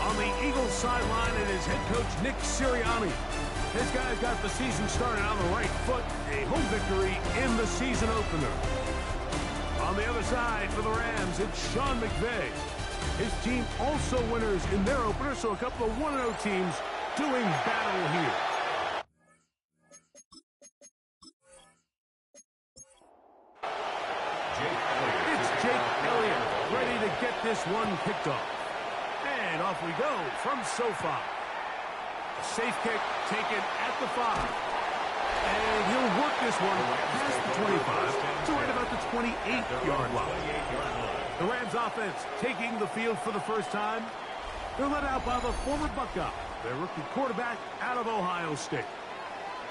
On the Eagles sideline, it is head coach Nick Sirianni. This guy's got the season started on the right foot. A home victory in the season opener. On the other side for the Rams, it's Sean McVay. His team also winners in their opener, so a couple of 1-0 teams doing battle here. It's Jake Elliott ready to get this one kicked off. And off we go from SoFi. A safe kick taken at the 5. And he'll work this one past the 25 to right about the 28-yard line. The Rams offense taking the field for the first time. They're led out by the former Buckeye, their rookie quarterback out of Ohio State.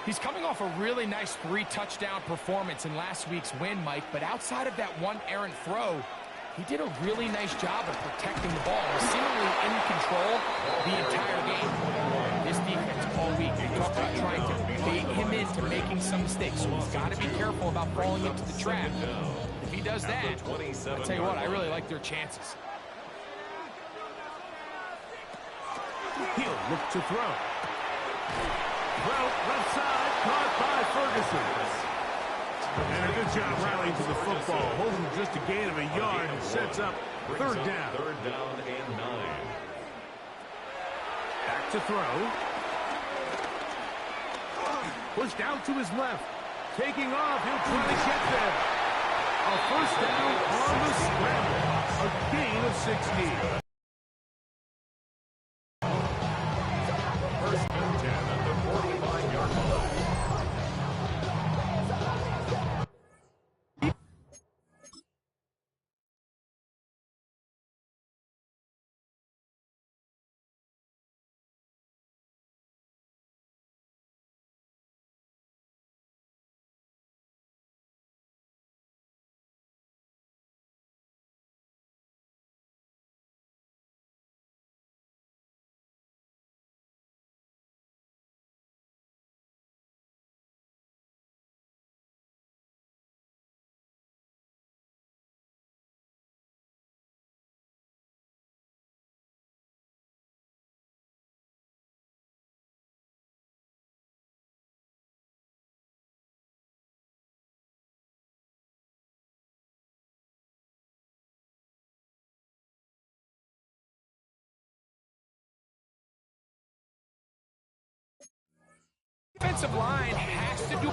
He's coming off a really nice 3-touchdown performance in last week's win, Mike, but outside of that one errant throw, he did a really nice job of protecting the ball, seemingly in control the entire game. This defense all week, they talk about trying to bait him into making some mistakes, so he's got to be careful about falling into the trap. If he does that, I'll tell you what, I really like their chances. He'll look to throw. Throw left side, caught by Ferguson. And a good job rallying to the football, holding just a gain of a yard and sets up 3rd down. 3rd down and 9. Back to throw. Pushed out to his left. Taking off, he'll try to get there. A 1st down on the scramble. A gain of 16. Defensive line has to do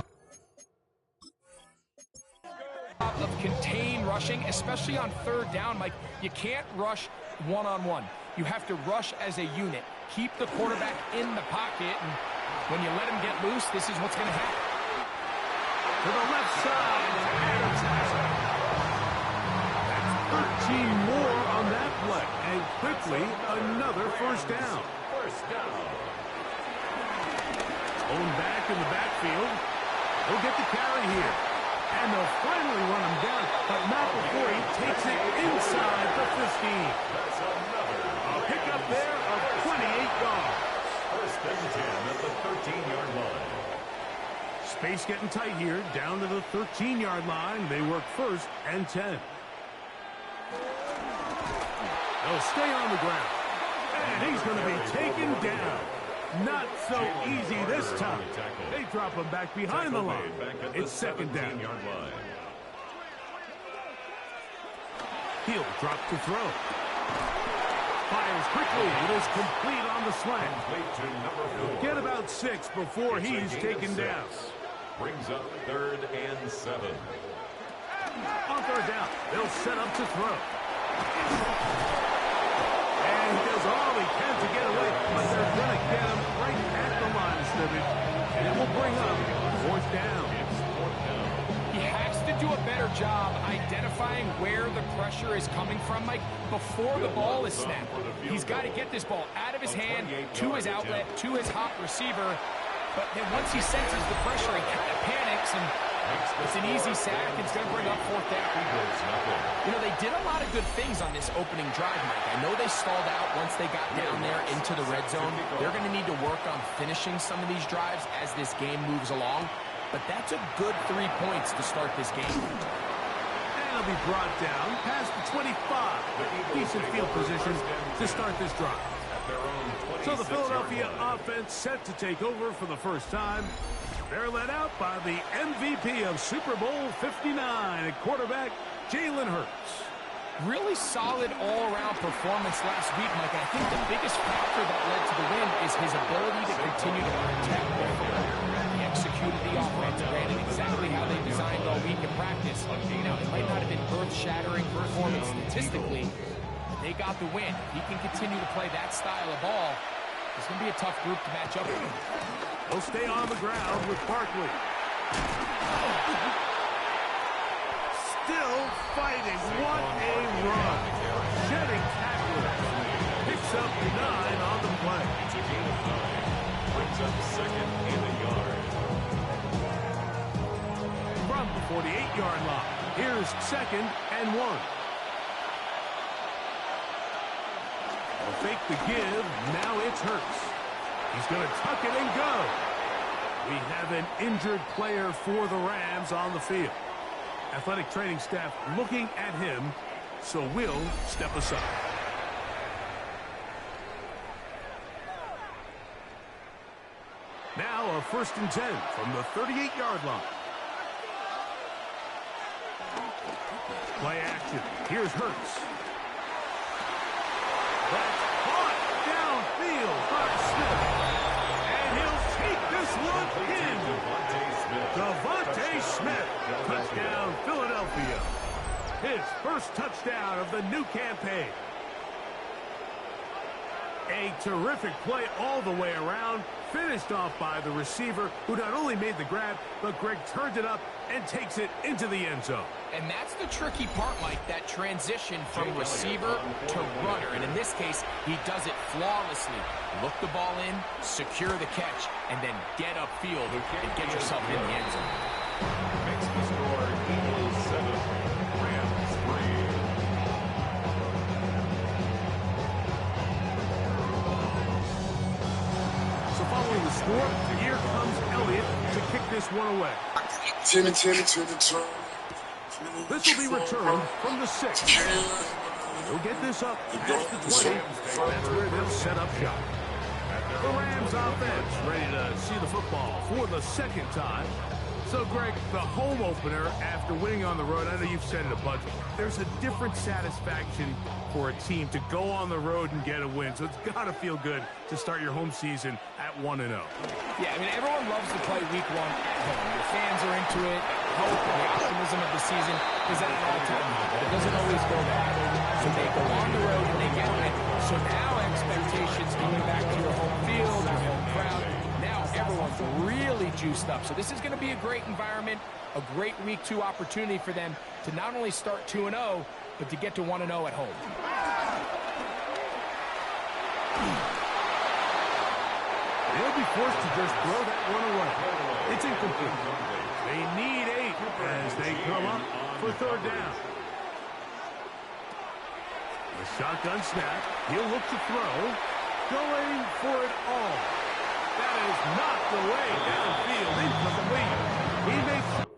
of contain rushing, especially on third down. Mike, you can't rush one-on-one. You have to rush as a unit. Keep the quarterback in the pocket, and when you let him get loose, this is what's going to happen. To the left side, and a tackle. That's 13 more on that play, and quickly another first down. Owned back in the backfield. He'll get the carry here. And they'll finally run him down, but not before he takes it inside the 15. That's another. A pickup there of 28 yards. First and 10 at the 13-yard line. Space getting tight here, down to the 13-yard line. They work first and 10. They'll stay on the ground. And he's going to be taken down. Not so easy this time. They drop him back behind the line. It's second down. He'll drop to throw. Fires quickly. It is complete on the slant. Get about 6 before he's taken down. Brings up 3rd and 7. On third down, they'll set up to throw. And he does all he can to get away, but they're going to get him right at the line of scrimmage, and it will bring up 4th down. He has to do a better job identifying where the pressure is coming from, Mike, before the ball is snapped. He's got to get this ball out of his hand, to his outlet, to his hot receiver. But then once he senses the pressure, he kind of panics, and it's an easy sack. It's going to bring up 4th down. You know, they did a lot of good things on this opening drive, Mike. I know they stalled out once they got down there into the red zone. They're going to need to work on finishing some of these drives as this game moves along. But that's a good 3 points to start this game. And he'll be brought down past the 25. Decent field position to start this drive. So the Philadelphia offense set to take over for the first time. They're led out by the MVP of Super Bowl 59 at quarterback, Jalen Hurts. Really solid all-around performance last week, Mike. I think the biggest factor that led to the win is his ability to continue to protect the football. He executed the offense, ran it exactly how they designed all week in practice. Now, it might not have been earth-shattering performance statistically, but they got the win. If he can continue to play that style of ball, it's going to be a tough group to match up with. They'll stay on the ground with Barkley. Still fighting. What a run. Shedding tacklers. Picks up 9 on the play. It's a gain of 9. Brings up 2nd and a yard. From the 48-yard line, here's 2nd and 1. They'll fake the give. Now it's Hurts. He's going to tuck it and go. We have an injured player for the Rams on the field. Athletic training staff looking at him, so we'll step aside. Now a 1st and 10 from the 38-yard line. Play action. Here's Hurts. That's caught downfield by Smith. And he'll take this one in. Devontae Smith. Touchdown, Philadelphia. His first touchdown of the new campaign. A terrific play all the way around. Finished off by the receiver, who not only made the grab, but Greg turned it up and takes it into the end zone. And that's the tricky part, Mike, that transition from receiver to runner. And in this case, he does it flawlessly. Look the ball in, secure the catch, and then get upfield and get yourself in the end zone. Makes the score Eagles 7, Rams 3. So following the score, here comes Elliott to kick this one away. This will be returned from the 6. He'll get this up past the 20. That's where they'll set up shop. The Rams offense ready to see the football for the second time. So, Greg, the home opener after winning on the road, I know you've said it a bunch, there's a different satisfaction for a team to go on the road and get a win. So it's got to feel good to start your home season at 1-0. Yeah, I mean, everyone loves to play week 1 at home. The fans are into it. Hope and the optimism of the season is at an all-time high. But it doesn't always go that way. So they go on the road and they get a win. So now expectations coming back to your home field, your home crowd. Now everyone's really juiced up. So this is going to be a great environment, a great week 2 opportunity for them to not only start 2-0, but to get to 1-0 at home. They'll be forced to just throw that one away. It's incomplete. They need 8 as they come up for third down. The shotgun snap. He'll look to throw. Going for it all. That is not the way downfield. Incomplete. He makes...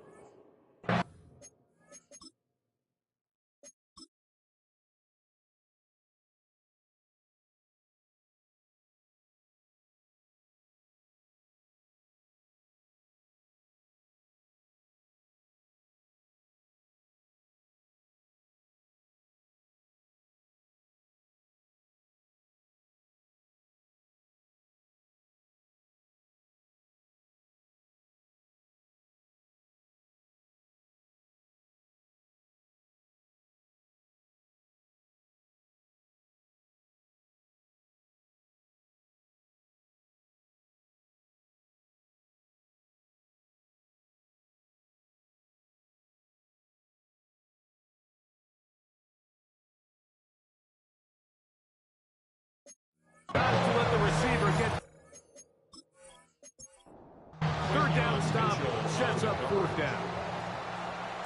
To let the receiver get... Third down stop sets up fourth down.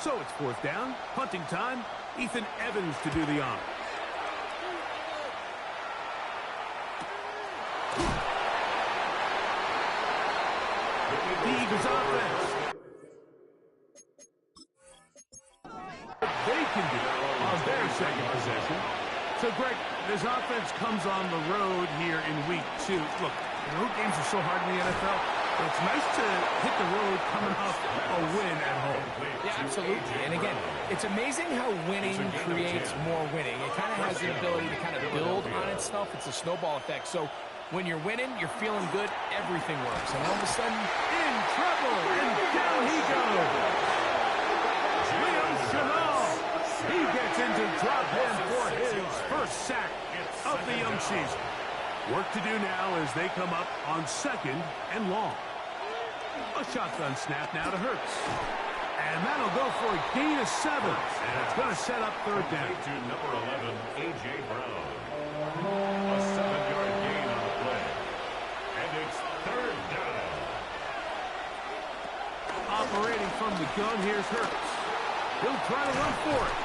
So it's fourth down, punting time. Ethan Evans to do the honor. The Eagles offense. They can do on their second possession. So, Greg, this offense comes on the road here in week 2. Look, road games are so hard in the NFL, but it's nice to hit the road coming off a win at home. Yeah, absolutely. And again, it's amazing how winning creates more winning. It kind of has the ability to kind of build on itself. It's a snowball effect. So when you're winning, you're feeling good, everything works. And all of a sudden, in trouble, and down he goes. Liam Chenal. He gets into drop in for his first sack of the young season. Work to do now as they come up on 2nd and long. A shotgun snap now to Hurts. And that'll go for a gain of 7. And it's going to set up third down. To number 11, A.J. Brown. A 7-yard gain on the play. And it's third down. Operating from the gun, here's Hurts. He'll try to run for it.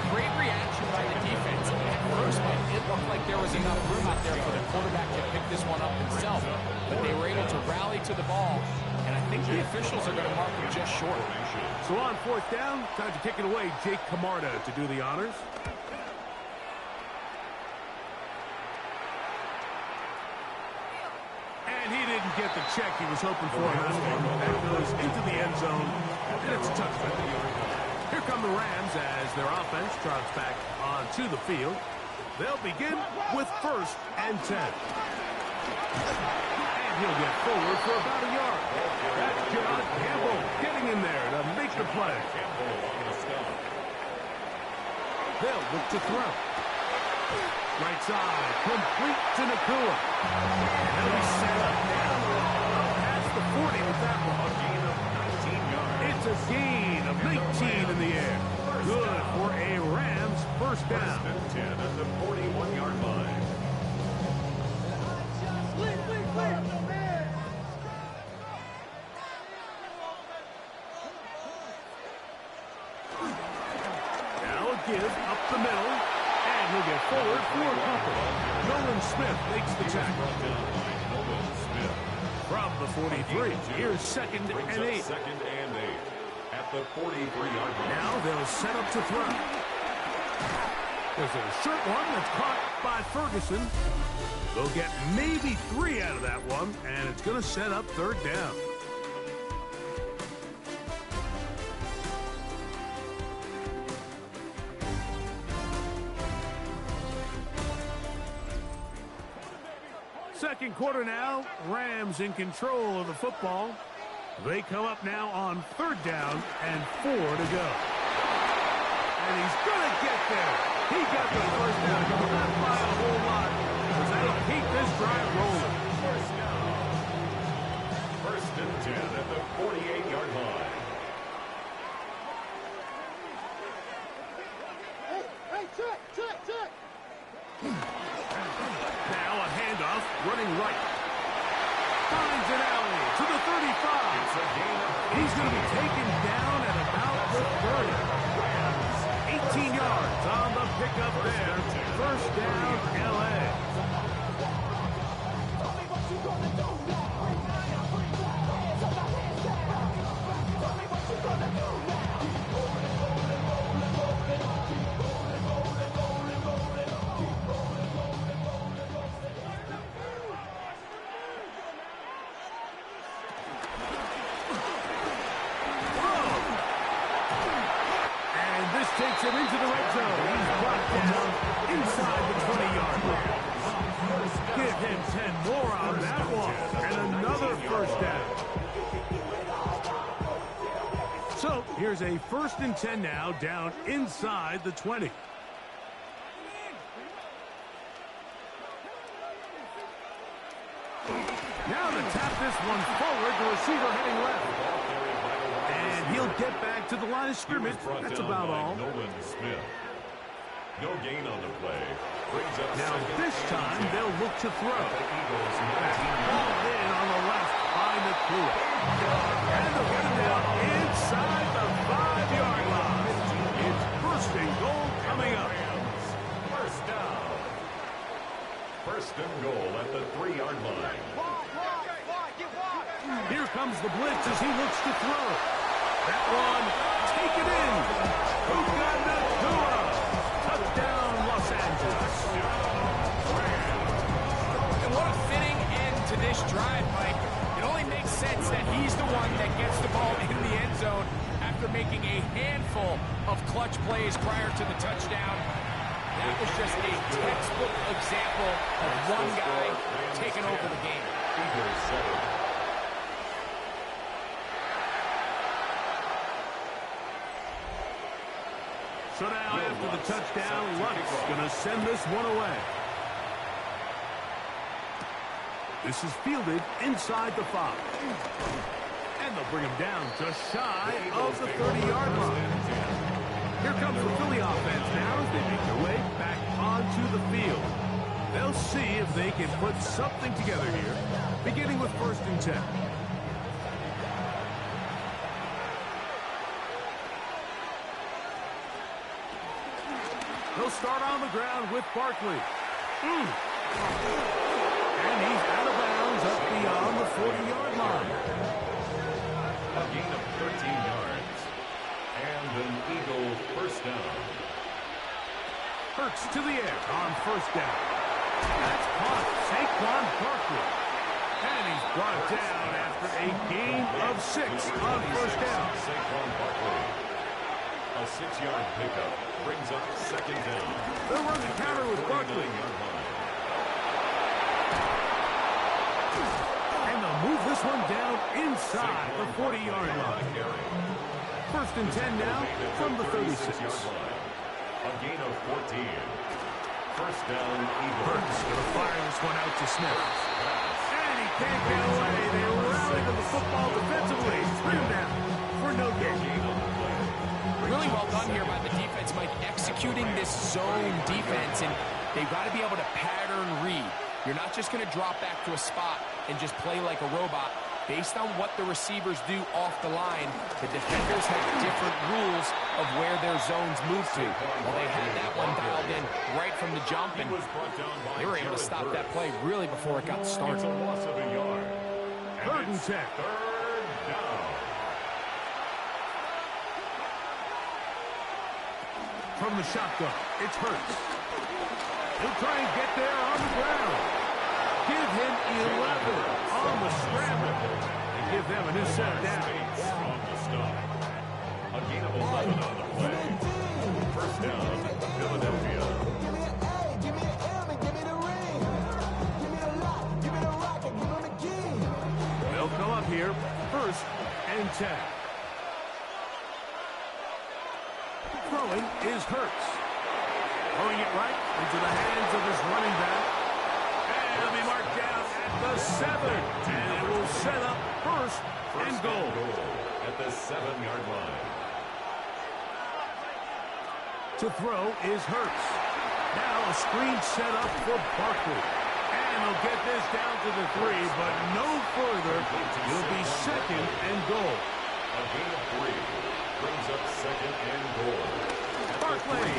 Great reaction by the defense. At first, it looked like there was enough room out there for the quarterback to pick this one up himself. But they were able to rally to the ball. And I think the officials are going to mark him just short. So on fourth down, time to kick it away. Jake Camarda to do the honors. And he didn't get the check he was hoping for. That goes into the end zone, and it's a touchdown. Here come the Rams as their offense trots back onto the field. They'll begin with 1st and 10. And he'll get forward for about a yard. That's John Campbell getting in there to make the play. They'll look to throw. Right side, complete to Nakua. And he'll be set up now. Up past the 40 with that one. A gain of 19 yards. It's a gain of 19 in the air. Good for a Rams first down. 10 at the 41-yard line. Now a give up the middle. And he'll get forward for a couple. Nolan Smith makes the tackle. From the 43, here's 2nd and 8. 2nd and 8 at the 43-yard line. Now they'll set up to throw. There's a short one that's caught by Ferguson. They'll get maybe 3 out of that one, and it's going to set up third down. Second quarter now, Rams in control of the football. They come up now on third down and 4 to go. And he's going to get there. He got the first down, not by a whole lot, because that'll keep this drive rolling. First and 10 at the 48-yard line. Hey, check. Now a handoff, running right. Finds an alley to the 35. He's going to be taken down at about the 30. 18 yards on the pickup there. First down, L.A. Takes him into the red zone. He's brought down inside the 20-yard line. Give him 10 more on that one. And another first down. So here's a 1st and 10 now, down inside the 20. Now to tap this one forward, the receiver heading left. And he'll get back to the line of scrimmage. That's about all. No gain on the play. Now this time they'll look to throw. Ball in on the left by Nakua. And the run down inside the 5-yard line. It's 1st and goal coming up. First down. 1st and goal at the 3-yard line. Here comes the blitz as he looks to throw. That one, taken in. Puka Nakua. Touchdown, Los Angeles. And what a fitting end to this drive, Mike. It only makes sense that he's the one that gets the ball in the end zone after making a handful of clutch plays prior to the touchdown. That was just a textbook example of one guy taking over the game. So now after the touchdown, Luck's going to send this one away. This is fielded inside the 5. And they'll bring him down just shy of the 30-yard line. Here comes the Philly offense now as they make their way back onto the field. They'll see if they can put something together here, beginning with 1st and 10. They'll start on the ground with Barkley. And he's out of bounds up beyond the 40-yard line. A gain of 13 yards. And an Eagle first down. Hurts to the air on 1st down. That's caught. Saquon Barkley. And he's brought down after a gain of 6 on 1st down. Saquon Barkley. A 6-yard pickup brings up 2nd down. They'll run the counter with Barkley. And they'll move this one down inside the 40-yard line. 1st and 10 now from the 36. A gain of 14. First down, Eagles. Hurts going to fire this one out to Smith. And he can't get away. They rally to the football defensively. Bring him down for no gain. Really well done here by the defense, Mike, executing this zone defense, and they've got to be able to pattern read. You're not just going to drop back to a spot and just play like a robot. Based on what the receivers do off the line, the defenders have different rules of where their zones move to. Well, they had that one dialed in right from the jump, and they were able to stop that play really before it got started. It's a loss of a yard. 3rd and 10. 3rd down. From the shotgun, It's Hurts. He'll try and get there on the ground. Give him 11 on the scramble. And give them a new set of downs. From the stop. A gain of 11 on the play. First down, Philadelphia. Give me an M and give me the ring. Give me a lock, give me the rock, and give me the key. They'll come up here, 1st and 10. Throwing is Hurts. Throwing it right into the hands of his running back. And it'll be marked down at the 7. And it will set up 1st and goal. At the 7-yard line. To throw is Hurts. Now a screen set up for Barkley. And he'll get this down to the 3, but no further. It'll be 2nd and goal. A gain of 3 brings up 2nd and goal. Barkley.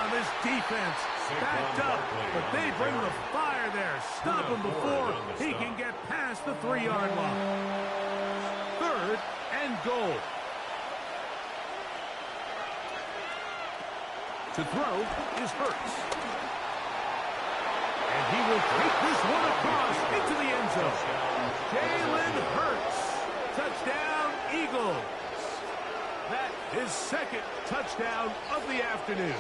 This defense backed up, but they bring the fire there. Stop him before he can get past the 3-yard line. 3rd and goal. To throw is Hurts. And he will take this one across into the end zone. Jalen Hurts. Touchdown, Eagles. That is 2nd touchdown of the afternoon.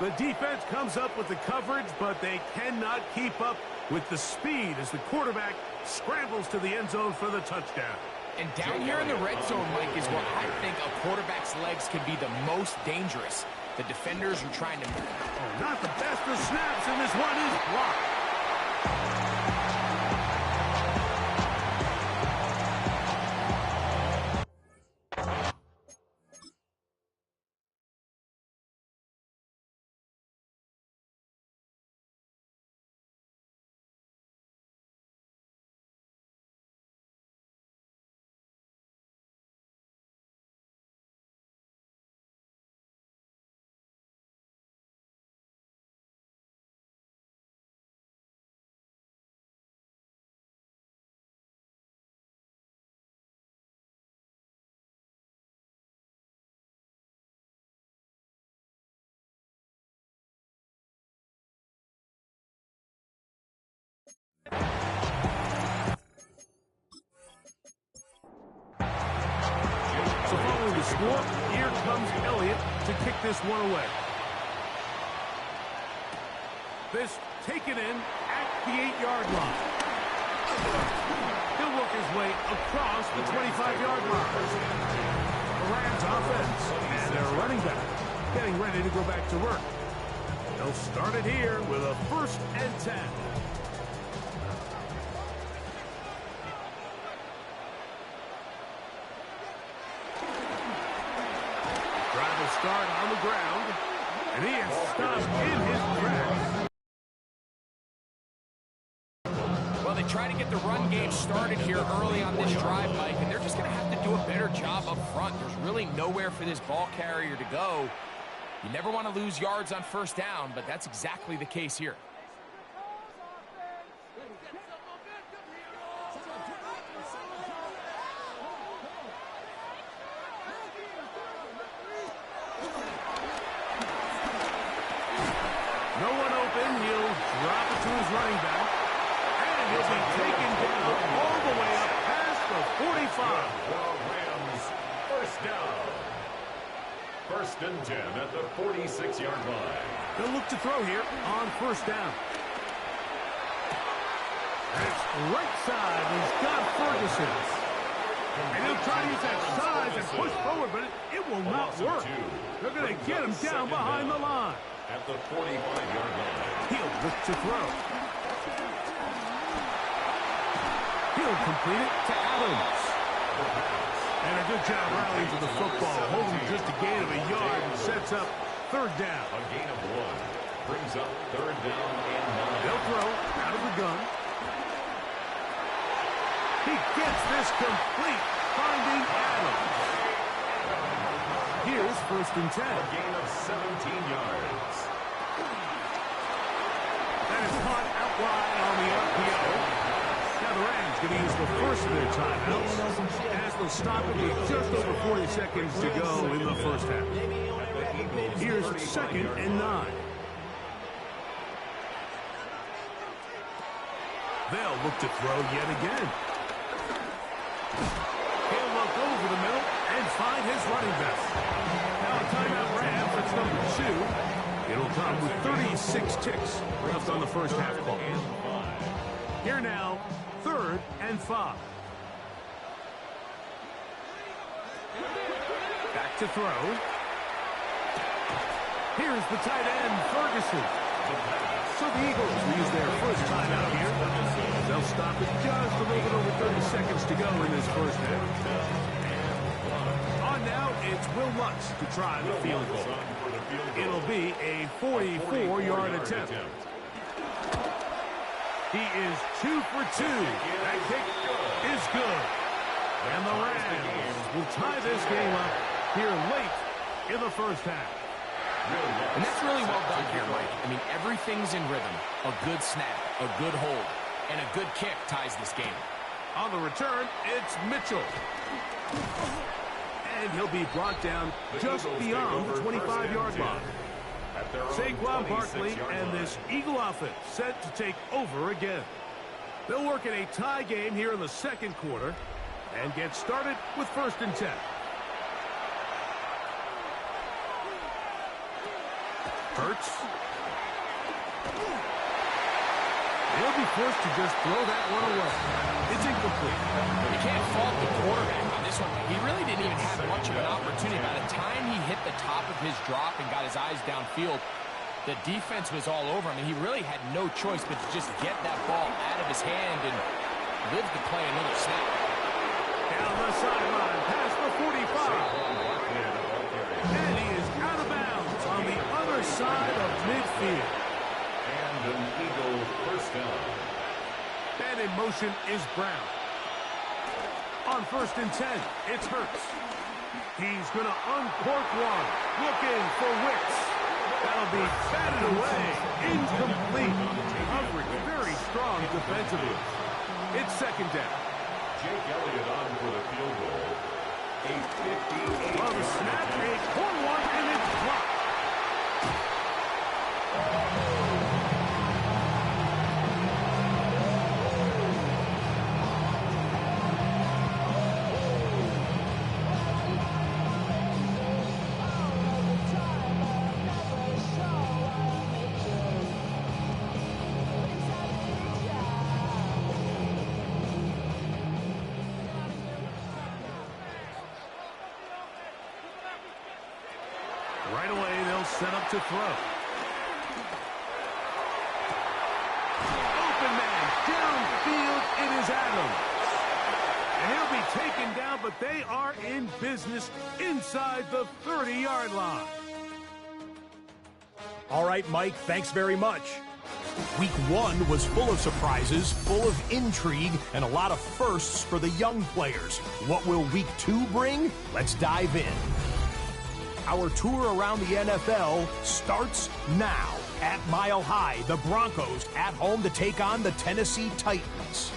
The defense comes up with the coverage, but they cannot keep up with the speed as the quarterback scrambles to the end zone for the touchdown. And down here in the red zone, Mike, is where I think a quarterback's legs can be the most dangerous. The defenders are trying to... Oh, not the best of snaps, and this one is blocked. So following the score, here comes Elliott to kick this one away. This taken in at the 8-yard line. He'll work his way across the 25-yard line. The Rams offense and their running back getting ready to go back to work. They'll start it here with a 1st and 10. Start on the ground, and he is stopped in his tracks. Well, they try to get the run game started here early on this drive, Mike, and they're just going to have to do a better job up front. There's really nowhere for this ball carrier to go. You never want to lose yards on 1st down, but that's exactly the case here. No one open, he'll drop it to his running back, and he'll be taken down all the way up past the 45. Rams, 1st down. 1st and 10 at the 46-yard line. They'll look to throw here on 1st down. It's right side, he's got Ferguson. And he'll try to use that size and push forward, but it will not work. They're going to get him down behind the line. At the 45-yard line. He'll look to throw. He'll complete it to Adams. And a good job rallying to the football, holding just a gain of a yard and sets up 3rd down. A gain of 1 brings up 3rd down and 9. They'll throw out of the gun. He gets this complete, finding Adams. Here's 1st and 10. A gain of 17 yards. That is caught out wide on the RPO. Now the Rams going to use the first of their timeouts as they'll stop it with just over 40 seconds to go in the 1st half. At the 2nd and 9. They'll look to throw yet again. He'll look over the middle and find his running back. Now a timeout Rams, that's number 2. It'll come with 36 ticks left on the first half clock. Here now, 3rd and 5. Back to throw. Here's the tight end, Ferguson. So the Eagles will use their first timeout here. They'll stop it just a little bit over 30 seconds to go in this first half. On now, it's Will Lutz to try the field goal. It'll be a 44-yard attempt. He is 2 for 2. That kick is good. And the Rams will tie this game up here late in the first half. And that's really well done here, Mike. I mean, everything's in rhythm. A good snap, a good hold, and a good kick ties this game. On the return, it's Mitchell. And he'll be brought down just beyond the 25-yard line. Saquon Barkley and this Eagle offense set to take over again. They'll work in a tie game here in the second quarter and get started with 1st and 10. Hurts. He'll be forced to just throw that one away. It's incomplete. You can't fault the quarterback on this one. He really didn't even have much of an opportunity. By the time he hit the top of his drop and got his eyes downfield, the defense was all over him, and he really had no choice but to just get that ball out of his hand and live to play another snap. Down the sideline, past the 45. And he is out of bounds on the other side of midfield. And an Eagle first down. And in motion is Brown. On 1st and 10, it's Hurts. He's going to uncork one. Looking for Wicks. That'll be batted away. Incomplete. Coverage very strong defensively. It's 2nd down. Jake Elliott on for the field goal. A 58. Well, the snap, a poor one, and it's blocked. Right away, they'll set up to throw. Open man, downfield, it is Adams. And he'll be taken down, but they are in business inside the 30-yard line. All right, Mike, thanks very much. Week 1 was full of surprises, full of intrigue, and a lot of firsts for the young players. What will Week 2 bring? Let's dive in. Our tour around the NFL starts now. At Mile High, the Broncos at home to take on the Tennessee Titans.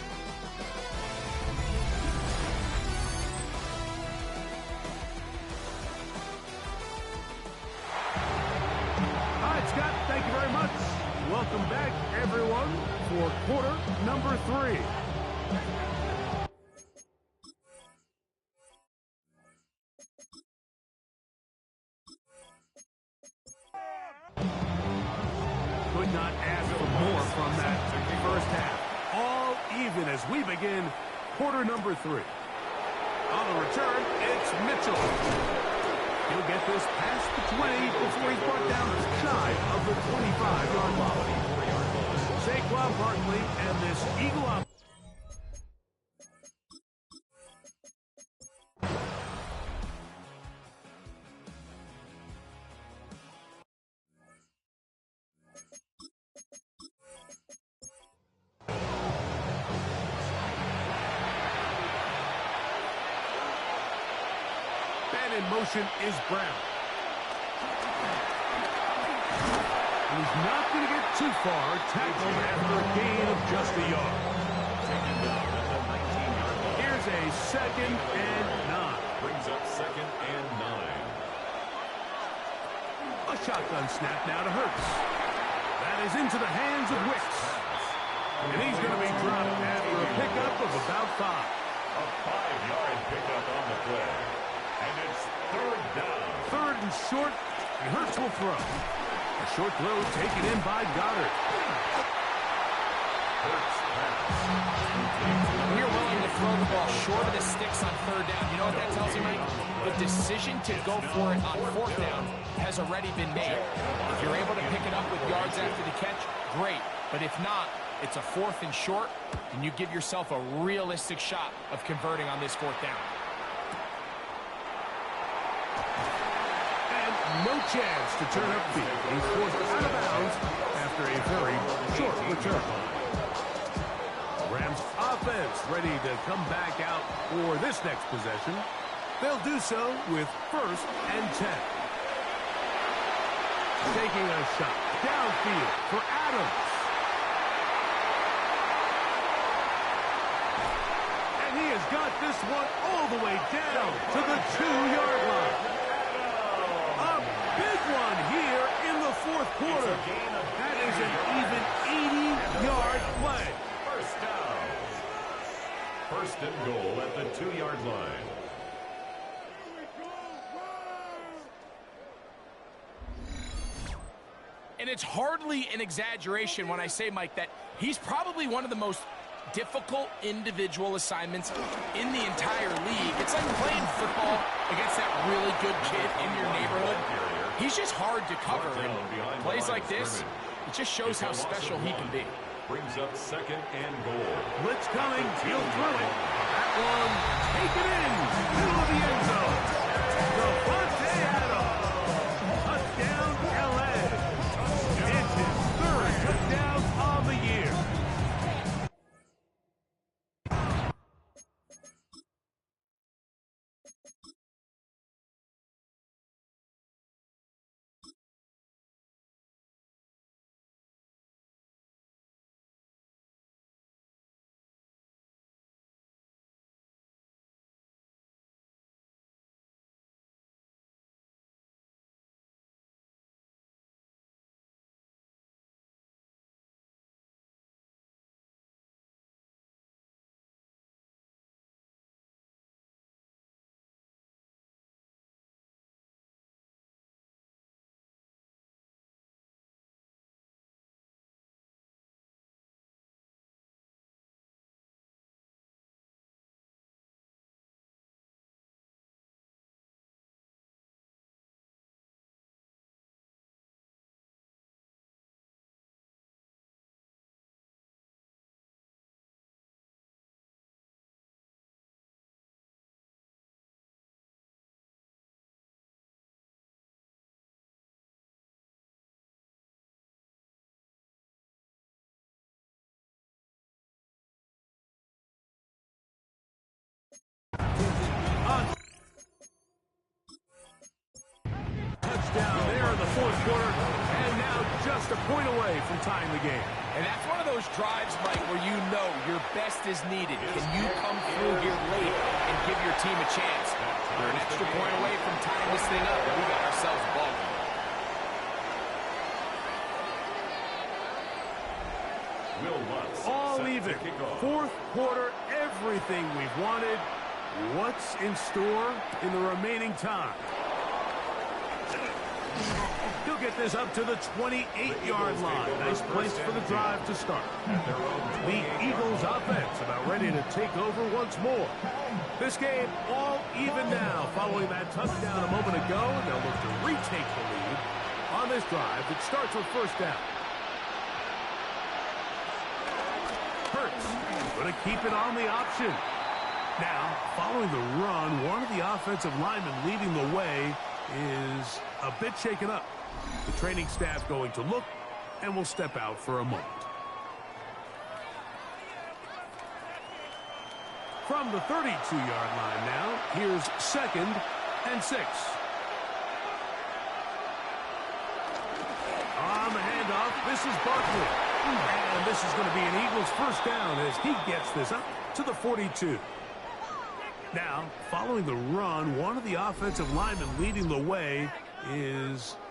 All right, Scott, thank you very much. Welcome back, everyone, for quarter number 3. Could not ask for more from that first half. All even as we begin quarter number 3. On the return, it's Mitchell. He'll get this past the 20 before he's brought down shy of the 25-yard line. Saquon Barkley and this Eagle up. And in motion is Brown. And he's not going to get too far. Tackled after a gain of just a yard. Here's a 2nd and 9. Brings up 2nd and 9. A shotgun snap now to Hurts. That is into the hands of Wicks. And he's going to be dropped after a pickup of about 5. A 5-yard pickup on the play. And it's third down. Third and short, and Hurts will throw. A short throw taken in by Goddard. When you're willing to throw the ball short of the sticks on third down, you know what that tells you, Mike? The decision to go for it on fourth down has already been made. If you're able to pick it up with yards after the catch, great. But if not, it's a fourth and short, and you give yourself a realistic shot of converting on this fourth down. And no chance to turn upfield. He's forced out of bounds after a very short return. Rams offense ready to come back out for this next possession. They'll do so with 1st and 10. Taking a shot downfield for Adams. And he has got this one all the way down to the 2-yard line. A big one here in the 4th quarter. That is an even 80-yard play. First down. First and goal at the 2-yard line. And it's hardly an exaggeration when I say, Mike, that he's probably one of the most difficult individual assignments in the entire league. It's like playing football against that really good kid in your neighborhood. He's just hard to cover. And plays like this, it just shows how special he can be. Brings up 2nd and goal. Blitz coming, he'll throw it. That one, take it in, middle of the end zone. Davante Adams, touchdown LA. It's his 3rd touchdown on the year. Touchdown there in the 4th quarter, and now just a point away from tying the game. And that's one of those drives, Mike, where you know your best is needed. Can you come through here late and give your team a chance? We're an extra point away from tying this thing up, and we got ourselves a ball game. Will Lutz all even. 4th quarter, everything we've wanted. What's in store in the remaining time? He'll get this up to the 28-yard line. Nice place for the drive to start. The Eagles offense about ready to take over once more. This game all even now following that touchdown a moment ago. They'll look to retake the lead on this drive that starts with 1st down. Hurts going to keep it on the option. Now, following the run, one of the offensive linemen leading the way is a bit shaken up. The training staff going to look and will step out for a moment. From the 32-yard line now, here's 2nd and 6. On the handoff, this is Barkley. And this is going to be an Eagles 1st down as he gets this up to the 42. Now, following the run, one of the offensive linemen leading the way is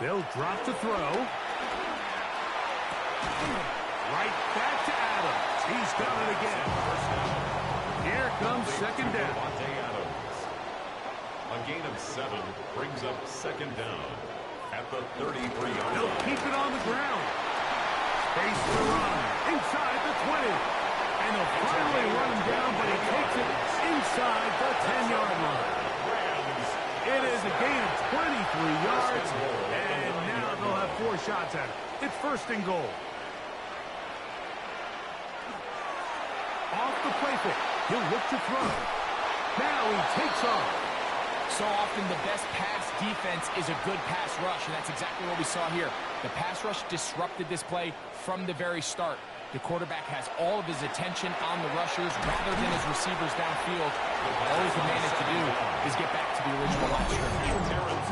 They'll drop to throw. Right back to Adams. He's done it again. Here comes second down. A gain of 7 brings up second down at the 33-yard They'll line. keep it on the ground. Space to run inside the 20. And they'll finally run him down, but he takes it inside the 10-yard line. It is a gain of 23 yards, and now they'll have 4 shots at it. It's first and goal. Off the play fake. He'll look to throw. Now he takes off. So often the best pass defense is a good pass rush, and that's exactly what we saw here. The pass rush disrupted this play from the very start. The quarterback has all of his attention on the rushers rather than his receivers downfield. All he can manage to do is get back to the original line scrimmage.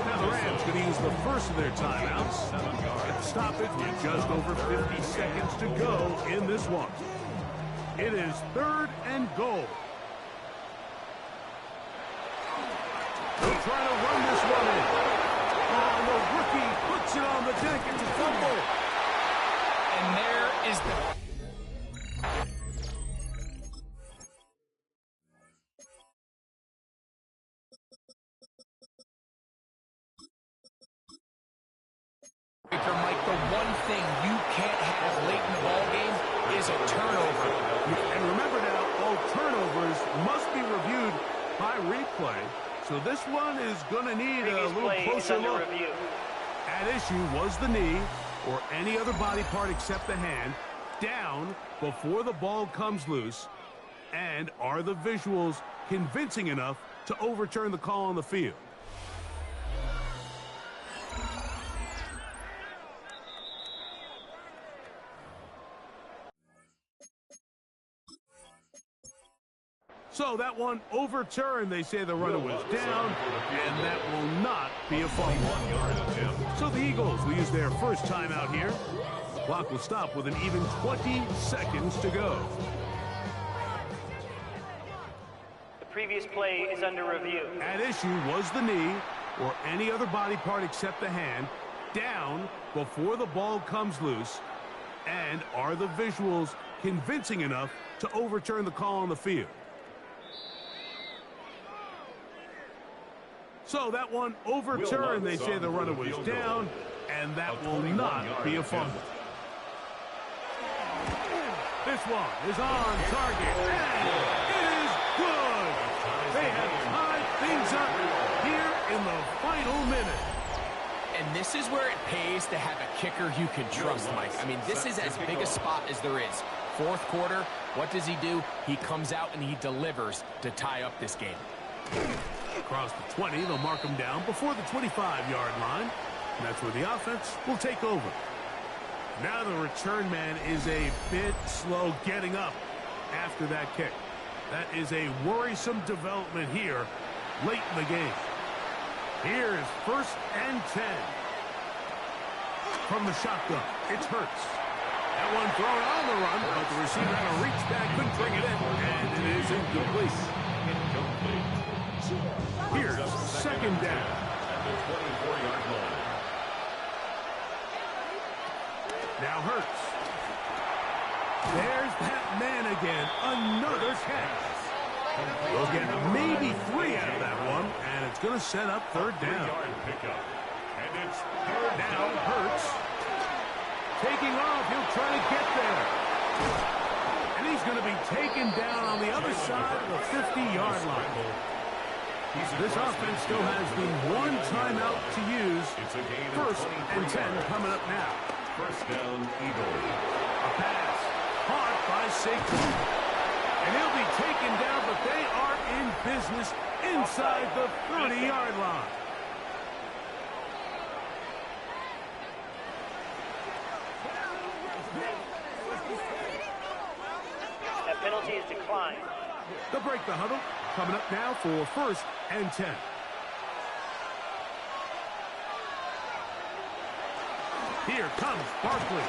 Now the Rams going to use the first of their timeouts and stop it with just over 50 seconds to go in this one. It is third and goal. They'll try to run this one in. Oh, the rookie puts it on the deck. It's a fumble. And there is the... Mike, the one thing you can't have late in the ball game is a turnover. And remember now, all turnovers must be reviewed by replay. So this one is going to need a little closer look. At issue was the knee or any other body part except the hand down before the ball comes loose. And are the visuals convincing enough to overturn the call on the field? So that one overturned. They say the runner was down, and that will not be a fumble. So the Eagles will use their first timeout here. Clock will stop with an even 20 seconds to go. The previous play is under review. At issue was the knee or any other body part except the hand down before the ball comes loose. And are the visuals convincing enough to overturn the call on the field? So that one overturned. They say the runner was down, and that will not be a fumble. This one is on target, and it is good. They have tied things up here in the final minute. And this is where it pays to have a kicker you can trust, Mike. I mean, this is as big a spot as there is. Fourth quarter, what does he do? He comes out and he delivers to tie up this game. Across the 20, they'll mark him down before the 25-yard line. And that's where the offense will take over. Now the return man is a bit slow getting up after that kick. That is a worrisome development here late in the game. Here is first and 10. From the shotgun, it's Hurts. That one thrown on the run, but the receiver had a reach back, couldn't bring it in, and it is incomplete. Here's second down. At the 24-yard line. Now Hurts. There's that man again. Another catch. They'll get maybe 3 out of that one, and it's going to set up third down. Now Hurts. Taking off, he'll try to get there. And he's going to be taken down on the other side of the 50-yard line. This offense still has the one timeout to use. First and 10 coming up now. First down, Eagles. A pass caught by Saquon. And he'll be taken down, but they are in business inside the 30-yard line. That penalty is declined. They'll break the huddle. Coming up now for first and 10. Here comes Barkley.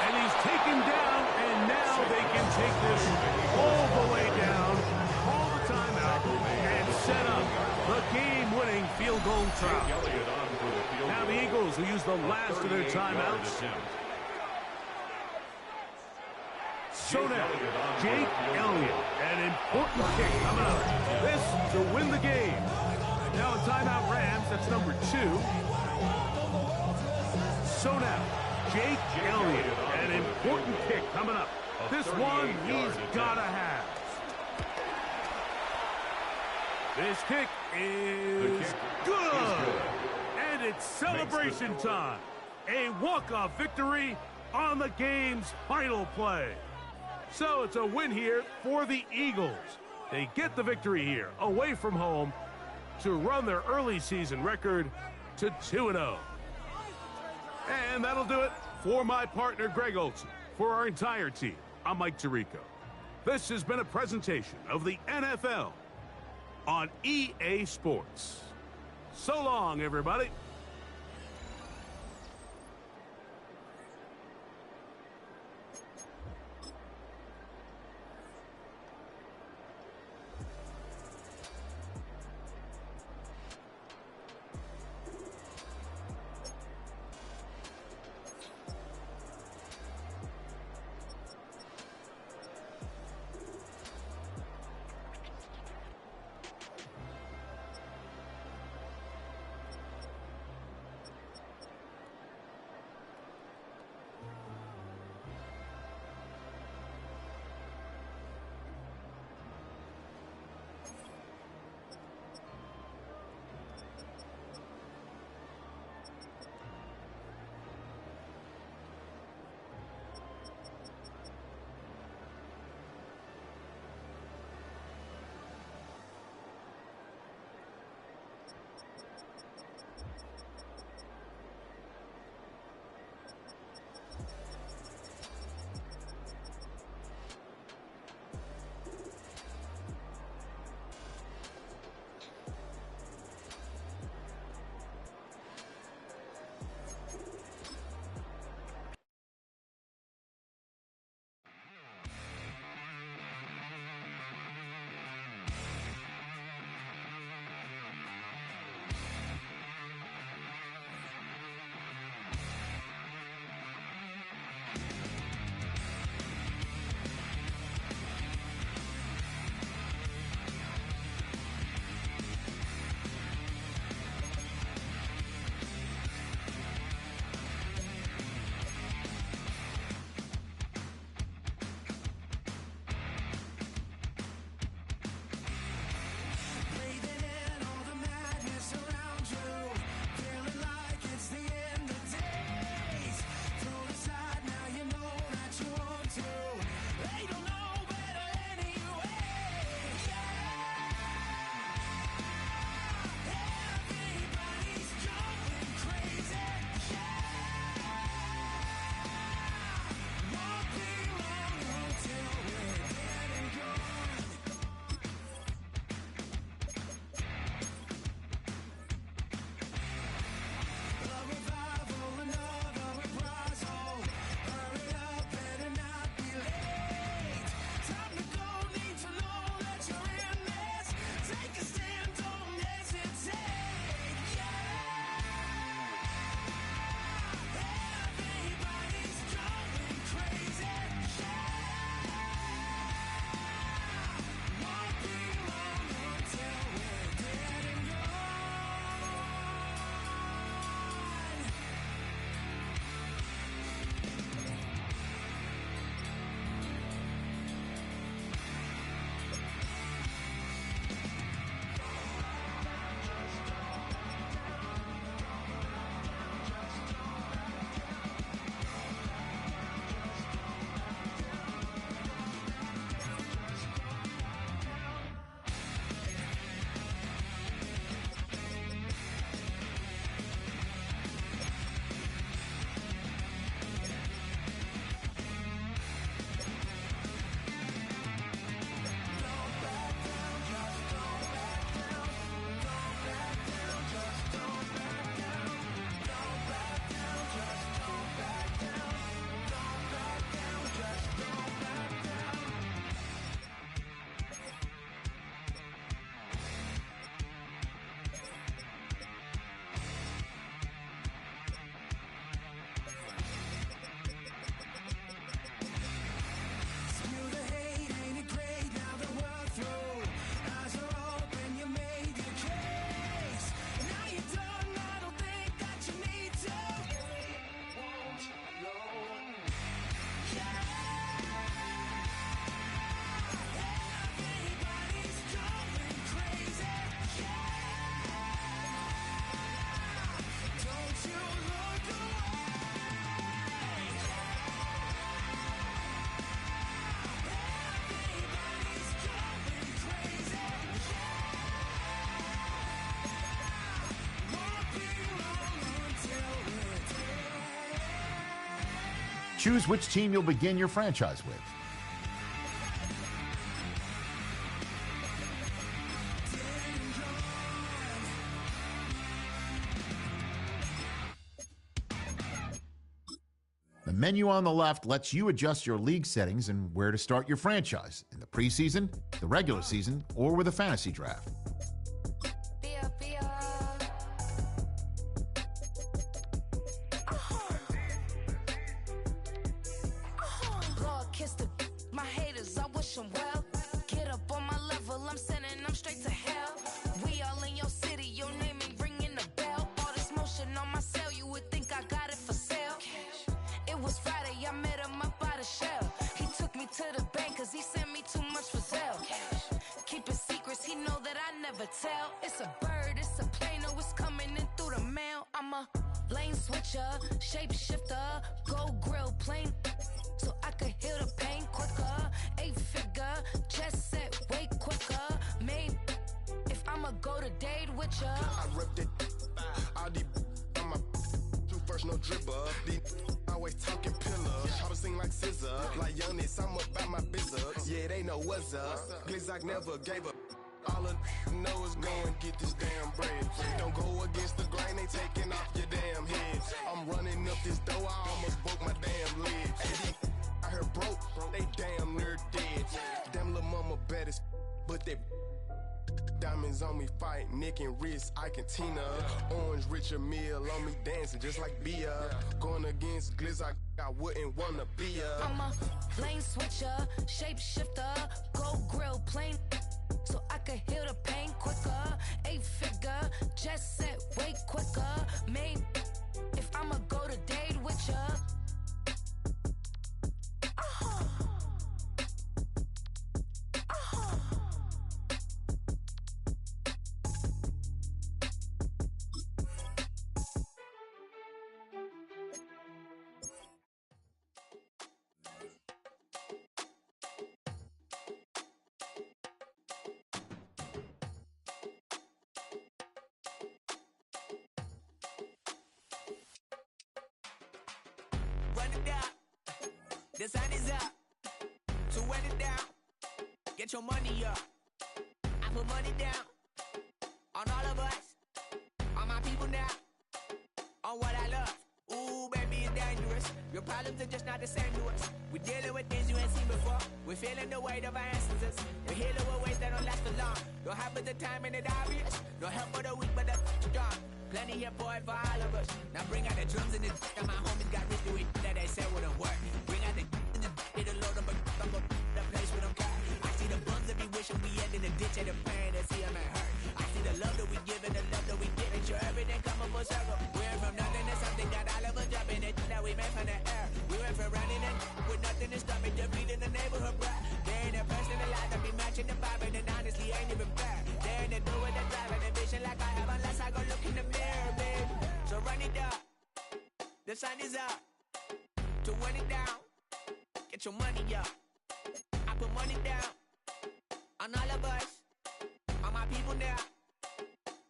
And he's taken down, and now they can take this all the way down, call the timeout, and set up the game-winning field goal try. Now the Eagles will use the last of their timeouts. So now, Jake Elliott, an important kick coming up. This to win the game. Now a timeout Rams, that's number 2. So now, Jake Elliott, an important kick coming up. This one he's got to have. This kick is good. And it's celebration time. A walk-off victory on the game's final play. So it's a win here for the Eagles. They get the victory here, away from home, to run their early season record to 2-0. And that'll do it for my partner, Greg Olson. For our entire team, I'm Mike Tirico. This has been a presentation of the NFL on EA Sports. So long, everybody. Choose which team you'll begin your franchise with. The menu on the left lets you adjust your league settings and where to start your franchise in the preseason, the regular season, or with a fantasy draft. My haters, I wish them well. Get up on my level, I'm sending them straight to hell. We all in your city, your name ain't ringing the bell. All this motion on my cell, you would think I got it for sale. It was Friday, I met him up by the shell. He took me to the bank cause he sent me too much for Zelle. Keeping secrets, he know that I never tell. It's a bird, it's a plane, oh, it's coming in through the mail. I'm a lane switcher, shapeshifter, go grill plane, so I could heal the pain quicker. 8-figure, just set way quicker. Maybe if I'ma go to date with ya. I ripped it. All these on my first no dribble. These always talking pillars. Try to sing like scissor. Like Youngest, I'm about my business. Yeah, they know what's up. Glizzock never gave up. All of know is go and get this damn bread. Don't go against the grain, they taking off your damn head. I'm running up this door, I almost broke my damn leg. I heard broke, they damn near dead. Damn little mama bad as but they diamonds on me fight, Nick and wrist, Ike and Tina. Orange Richard Mill on me dancing just like Bia. Going against Glizzock, I wouldn't wanna be ya. I'm a lane switcher, shapeshifter, go grill plane, so I could heal the pain quicker. 8-figure, just set way quicker. Maybe if I'ma go to date with ya. Run it down. The sun is up. So run it down. Get your money up. I put money down on all of us, on my people now, on what I love. Ooh, baby, it's dangerous. Your problems are just not the same to us. We're dealing with things you ain't seen before. We're feeling the weight of our instances. We're healing with ways that don't last for long. Don't happen the time and it obvious. No help for the weak, but the strong. Plenty here for it for all of us. Now bring out the drums and the and my homies got rich to it that they said wouldn't work. Bring out the and the load up the place with them got. I see the bums that be wishing we end in the ditch and the pain that see them at hurt. I see the love that we give and the love that we get. Make sure everything come up full circle. We're from nothing to something, got all of us jumping it that we made from the air. We went from running and with nothing to stop it, just beat in the neighborhood, bruh. There ain't a person alive that be matching the vibe, and honestly ain't even fair. There ain't a do with the drive and the vision like I have unless I go look in the mirror, babe. So run it up. The sun is up. To run it down. Get your money up. I put money down on all of us, on my people now,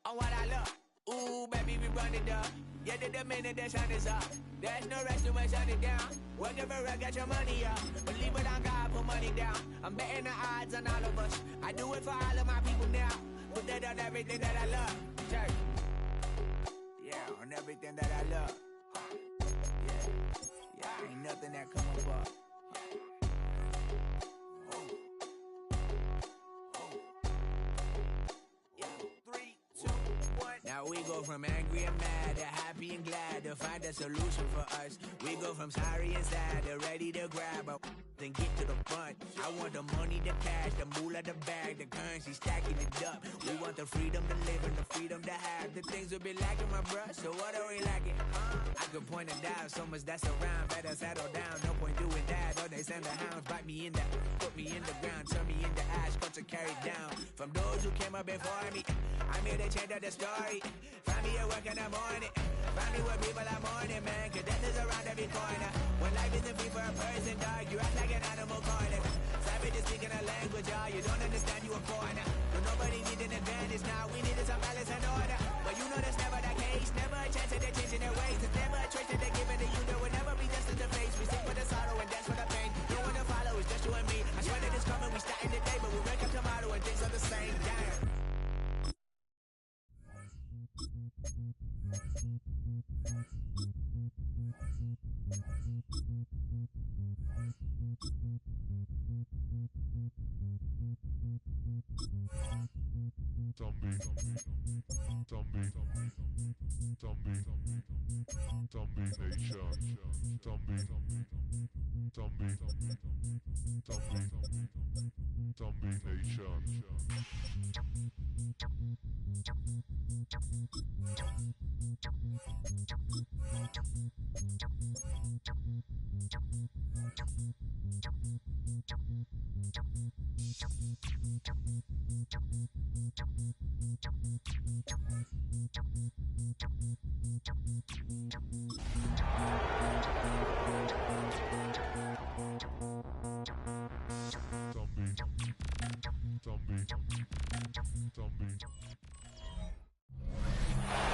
on what I love. Ooh, baby, we run it up. Yeah, the minute the sun is up, there's no rest to shut it down. Working for real, get your money up. Believe it on God, put money down. I'm betting the odds on all of us. I do it for all of my people now. Put that on everything that I love. Church. Yeah, on everything that I love. Yeah, ain't nothing that come up. Now we go from angry and mad to happy and glad to find a solution for us. We go from sorry and sad to ready to grab up and get to the front. I want the money, the cash, the moolah, the bag, the currency, stacking it up. We want the freedom to live and the freedom to have the things we'll be lacking, my bruh. So what are we lacking? I could point it out, so much that's around. Better settle down, no point doing that. Or they send the hounds, bite me in that, put me in the ground, turn me into ash, culture carried down. From those who came up before me, I'm here to change up the story. Find me at work in the morning. Find me where people are mourning, man. Cause death is around every corner. When life isn't free for a person, dog, you act like an animal corner. Savage is speaking a language, y'all. You don't understand, you a foreigner. But nobody needs an advantage now. We needed some balance and order. But you know that's never the case. Never a chance that they're changing their ways. There's never a trace that they're giving to you. There will never be justice to face. We stick with the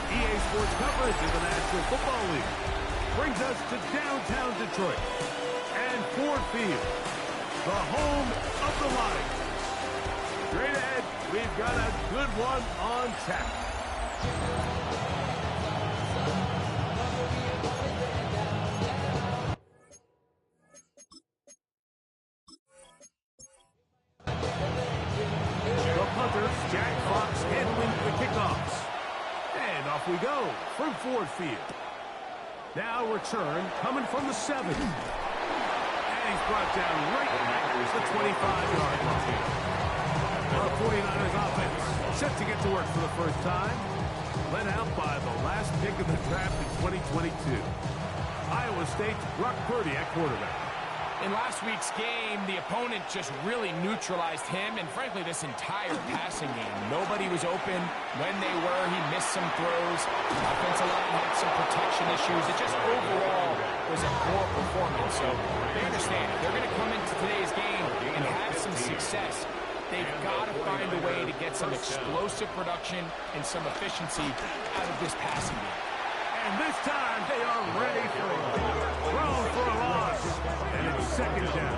EA Sports coverage of the National Football League brings us to downtown Detroit and Ford Field, the home of the Lions. Straight ahead, we've got a good one on tap. The punter, Jack Fox, handling the kickoffs. And off we go from Ford Field. Now return coming from the 7. And he's brought down right at the 25-yard line. The 49ers offense set to get to work for the first time. Led out by the last pick of the draft in 2022. Iowa State's Brock Purdy at quarterback. In last week's game, the opponent just really neutralized him and, frankly, this entire passing game. Nobody was open. When they were, he missed some throws. The offensive line had some protection issues. It just overall was a poor performance. So they understand if they're going to come into today's game and have some success, they've got to find a way to get some explosive production and some efficiency out of this passing game. And this time they are ready for it. Thrown for a loss. And it's second down.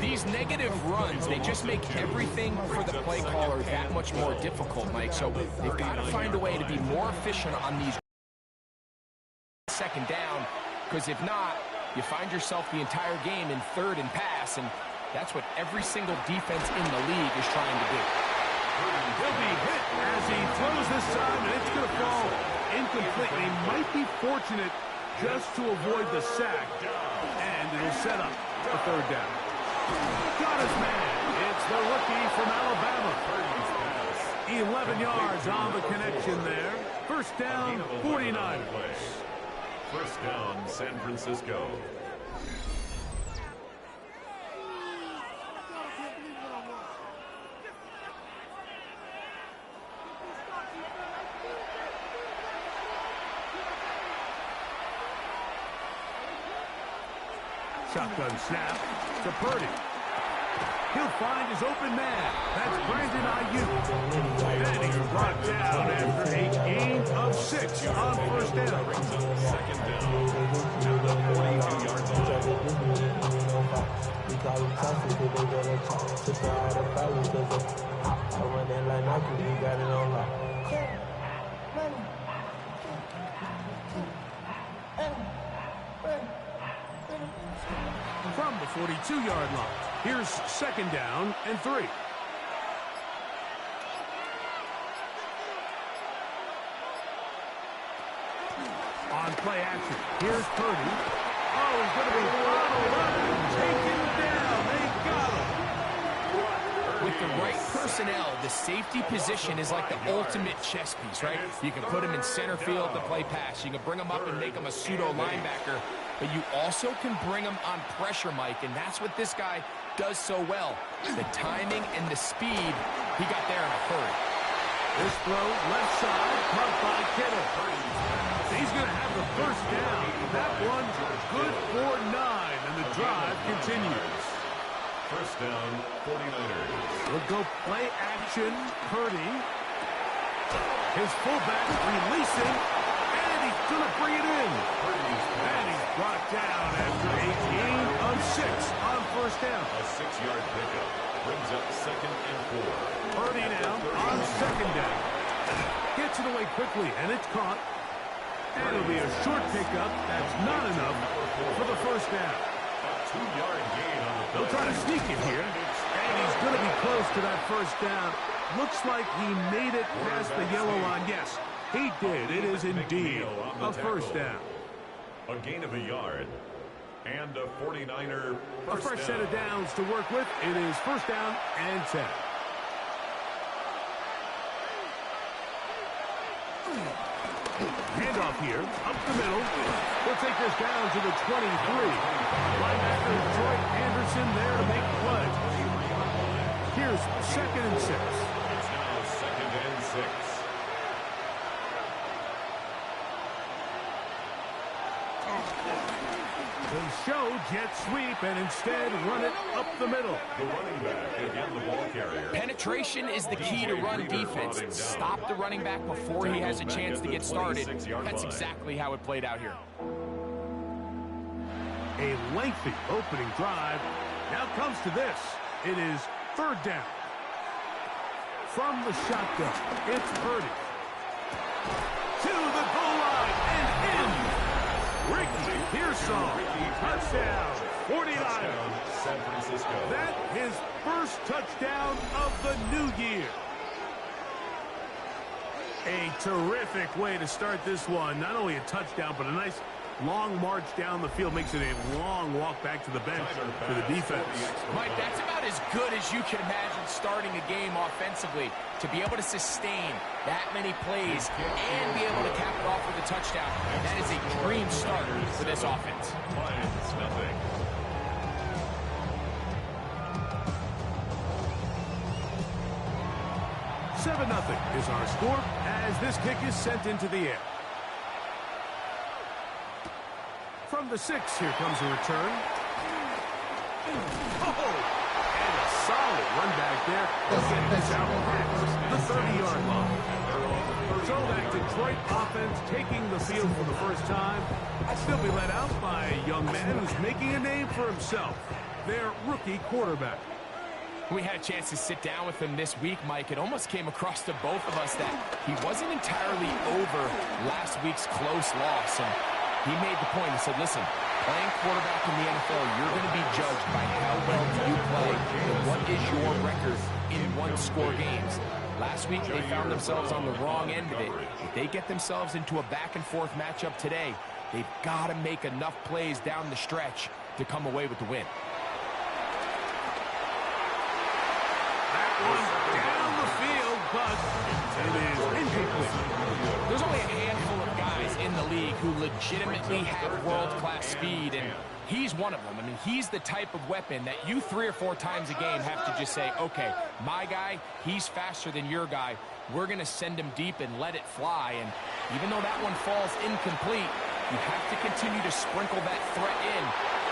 These negative runs, they just make everything for the play caller that much more difficult, Mike. So they've got to find a way to be more efficient on these second down, because if not, you find yourself the entire game in third and pass, and that's what every single defense in the league is trying to do. He'll be hit as he throws this time, and it's going to fall incomplete. He might be fortunate just to avoid the sack, and it'll set up the third down. Got his man. It's the rookie from Alabama. 11 yards on the connection there. First down, 49ers. First down, San Francisco. Shotgun snap to Purdy. He'll find his open man. That's Brandon Ayuk. And he's brought down after a gain of 6 on first down. Second down at the 42-yard From the 42-yard line, here's second down and 3. On play action, here's Purdy. Oh, he's going to be followed up and taken down. They got him. With the right personnel, the safety position is like the ultimate chess piece, right? You can put him in center field to play pass. You can bring him up and make him a pseudo linebacker. But you also can bring him on pressure, Mike, and that's what this guy does so well. The timing and the speed, he got there in a hurry. This throw, left side, caught by Kittle. He's going to have the first down. That one good for 9, and the drive continues. First down, 49ers. We'll go play action, Purdy. His fullback releasing, and he's going to bring it in. And he's brought down after a gain of 6 on first down. A 6-yard pickup brings up second and 4. Purdy now on second down. Gets it away quickly, and it's caught. And it'll be a short pickup. That's not enough for the first down. A 2-yard gain on the play. They'll try to sneak it here. And he's going to be close to that first down. Looks like he made it past the yellow line. Yes, he did. It is indeed a first down. A gain of a yard. And a 49er A fresh set of downs to work with. It is first down and 10. Handoff here, up the middle. We'll take this down to the 23. Linebacker Troy Anderson there to make the play. Here's 2nd and 6. It's now 2nd and 6. They show jet sweep and instead run it up the middle. The running back again, the ball carrier. Penetration is the key to run defense. Stop the running back before he has a chance to get started. That's exactly how it played out here. A lengthy opening drive. Now comes to this. It is 3rd down. From the shotgun, it's Purdy. To the goal line and in. Ricky Pearsall, touchdown, 49ers. San Francisco. That his first touchdown of the new year. A terrific way to start this one. Not only a touchdown, but a nice long march down the field. Makes it a long walk back to the bench for the defense. Mike, that's about as good as you can imagine starting a game offensively. To be able to sustain that many plays and be able to cap it off with a touchdown, that is a dream start for this offense. Lions, nothing. Seven 0 is our score as this kick is sent into the air. From the 6, here comes a return. And a solid run back there. Again, this out past the 30-yard line. So that Detroit offense taking the field for the first time. Still be led out by a young man who's making a name for himself. Their rookie quarterback. We had a chance to sit down with him this week, Mike. It almost came across to both of us that he wasn't entirely over last week's close loss. And he made the point. He said, listen, playing quarterback in the NFL, you're going to be judged by how well do you play and what is your record in one-score games. Last week, they found themselves on the wrong end of it. If they get themselves into a back-and-forth matchup today, they've got to make enough plays down the stretch to come away with the win. That one down the field, but it is incomplete. There's only a handful of guys in the league who legitimately have world-class speed, and he's one of them. I mean, he's the type of weapon that you 3 or 4 times a game have to just say, okay, my guy, he's faster than your guy. We're going to send him deep and let it fly. And even though that one falls incomplete, you have to continue to sprinkle that threat in.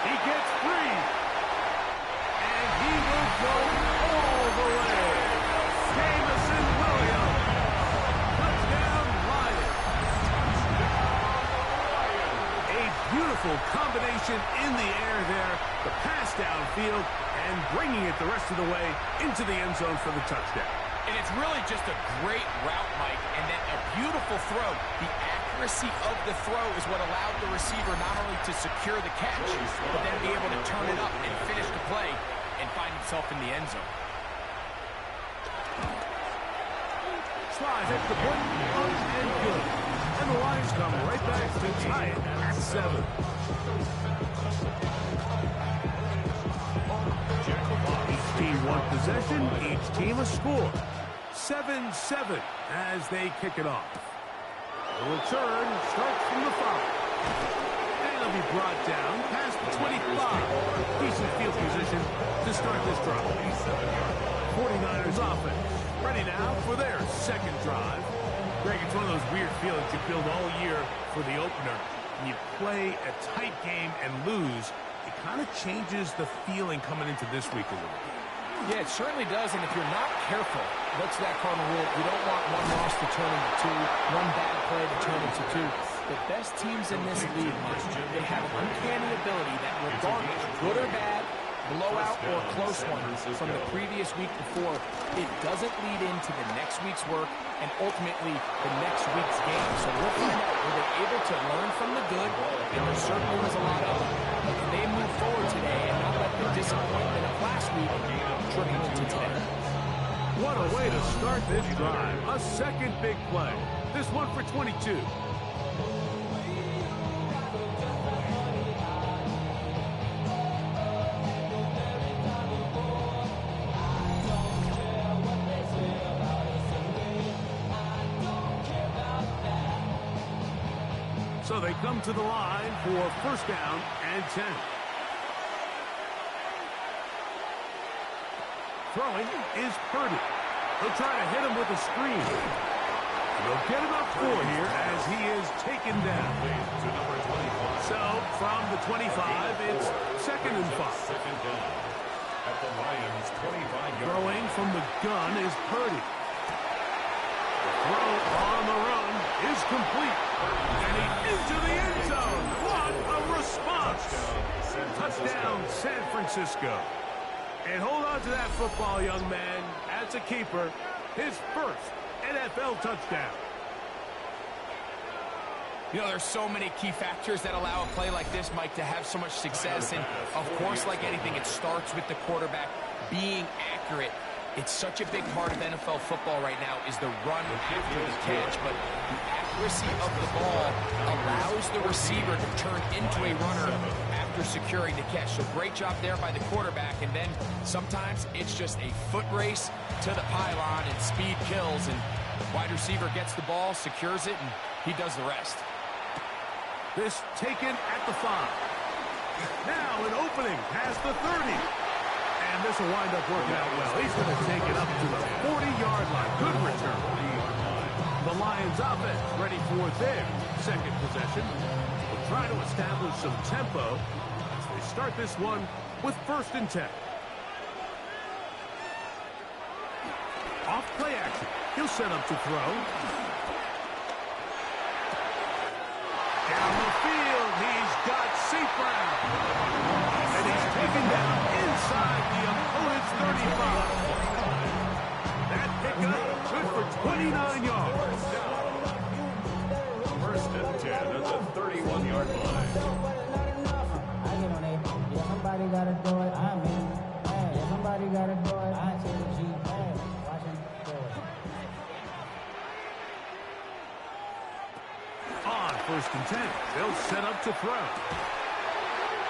He gets free. And he will go all the way. Jamison Williams. Touchdown, Lions. A beautiful combination in the air there. The pass downfield and bringing it the rest of the way into the end zone for the touchdown. And it's really just a great route, Mike, and then a beautiful throw. The accuracy of the throw is what allowed the receiver not only to secure the catch, but then be able to turn it up and finish the play and find himself in the end zone. Slide hits the point, up and good. And the Lions come right back to tie it at 7. Each team one possession, each team a score. 7-7 as they kick it off. The return starts from the 5. And it'll be brought down past the 25. Decent field position to start this drive. 49ers offense ready now for their second drive. Greg, it's one of those weird feelings you build all year for the opener. When you play a tight game and lose, it kind of changes the feeling coming into this week a little bit. Yeah, it certainly does, and if you're not careful, what's that cardinal rule? You don't want one loss to turn into 2, one bad play to turn into 2. The best teams in this league, they have an uncanny ability that regardless, good or bad, blowout or close one from the previous week before, it doesn't lead into the next week's work and ultimately the next week's game. So we'll find out, were they able to learn from the good, and there certainly was a lot of them. But can they move forward today and not let the disappointment of last week trickle into today? What a way to start this drive. A second big play. This one for 22. So they come to the line for first down and 10. Throwing is Purdy. They'll try to hit him with a screen. They'll get him up 4 here as he is taken down. So from the 25, it's second and 5. Second down at the Lions' 25-yard. Throwing from the gun is Purdy. Throw on the run is complete. And he into the end zone. What a response. Touchdown, San Francisco. And hold on to that football, young man. As a keeper, his first NFL touchdown. You know, there's so many key factors that allow a play like this, Mike, to have so much success. And, of course, like anything, it starts with the quarterback being accurate. It's such a big part of NFL football right now is the run after the catch. But the accuracy of the ball allows the receiver to turn into a runner after securing the catch. So great job there by the quarterback. And then sometimes it's just a foot race to the pylon and speed kills. And wide receiver gets the ball, secures it, and he does the rest. This taken at the 5. Now an opening past the 30. And this will wind up working out well. He's going to take it up to the 40-yard line. Good return. The Lions offense ready for their second possession. Will try to establish some tempo as they start this one with first and 10. Off play action. He'll set up to throw. Down the field, he's got St. Brown. And he's taken down inside the opponent's 35. That pickup good for 29 yards. First and 10 at the 31-yard line. Somebody gotta do it. I'm in. Hey, somebody gotta do it. I take the G. Hey, watch him do it. On first and 10, they'll set up to throw.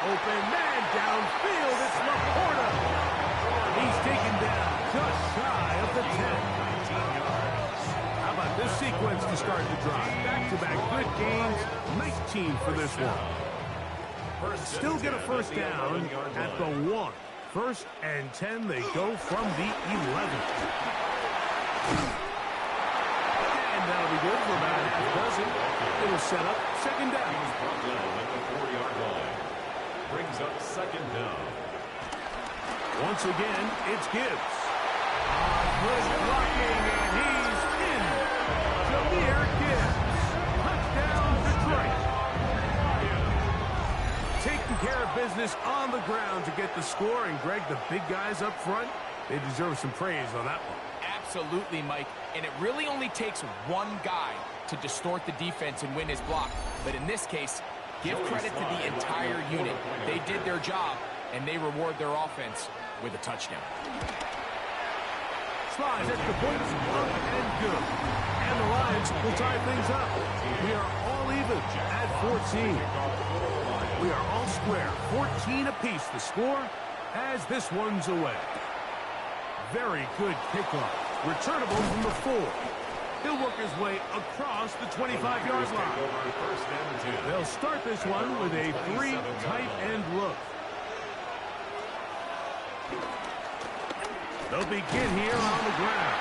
Open man downfield. It's Laporta. He's taken down just shy of the 10. How about this sequence to start the drive? Back-to-back good games. 19 for this one. Still get a first down at the 1. First and 10, they go from the 11. And that'll be good for about a half dozen. It'll set up second down. He's brought down at the 4-yard line. Brings up second down. Once again, it's Gibbs. Good blocking, and he's in. Jahmyr Gibbs. Touchdown, Detroit. Taking care of business on the ground to get the score. And, Greg, the big guys up front, they deserve some praise on that one. Absolutely, Mike. And it really only takes one guy to distort the defense and win his block. But in this case, give credit to the entire unit. They did their job, and they reward their offense with a touchdown. Slides at the point, up and good. And the Lions will tie things up. We are all even at 14. We are all square, 14 apiece the score as this one's away. Very good kickoff. Returnable from the 4. He'll work his way across the 25-yard line. They'll start this one with a 3 tight end look. They'll begin here on the ground.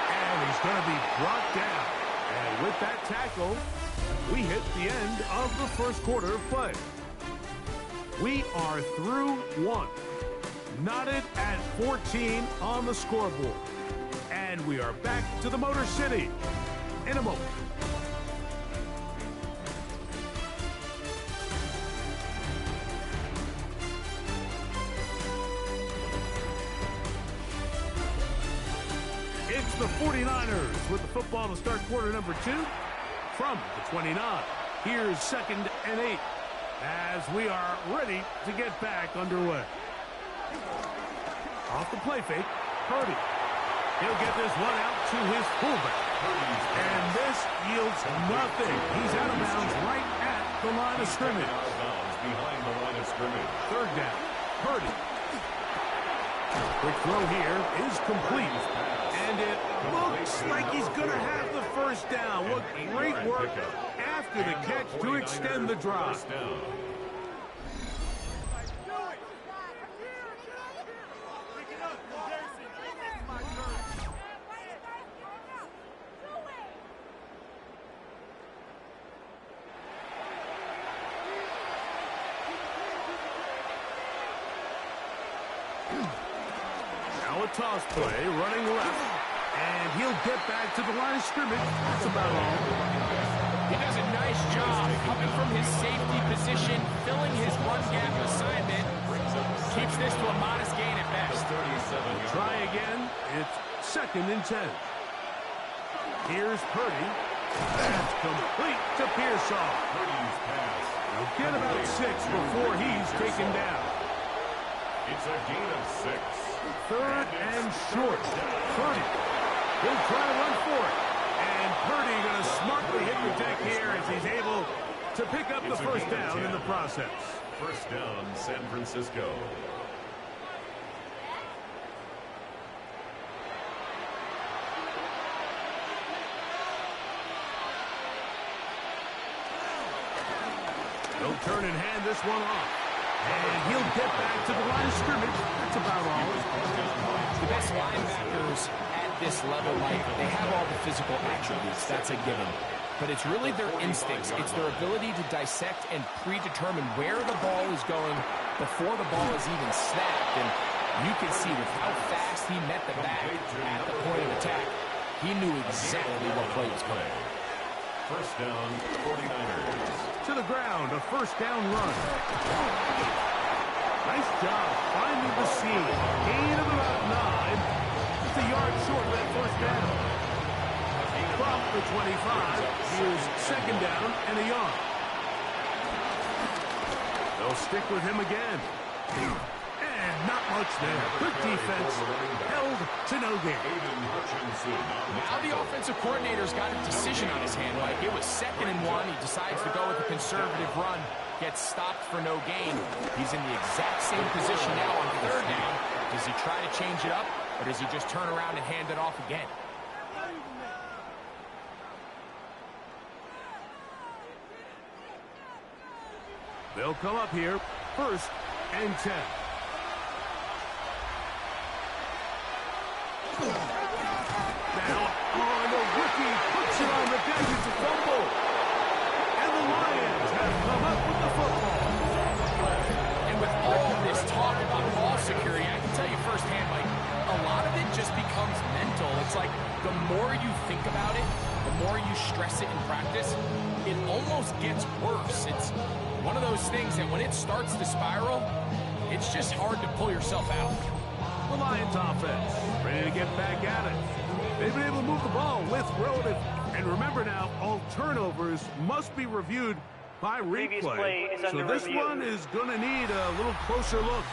And he's going to be brought down. And with that tackle, we hit the end of the first quarter of play. We are through 1. Knotted at 14 on the scoreboard. And we are back to the Motor City in a moment. It's the 49ers with the football to start quarter number 2 from the 29. Here's 2nd and 8 as we are ready to get back underway. Off the play fake, Purdy. He'll get this one out to his fullback. And this yields nothing. He's out of bounds right at the line of scrimmage. Behind the line of scrimmage. 3rd down, Purdy. Quick throw here is complete. And it looks like he's going to have the first down. What great work after the catch to extend the drive. Now a toss play, running left, and he'll get back to the line of scrimmage. That's about all. He does a nice job coming from his safety position, filling his run gap assignment. Keeps this to a modest gain at best. Try again. It's 2nd and 10. Here's Purdy. That's complete to Pearsall. He'll get about 6 before he's taken down. It's a gain of 6. 3rd and short. Purdy. He'll try to run for it. And Purdy going to smartly hit the deck here as he's able to pick up the first down in the process. First down, San Francisco. He'll turn and hand this one off. And he'll get back to the line of scrimmage. That's about all. The best linebackers at this level, Mike, they have all the physical attributes. That's a given. But it's really their instincts. It's their ability to dissect and predetermine where the ball is going before the ball is even snapped. And you can see with how fast he met the back at the point of attack, he knew exactly what play was coming. First down, 49ers. To the ground, a first down run. Nice job finding the seam. Gain of about 9. Just a yard short of that first down. From the 25, here's 2nd down and a yard. They'll stick with him again. And not much there. Good defense. Held to no gain. Now the offensive coordinator's got a decision on his hand, Mike. It was 2nd and 1. He decides to go with a conservative run. Gets stopped for no gain. He's in the exact same position now on 3rd down. Does he try to change it up, or does he just turn around and hand it off again? They'll come up here. 1st and 10. Now on the rookie, puts it on the deck. It's a fumble. And the Lions have come up with the football. And with all this talk about ball security, I can tell you firsthand, Mike, a lot of it just becomes mental. It's like the more you think about it, the more you stress it in practice, it almost gets worse. It's one of those things that when it starts to spiral, it's just hard to pull yourself out. The Lions offense ready to get back at it. They've been able to move the ball with relative. And remember now, all turnovers must be reviewed by replay. So this one is going to need a little closer look.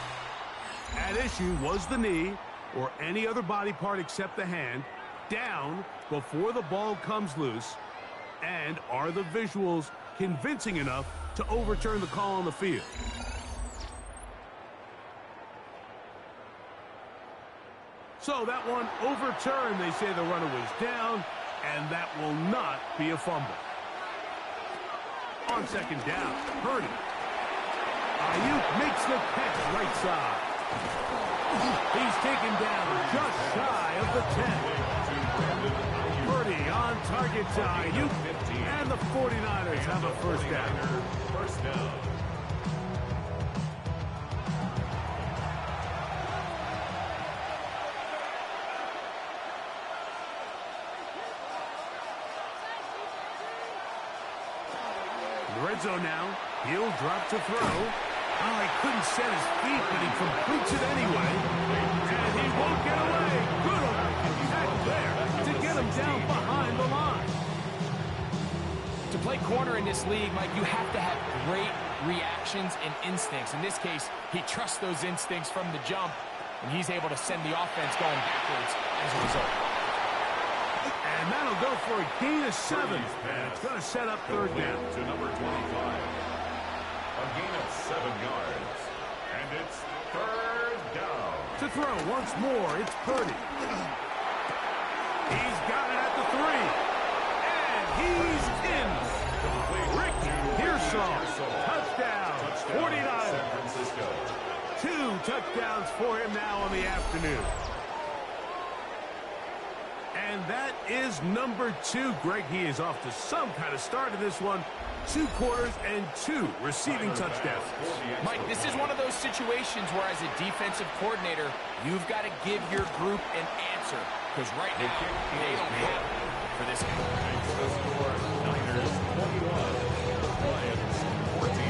At issue was the knee or any other body part except the hand down before the ball comes loose. And are the visuals convincing enough to overturn the call on the field? So that one overturned. They say the runner was down, and that will not be a fumble. On 2nd down, Purdy. Ayuk makes the catch right side. He's taken down just shy of the 10. Purdy on target to Ayuk, and the 49ers have a first down. First down. Red zone now. He'll drop to throw. Oh, he couldn't set his feet, but he completes it anyway. And he won't get away. Good attack there. down behind the line. To play corner in this league, Mike, you have to have great reactions and instincts. In this case, he trusts those instincts from the jump, and he's able to send the offense going backwards as a result. And that'll go for a gain of 7. And it's going to set up third down. To number 25. A gain of 7 yards. And it's third down. To throw once more, it's Purdy. He's got it at the 3. And he's in. Ricky Pearsall. Touchdown. 49. San Francisco. 2 touchdowns for him now on the afternoon. And that is number 2. Greg, he is off to some kind of start in this one. 2 quarters and 2 receiving touchdowns. Mike, this is one of those situations where as a defensive coordinator, you've got to give your group an answer. Because right now, they don't have it for this game. The score, Niners 21, Lions 14.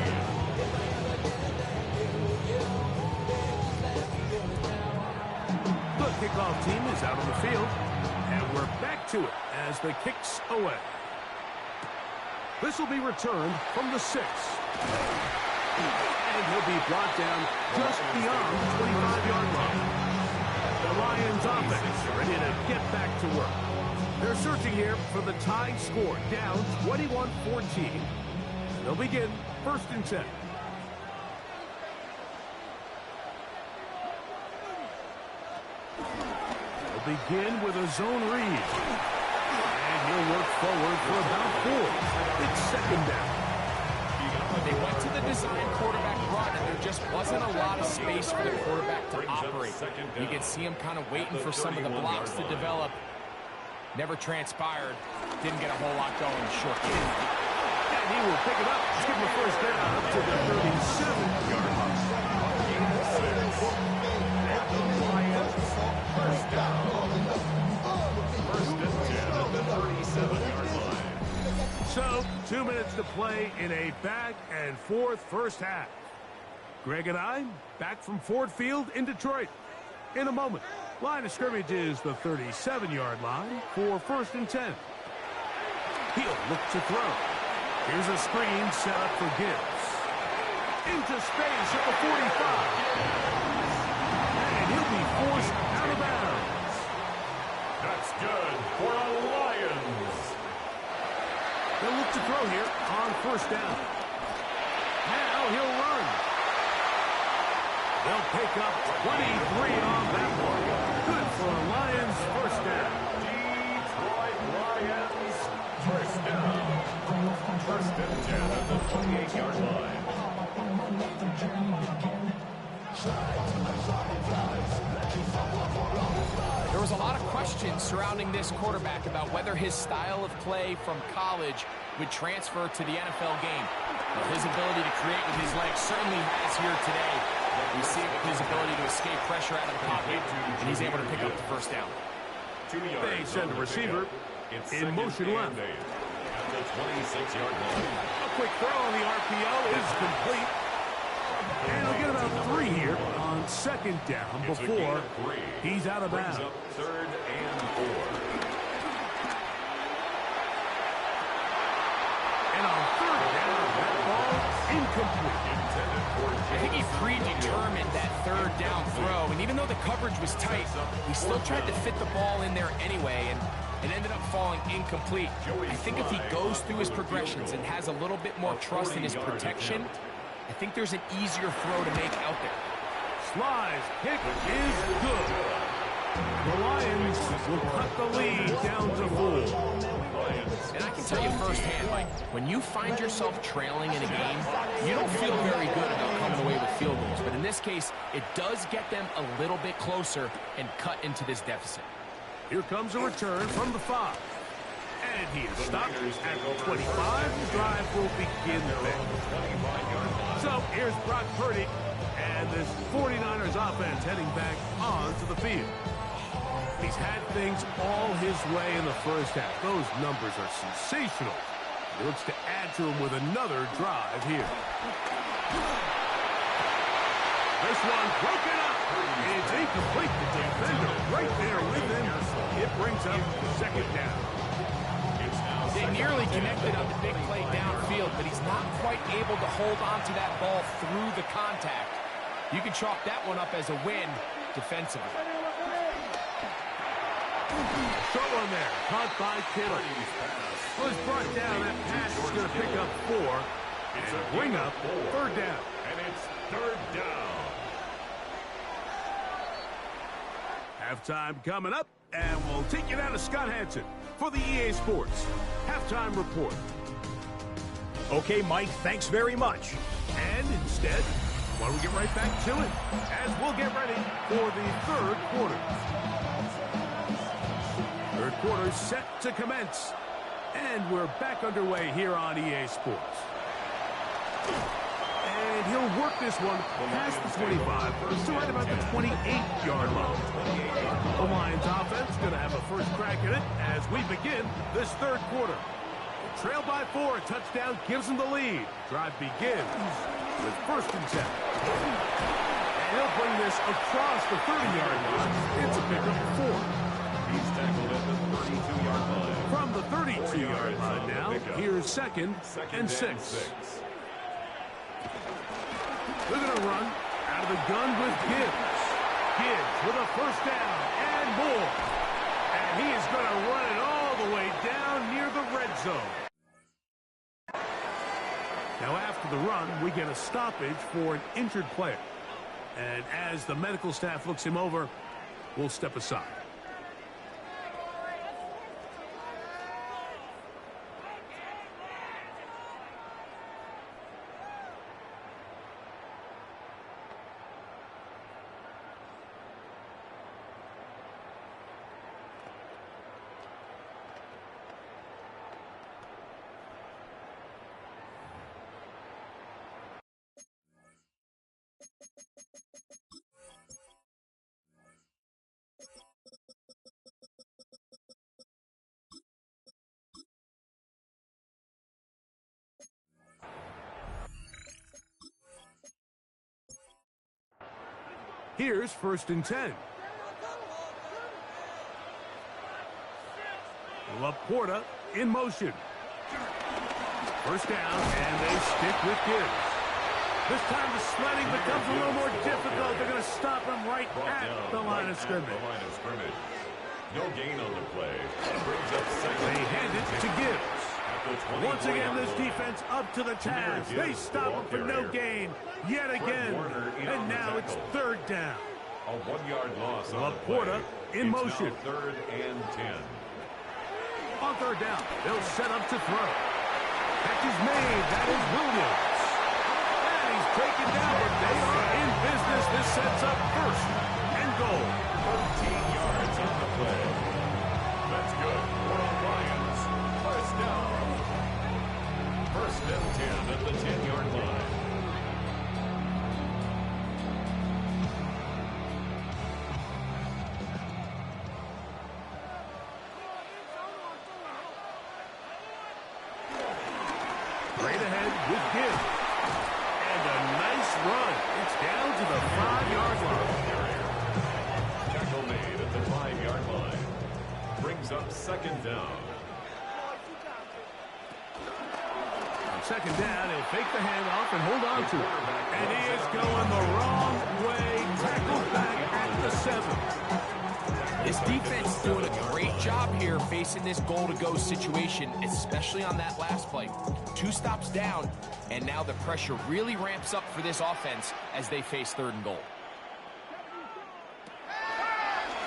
The kickoff team is out on the field. And we're back to it as the kick's away. This will be returned from the 6. And he'll be brought down just beyond the 25-yard line. The Lions offense ready to get back to work. They're searching here for the tying score, down 21-14. They'll begin 1st and 10. Begin with a zone read. And he'll work forward for about 4. It's 2nd down. They went to the design quarterback run, and there just wasn't a lot of space for the quarterback to operate. You can see him kind of waiting for some of the blocks to develop. Never transpired. Didn't get a whole lot going short. And he will pick it up. Skip the 1st down up to the 37-yard line. And the Lions 1st down. 1st and 10 at the 37-yard line. So, 2 minutes to play in a back-and-forth first half. Greg and I back from Ford Field in Detroit. In a moment, line of scrimmage is the 37-yard line for 1st and 10. He'll look to throw. Here's a screen set up for Gibbs. Into space at the 45. And he'll be forced out of bounds. That's good for the Lions. They'll look to throw here on 1st down. Now he'll run. They'll pick up 23 on that one. Good for the Lions' 1st down. Detroit Lions 1st down. 1st and 10 at the 28-yard line. There was a lot of questions surrounding this quarterback about whether his style of play from college would transfer to the NFL game. Well, his ability to create with his legs certainly has here today. We see it with his ability to escape pressure out of the pocket, and he's able to pick up the 1st down. They send the receiver in motion left. At the 26-yard line. A quick throw on the RPO is complete. And he'll get about 3 here on 2nd down before he's out of bounds. 3rd and 4. And on 3rd down, that ball incomplete. I think he predetermined that 3rd down throw, and even though the coverage was tight, he still tried to fit the ball in there anyway, and it ended up falling incomplete. I think if he goes through his progressions and has a little bit more trust in his protection, I think there's an easier throw to make out there. Sly's kick is good. The Lions will cut the lead down to 4. And I can tell you firsthand, Mike, when you find yourself trailing in a game, you don't feel very good about coming away with field goals. But in this case, it does get them a little bit closer and cut into this deficit. Here comes a return from the 5. And he is stopped at 25. The drive will begin there. So here's Brock Purdy and this 49ers offense heading back onto the field. He's had things all his way in the first half. Those numbers are sensational. He looks to add to them with another drive here. This one broken up. It's incomplete. The defender right there with him. It brings up second down. They nearly connected on the big play downfield, but he's not quite able to hold on to that ball through the contact. You can chalk that one up as a win defensively. Short one there, caught by Kittle. Was brought down. That pass is going to pick up 4 and bring up third down. And it's third down. Halftime coming up, and we'll take you down to Scott Hanson for the EA Sports Halftime Report. Okay, Mike, thanks very much. And instead, why don't we get right back to it as we'll get ready for the third quarter. Third quarter set to commence, and we're back underway here on EA Sports. And he'll work this one past the 25 to right about the 28-yard line. The Lions offense going to have a first crack at it as we begin this third quarter. Trailed by 4, a touchdown gives them the lead. Drive begins with first and 10. And he'll bring this across the 30-yard line. It's a pickup of 4. He's tackled at the 32-yard line. From the 32-yard line now, here's second and 6. They're going to run out of the gun with Gibbs. Gibbs with a first down and more. And he is going to run it all the way down near the red zone. Now after the run, we get a stoppage for an injured player. And as the medical staff looks him over, we'll step aside. Here's first and 10. Laporta in motion. First down, and they stick with Gibbs. This time the sledding becomes a little more difficult. They're going to stop him right at the line of scrimmage. No gain on the play. Brings up second. They hand it to Gibbs. Once again, this defense up to the task. They stop him for no gain yet again. And now it's third down. A 1-yard loss on Laporta in motion. Third and 10. On third down, they'll set up to throw. Catch is made. That is Williams. And he's taken down, but they are in business. This sets up first and goal. 13 yards on the play. That's good for the Lions. First down. First and 10 at the 10-yard line. Right ahead with Gibbs. And a nice run. It's down to the 5-yard line. Tackle made at the 5-yard line. Brings up second down. Second down, he'll fake the handoff and hold on to it. And he is going the wrong way. Tackled back at the 7. This defense is doing a great job here facing this goal-to-go situation, especially on that last play. 2 stops down, and now the pressure really ramps up for this offense as they face third and goal.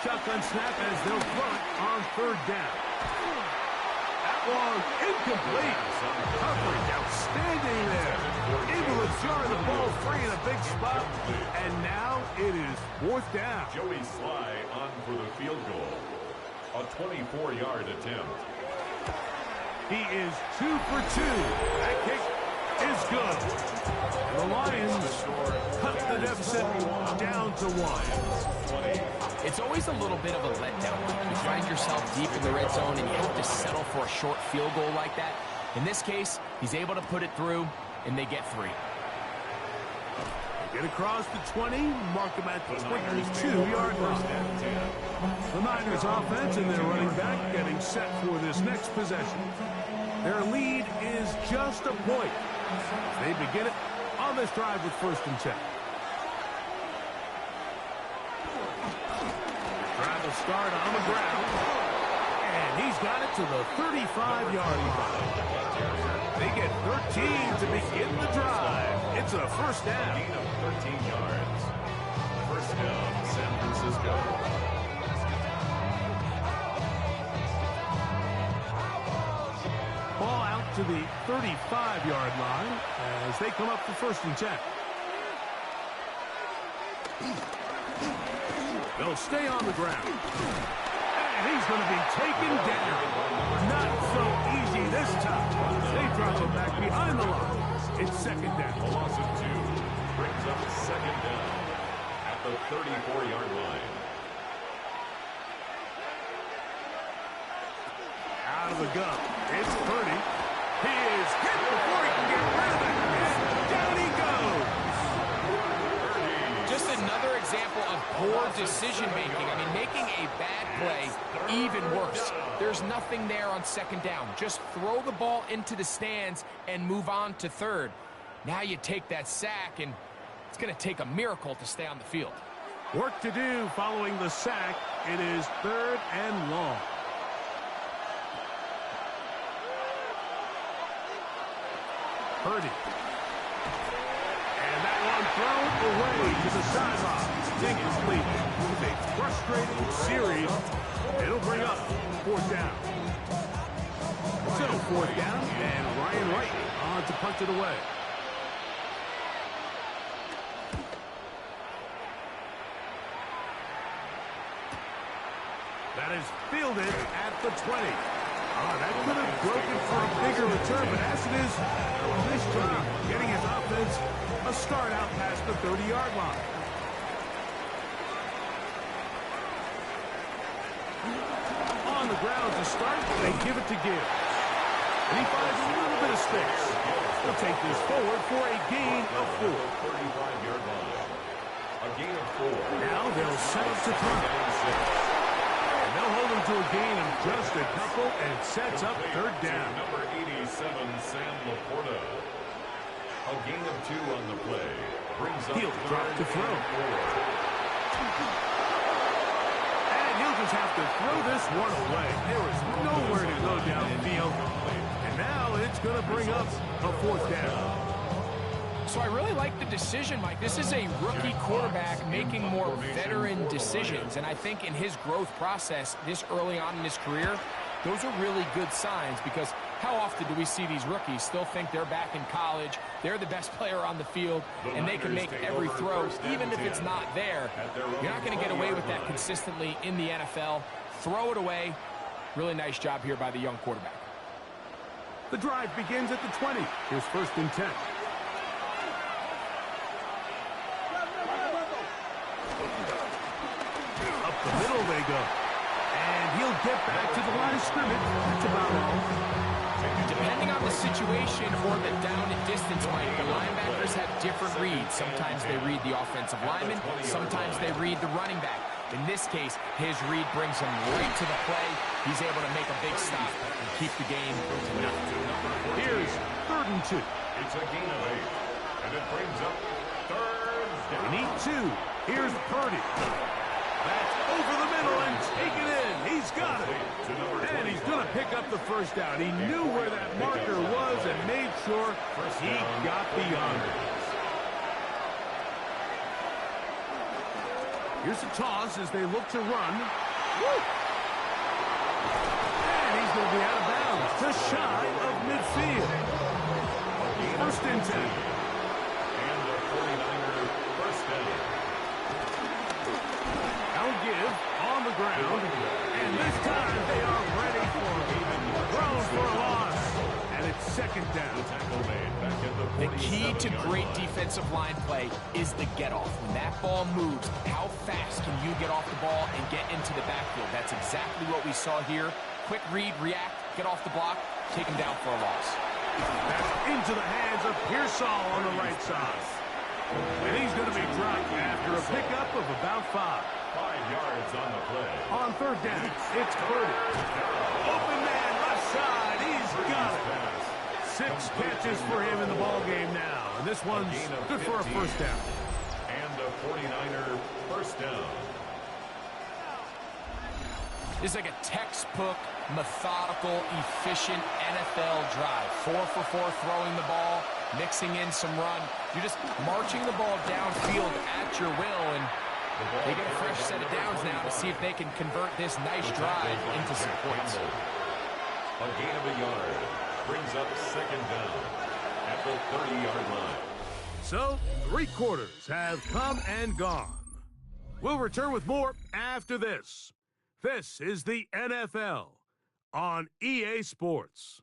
Shotgun snap as they'll throw it on third down. Long, incomplete. Coverage outstanding there. Able to jar the ball free in a big spot. And now it is fourth down. Joey Sly on for the field goal. A 24-yard attempt. He is 2 for 2. That kick is good. The Lions cut the deficit down to 1. It's always a little bit of a letdown. You find yourself deep in the red zone and you have to settle for a short field goal like that. In this case, he's able to put it through, and they get 3. Get across the 20, mark them at the 22-yard line. The Niners offense and their running back getting set for this next possession. Their lead is just a point. They begin it on this drive with 1st and 10. Drive will start on the ground. And he's got it to the 35-yard line. They get 13 to begin the drive. It's a 1st down. Gain of 13 yards. 1st down, San Francisco. Ball out to the 35-yard line as they come up for 1st and 10. They'll stay on the ground. And he's going to be taken down. Not so easy this time. They drop him back behind the line. It's 2nd down. A loss of 2 brings up 2nd down at the 34-yard line. Out of the gun. It's Purdy. He is hit before he can get rid of it. And down he goes. Just another example of poor decision-making. I mean, making a bad play even worse. There's nothing there on 2nd down. Just throw the ball into the stands and move on to 3rd. Now you take that sack, and it's going to take a miracle to stay on the field. Work to do following the sack. It is 3rd and long. Purdy. And that one thrown away to the sideline. Incomplete. With a frustrating series. It'll bring up 4th down. So 4th down, and Ryan Wright on to punch it away. That is fielded at the 20. That could have broken for a bigger return, but as it is, nice job getting his offense a start out past the 30-yard line. On the ground to start, they give it to Gibbs. And he finds a little bit of space. He'll take this forward for a gain of 4. 35-yard line. A gain of 4. Now they'll set up to throw. They'll hold him to a gain of just a couple and sets up 3rd down. Number 87, Sam Laporta. A gain of 2 on the play. Brings up He'll drop to throw. And he'll just have to throw this one away. There is nowhere to go downfield. And now it's going to bring up a 4th down. So I really like the decision, Mike. This is a rookie quarterback making more veteran decisions. And I think in his growth process this early on in his career, those are really good signs, because how often do we see these rookies still think they're back in college, they're the best player on the field, and they can make every throw, even if it's not there. You're not going to get away with that consistently in the NFL. Throw it away. Really nice job here by the young quarterback. The drive begins at the 20. Here's 1st and 10. Up the middle they go. And he'll get back to the line of scrimmage. That's about all. Depending on the situation or the down and distance, Mike, the linebackers have different reads. Sometimes they read the offensive lineman. Sometimes they read the running back. In this case, his read brings him right to the play. He's able to make a big stop and keep the game to nothing. Here's 3rd and 2. It's a gain of 8. And it brings up 3rd down. They need 2. Here's Purdy. That's over the middle and taken in. He's got it. And he's going to pick up the 1st down. He knew where that marker was and made sure he got beyond it. Here's a toss as they look to run. Woo! And he's going to be out of bounds, just shy of midfield. 1st and 10. And the 49er 1st down. Now give on the ground. And this time they are ready for him. Thrown for a loss. And it's 2nd down. The key to great defensive line play is the get-off. When that ball moves, how fast can you get off the ball and get into the backfield? That's exactly what we saw here. Quick read, react, get off the block, take him down for a loss. That's into the hands of Pearsall on the right side. And he's going to pickup of about 5. 5 yards on the play. On third down, it's Purdy. Open man, left side. He's got it. 6 catches for him in the ball game now. And this one's good for a first down. And a 49er first down. This is like a textbook, methodical, efficient NFL drive. 4 for 4 throwing the ball, mixing in some run. You're just marching the ball downfield at your will, and they get a fresh set of downs now to see if they can convert this nice drive into some points. A gain of a yard brings up second down at the 30-yard line. So, 3 quarters have come and gone. We'll return with more after this. This is the NFL on EA Sports.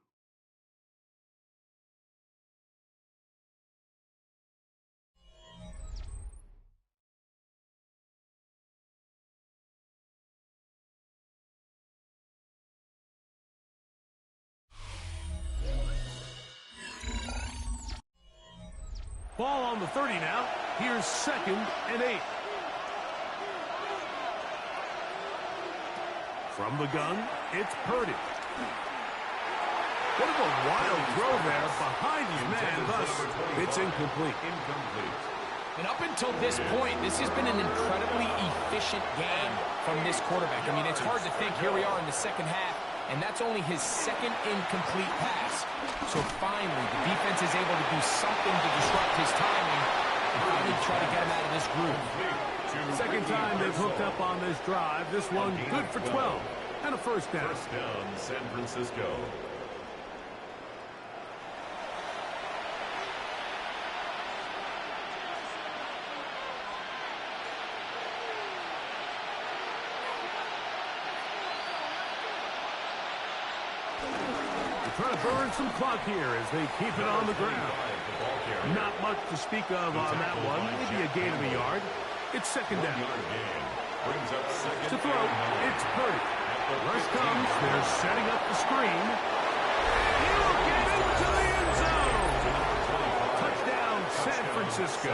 Ball on the 30 now. Here's 2nd and 8. From the gun, it's Purdy. What a wild throw there behind his man, thus it's incomplete. And up until this point, this has been an incredibly efficient game from this quarterback. I mean, it's hard to think. Here we are in the second half, and that's only his 2nd incomplete pass. So finally, the defense is able to do something to disrupt his timing and finally try to get him out of this groove. Second time they've hooked up on this drive. This one good for 12 and a first down. First down, San Francisco. Trying to burn some clock here as they keep it on the ground. Not much to speak of on that one. Maybe a gain of a yard. It's second down. To throw, it's Purdy. Rush comes. They're setting up the screen. He'll get into the end zone. Touchdown, San Francisco.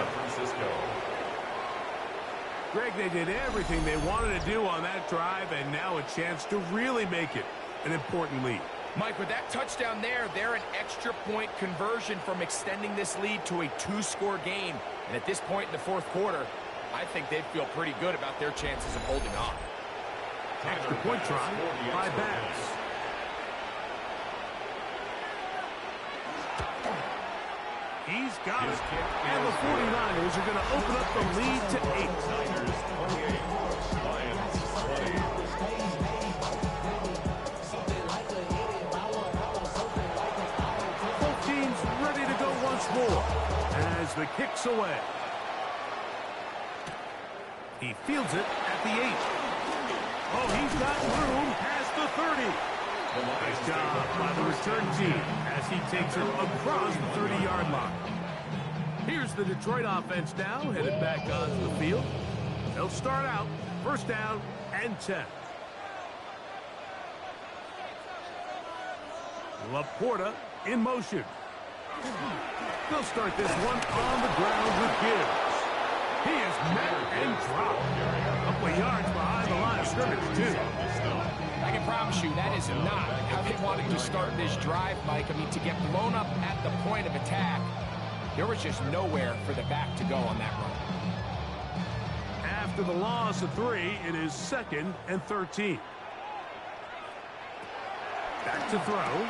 Greg, they did everything they wanted to do on that drive, and now a chance to really make it an important lead. Mike, with that touchdown there, they're an extra point conversion from extending this lead to a 2-score game. And at this point in the fourth quarter, I think they'd feel pretty good about their chances of holding on. Extra point try by Bass. He's got it. And the 49ers are going to open up the lead to 8. Both teams ready to go once more as the kick's away. He fields it at the 8. Oh, he's got room past the 30. Nice job by the return team as he takes it across the 30-yard line. Here's the Detroit offense now, headed back onto the field. They'll start out first down and 10. Laporta in motion. They'll start this one on the ground with Gibbs. He is met and dropped. A couple of yards behind the line of scrimmage, too. I can promise you that is not how they wanted to start this drive, Mike. I mean, to get blown up at the point of attack, there was just nowhere for the back to go on that run. After the loss of 3, it is 2nd and 13. Back to throw.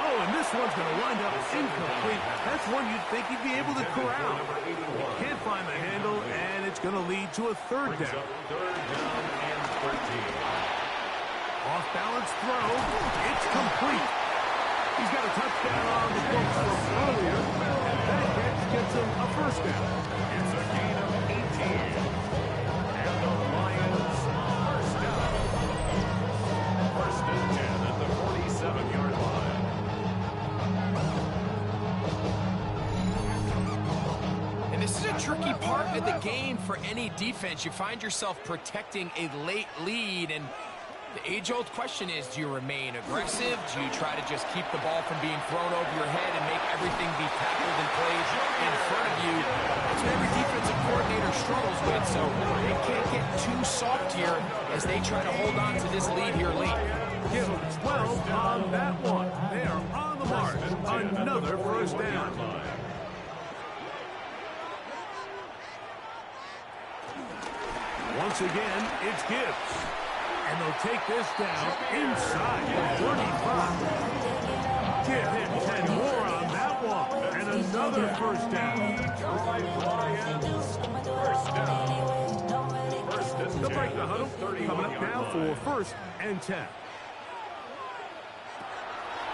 Oh, and this one's going to wind up incomplete. That's one you'd think he'd be able to corral. Can't find the handle, and it's going to lead to a third down. Third down and 13. Off-balance throw. It's complete. He's got a touchdown on the books from earlier, and that catch gets him a first down. It's a gain of 18. And the Lions first down. First and 10 at the 47-yard line. And this is a tricky part of the game for any defense. You find yourself protecting a late lead, and the age-old question is, do you remain aggressive? Do you try to just keep the ball from being thrown over your head and make everything be tackled and played in front of you? That's what every defensive coordinator struggles with. good, so they can't get too soft here as they try to hold on to this lead here late. Give them 12 on that one. They are on the march. Another first down. Once again, it's Gibbs. And they'll take this down inside the 35. Give him 10 more on that one. And another first down. They'll break the huddle. Coming up now for first and 10.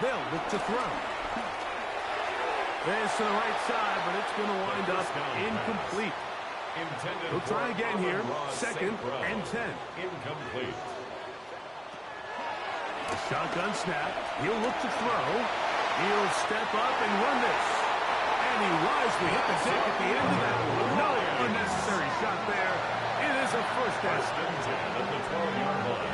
They'll look to throw. This to the right side, but it's going to wind up incomplete. He'll try again here. Second and 10. Incomplete. A shotgun snap. He'll look to throw. He'll step up and run this. And he wisely hit the deck at the end of that one. No unnecessary shot there. It is a first down. At the 12-yard line.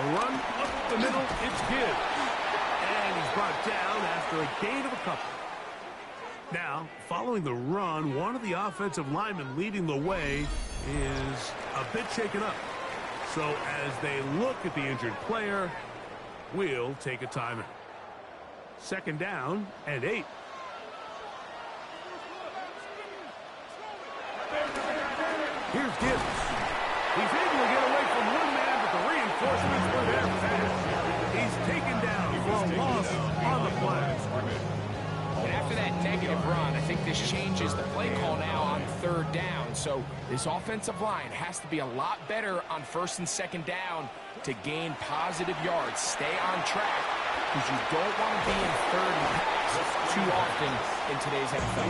Run up the middle, it's Gibbs. And he's brought down after a gain of a couple. Now, following the run, one of the offensive linemen leading the way is a bit shaken up. So as they look at the injured player, we'll take a timeout. Second down and 8. Here's Gibbs. He's able to get away from one man, but the reinforcements were there fast. He's taken down for a loss on the play. And after that negative run, I think this changes the play call now on third down. So this offensive line has to be a lot better on first and second down to gain positive yards. Stay on track because you don't want to be in third and pass too often in today's NFL.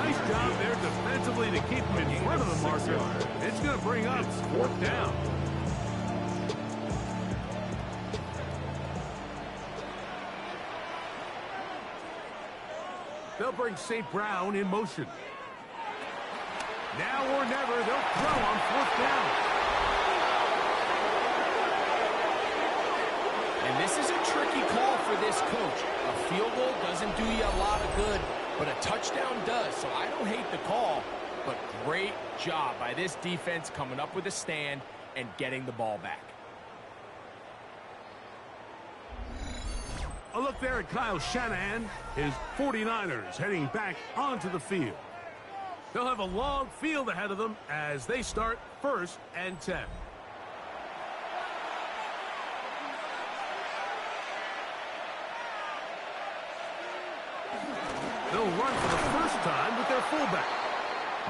Nice job there defensively to keep him in front of the marker. It's going to bring up fourth down. They'll bring St. Brown in motion. Now or never, they'll throw on fourth down. And this is a tricky call for this coach. A field goal doesn't do you a lot of good, but a touchdown does. So I don't hate the call, but great job by this defense coming up with a stand and getting the ball back. A look there at Kyle Shanahan. His 49ers heading back onto the field. They'll have a long field ahead of them as they start first and 10. They'll run for the first time with their fullback.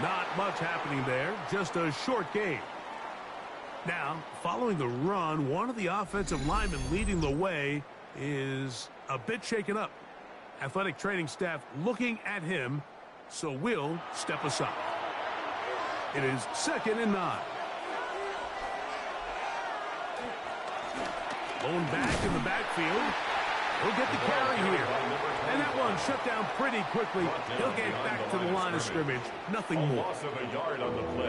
Not much happening there, just a short game. Now, following the run, one of the offensive linemen leading the way is a bit shaken up. Athletic training staff looking at him, so we'll step aside. It is second and 9. Blown back in the backfield. He'll get the carry here. And that one shut down pretty quickly. He'll get back to the line of scrimmage. Nothing more.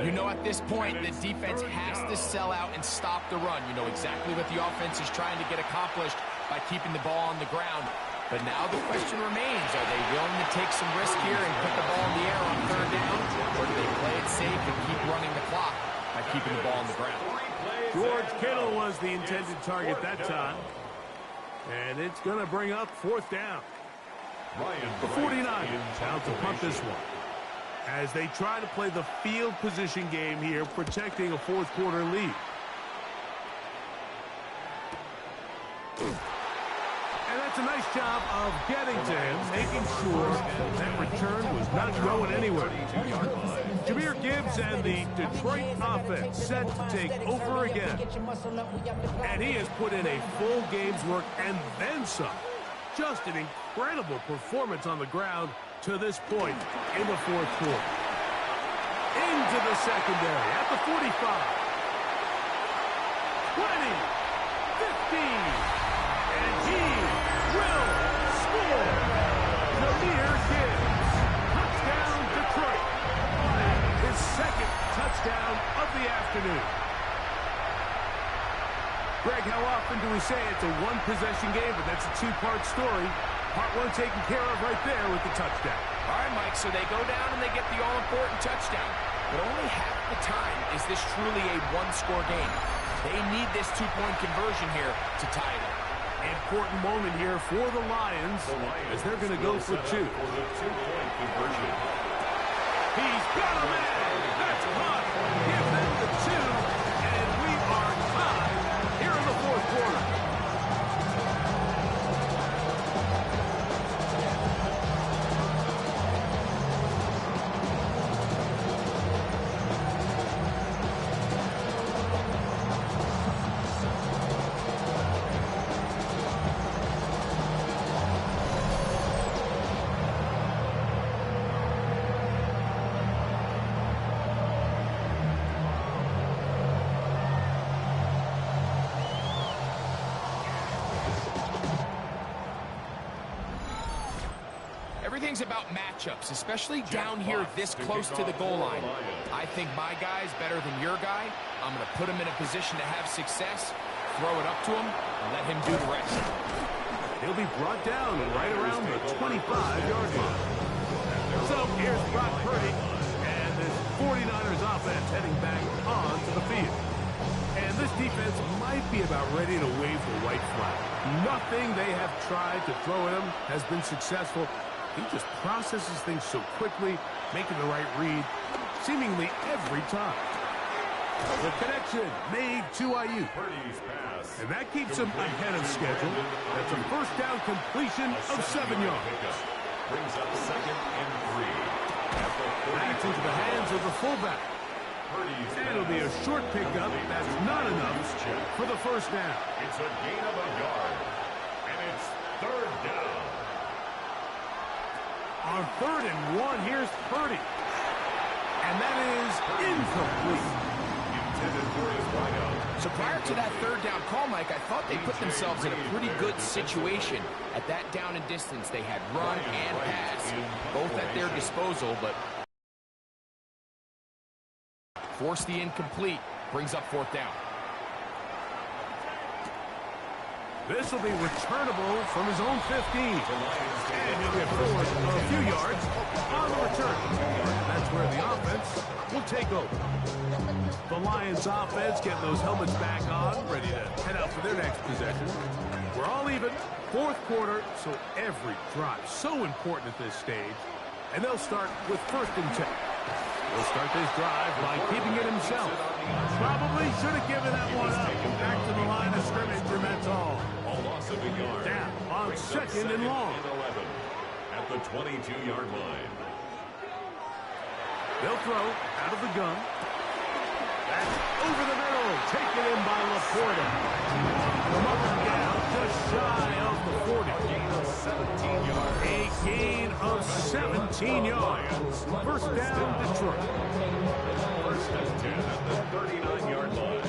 You know, at this point, the defense has to sell out and stop the run. You know exactly what the offense is trying to get accomplished by keeping the ball on the ground. But now the question remains, are they willing to take some risk here and put the ball in the air on third down? Or do they play it safe and keep running the clock by keeping the ball on the ground? George Kittle was the intended target that time. And it's going to bring up fourth down. The 49ers out to punt this one as they try to play the field position game here, protecting a fourth quarter lead. And that's a nice job of getting to him, making sure that return was not going anywhere. Jahmyr Gibbs and the Detroit offense set to take over again. And he has put in a full game's work and then some. Just an incredible performance on the ground to this point in the fourth quarter. Into the secondary at the 45. 20, 15. afternoon. Greg, how often do we say it's a one-possession game, but that's a two-part story? Part one taken care of right there with the touchdown. All right, Mike, so they go down and they get the all-important touchdown. But only half the time is this truly a one-score game. They need this two-point conversion here to tie it up. Important moment here for the Lions as they're going to go for two. For the two-point conversion. He's got a man. That's caught. Give them the two, and we are tied here in the fourth quarter. Everything's about matchups, especially down here this close to the goal line. I think my guy's better than your guy. I'm going to put him in a position to have success, throw it up to him, and let him do the rest. He'll be brought down right around the 25-yard line. So here's Brock Purdy, and this 49ers offense heading back onto the field. And this defense might be about ready to wave the white flag. Nothing they have tried to throw at him has been successful. He just processes things so quickly, making the right read seemingly every time. The connection made to Ayuk. And that keeps him ahead of schedule. That's a first down completion of 7 yards. Brings up 2nd and 3. Back into the hands of the fullback. And it'll be a short pickup. That's not enough for the first down. It's a gain of a yard. And it's 3rd down. On 3rd and 1, here's Purdy. And that is incomplete. Intended for his wideout. So prior to that 3rd down call, Mike, I thought they put themselves in a pretty good situation. At that down and distance, they had run and pass, both at their disposal, but forced the incomplete, brings up 4th down. This will be returnable from his own 15. And he'll get forward a few yards on the return. And that's where the offense will take over. The Lions offense getting those helmets back on, ready to head out for their next possession. We're all even, 4th quarter, so every drive so important at this stage. And they'll start with 1st and 10. He'll start this drive by keeping it himself. Probably should have given that one up. Back to the line of scrimmage, and that's all. A loss of a yard. Down on 2nd and long. 11 at the 22-yard line. They'll throw out of the gun. That's over the middle. Taken in by Laporta. From up and down, just shy of the 40. A gain of 17 yards. First down, Detroit. 1st and 10 at the 39-yard line.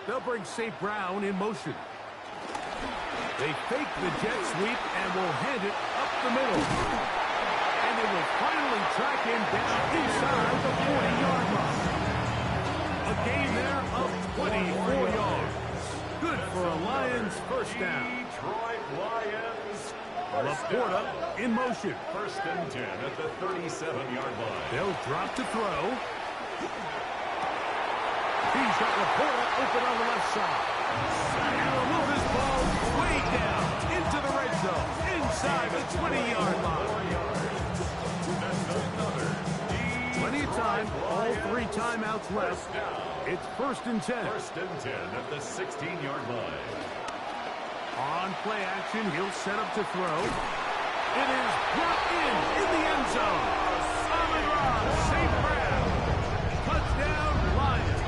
They'll bring St. Brown in motion. They fake the jet sweep and will hand it up the middle. And they will finally track him down inside the 40-yard line. A gain there of 24 yards. Good for a Lions first down. Detroit Lions. Laporta in motion. 1st and 10 at the 37-yard line. They'll drop to throw. He's got Laporta open on the left side. And will move his ball way down into the red zone, inside the 20-yard line. Plenty of time, all 3 timeouts left. It's 1st and 10. 1st and 10 at the 16-yard line. On play action, he'll set up to throw. It is brought in the end zone. Amon-Ra St. Brown. Touchdown, Lions.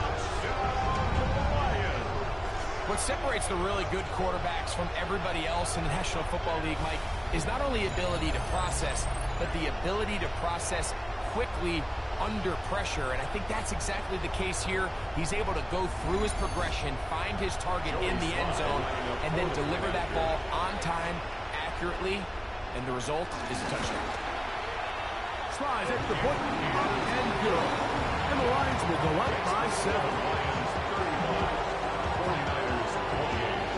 What separates the really good quarterbacks from everybody else in the National Football League, Mike, is not only ability to process, but the ability to process quickly under pressure, and I think that's exactly the case here. He's able to go through his progression, find his target in the end zone, and then deliver that ball on time, accurately, and the result is a touchdown. tries at the point, up and good. And the Lions will go up by 7. Lions 35, 49ers 28.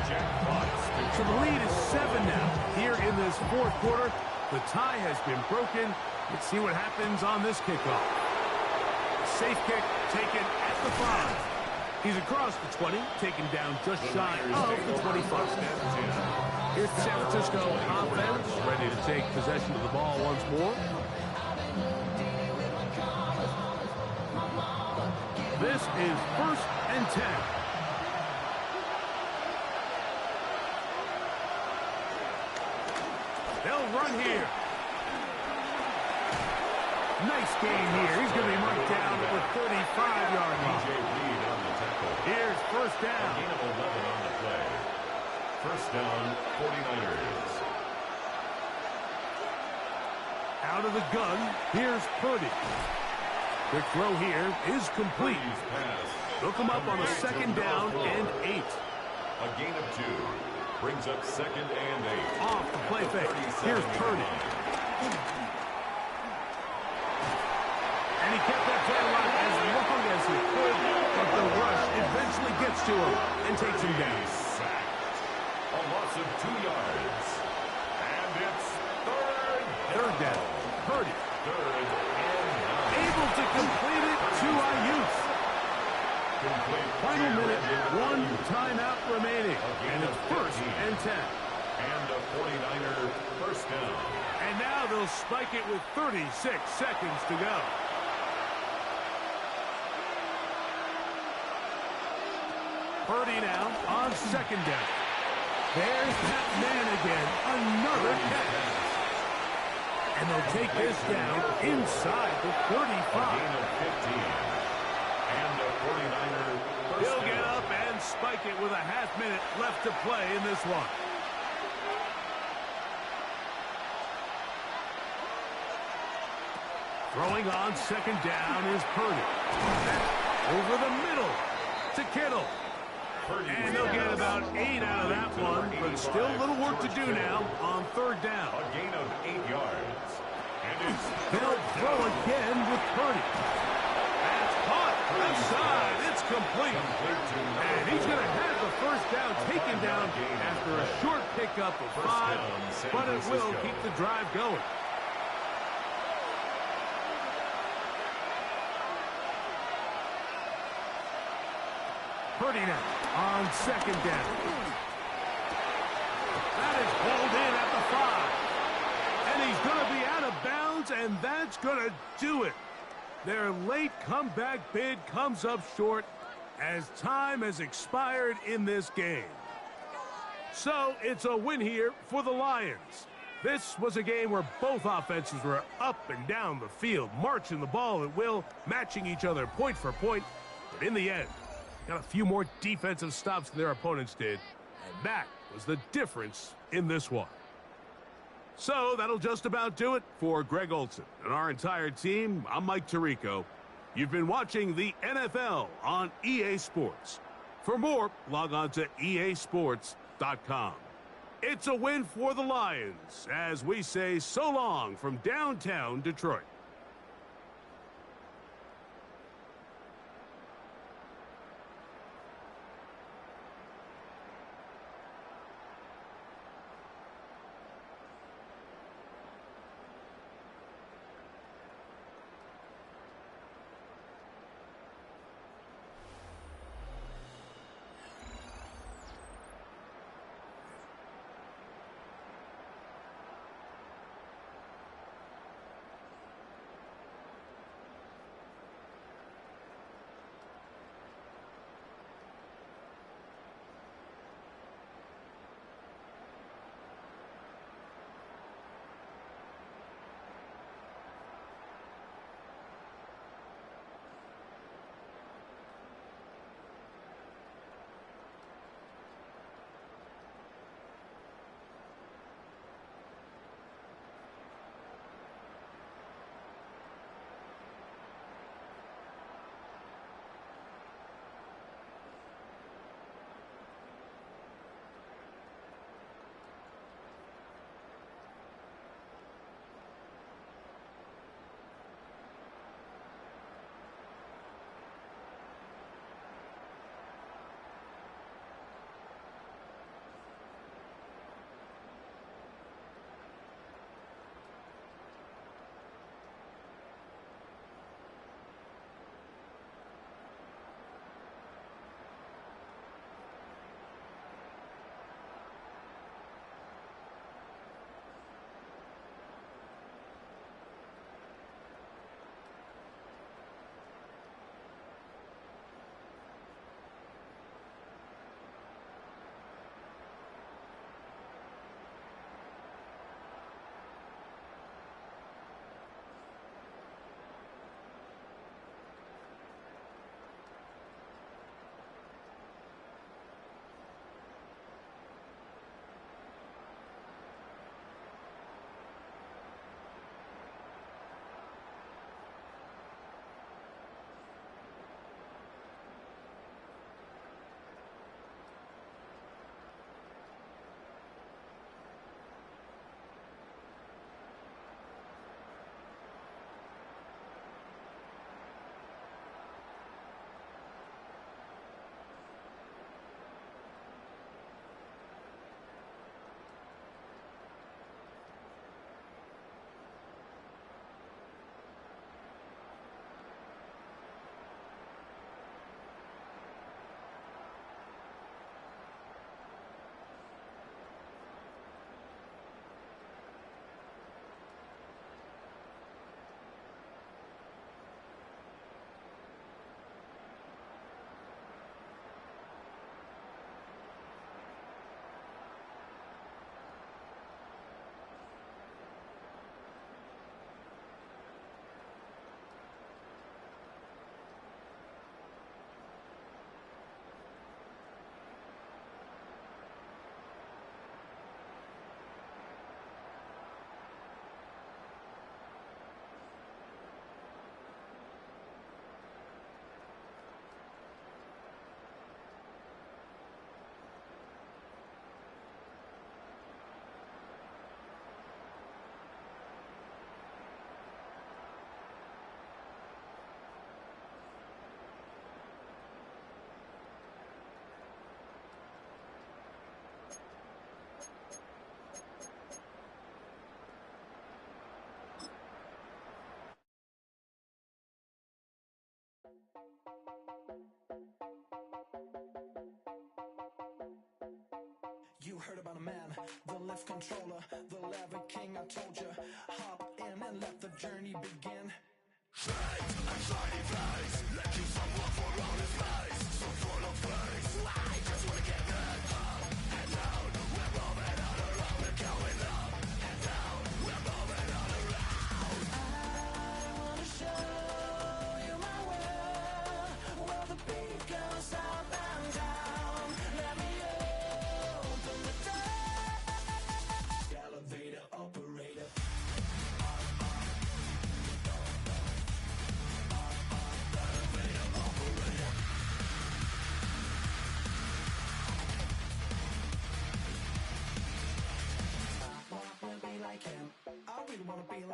Jack Fox. So the lead is 7 now. Here in this fourth quarter, the tie has been broken. Let's see what happens on this kickoff. Safe kick taken at the 5. He's across the 20, taken down just shy of the 25. Here's the San Francisco offense, ready to take possession of the ball once more. This is 1st and 10. They'll run here. Nice game here. He's going to be marked down at the 35-yard line. Here's 1st down. Gain of 11 on the play. 1st down, 49ers. Out of the gun, here's Purdy. Quick throw here is complete. They'll come up on a 2nd down and 8. A gain of 2. Brings up 2nd and 8. Off the play fake. Here's Purdy. And he kept that play alive as long as he could, but the rush eventually gets to him and takes him down. A loss of 2 yards. And it's 3rd down. Purdy. 3rd and 9. Able to complete it to Ayuk. Final minute, 1 timeout remaining. And it's 1st and 10. And a 49er 1st down. And now they'll spike it with 36 seconds to go. Purdy now on 2nd down. There's that man again. Another catch. And they'll take this down inside the 35. Gain of 15. And a 49er first He'll down. get up and spike it with a half-minute left to play in this one. Throwing on 2nd down is Purdy. Over the middle to Kittle. And they'll get about 8 out of that one, but still a little work to do now on 3rd down. A gain of 8 yards. And it's They'll throw again with Purdy. That's caught. Outside. It's complete. And he's going to have the 1st down taken down after a short pickup of 5, but it will keep the drive going. Purdy now on 2nd down. That is pulled in at the 5. And he's going to be out of bounds, and that's going to do it. Their late comeback bid comes up short as time has expired in this game. So it's a win here for the Lions. This was a game where both offenses were up and down the field, marching the ball at will, matching each other point for point. But in the end, got a few more defensive stops than their opponents did, and that was the difference in this one. So that'll just about do it for Greg Olsen and our entire team. I'm Mike Tirico. You've been watching the NFL on EA Sports. For more, log on to easports.com. It's a win for the Lions as we say so long from downtown Detroit. by the man, the lift controller, the lever king. I told you, hop in and let the journey begin. Straight and shiny face, like you someone for all his face, so full of faith.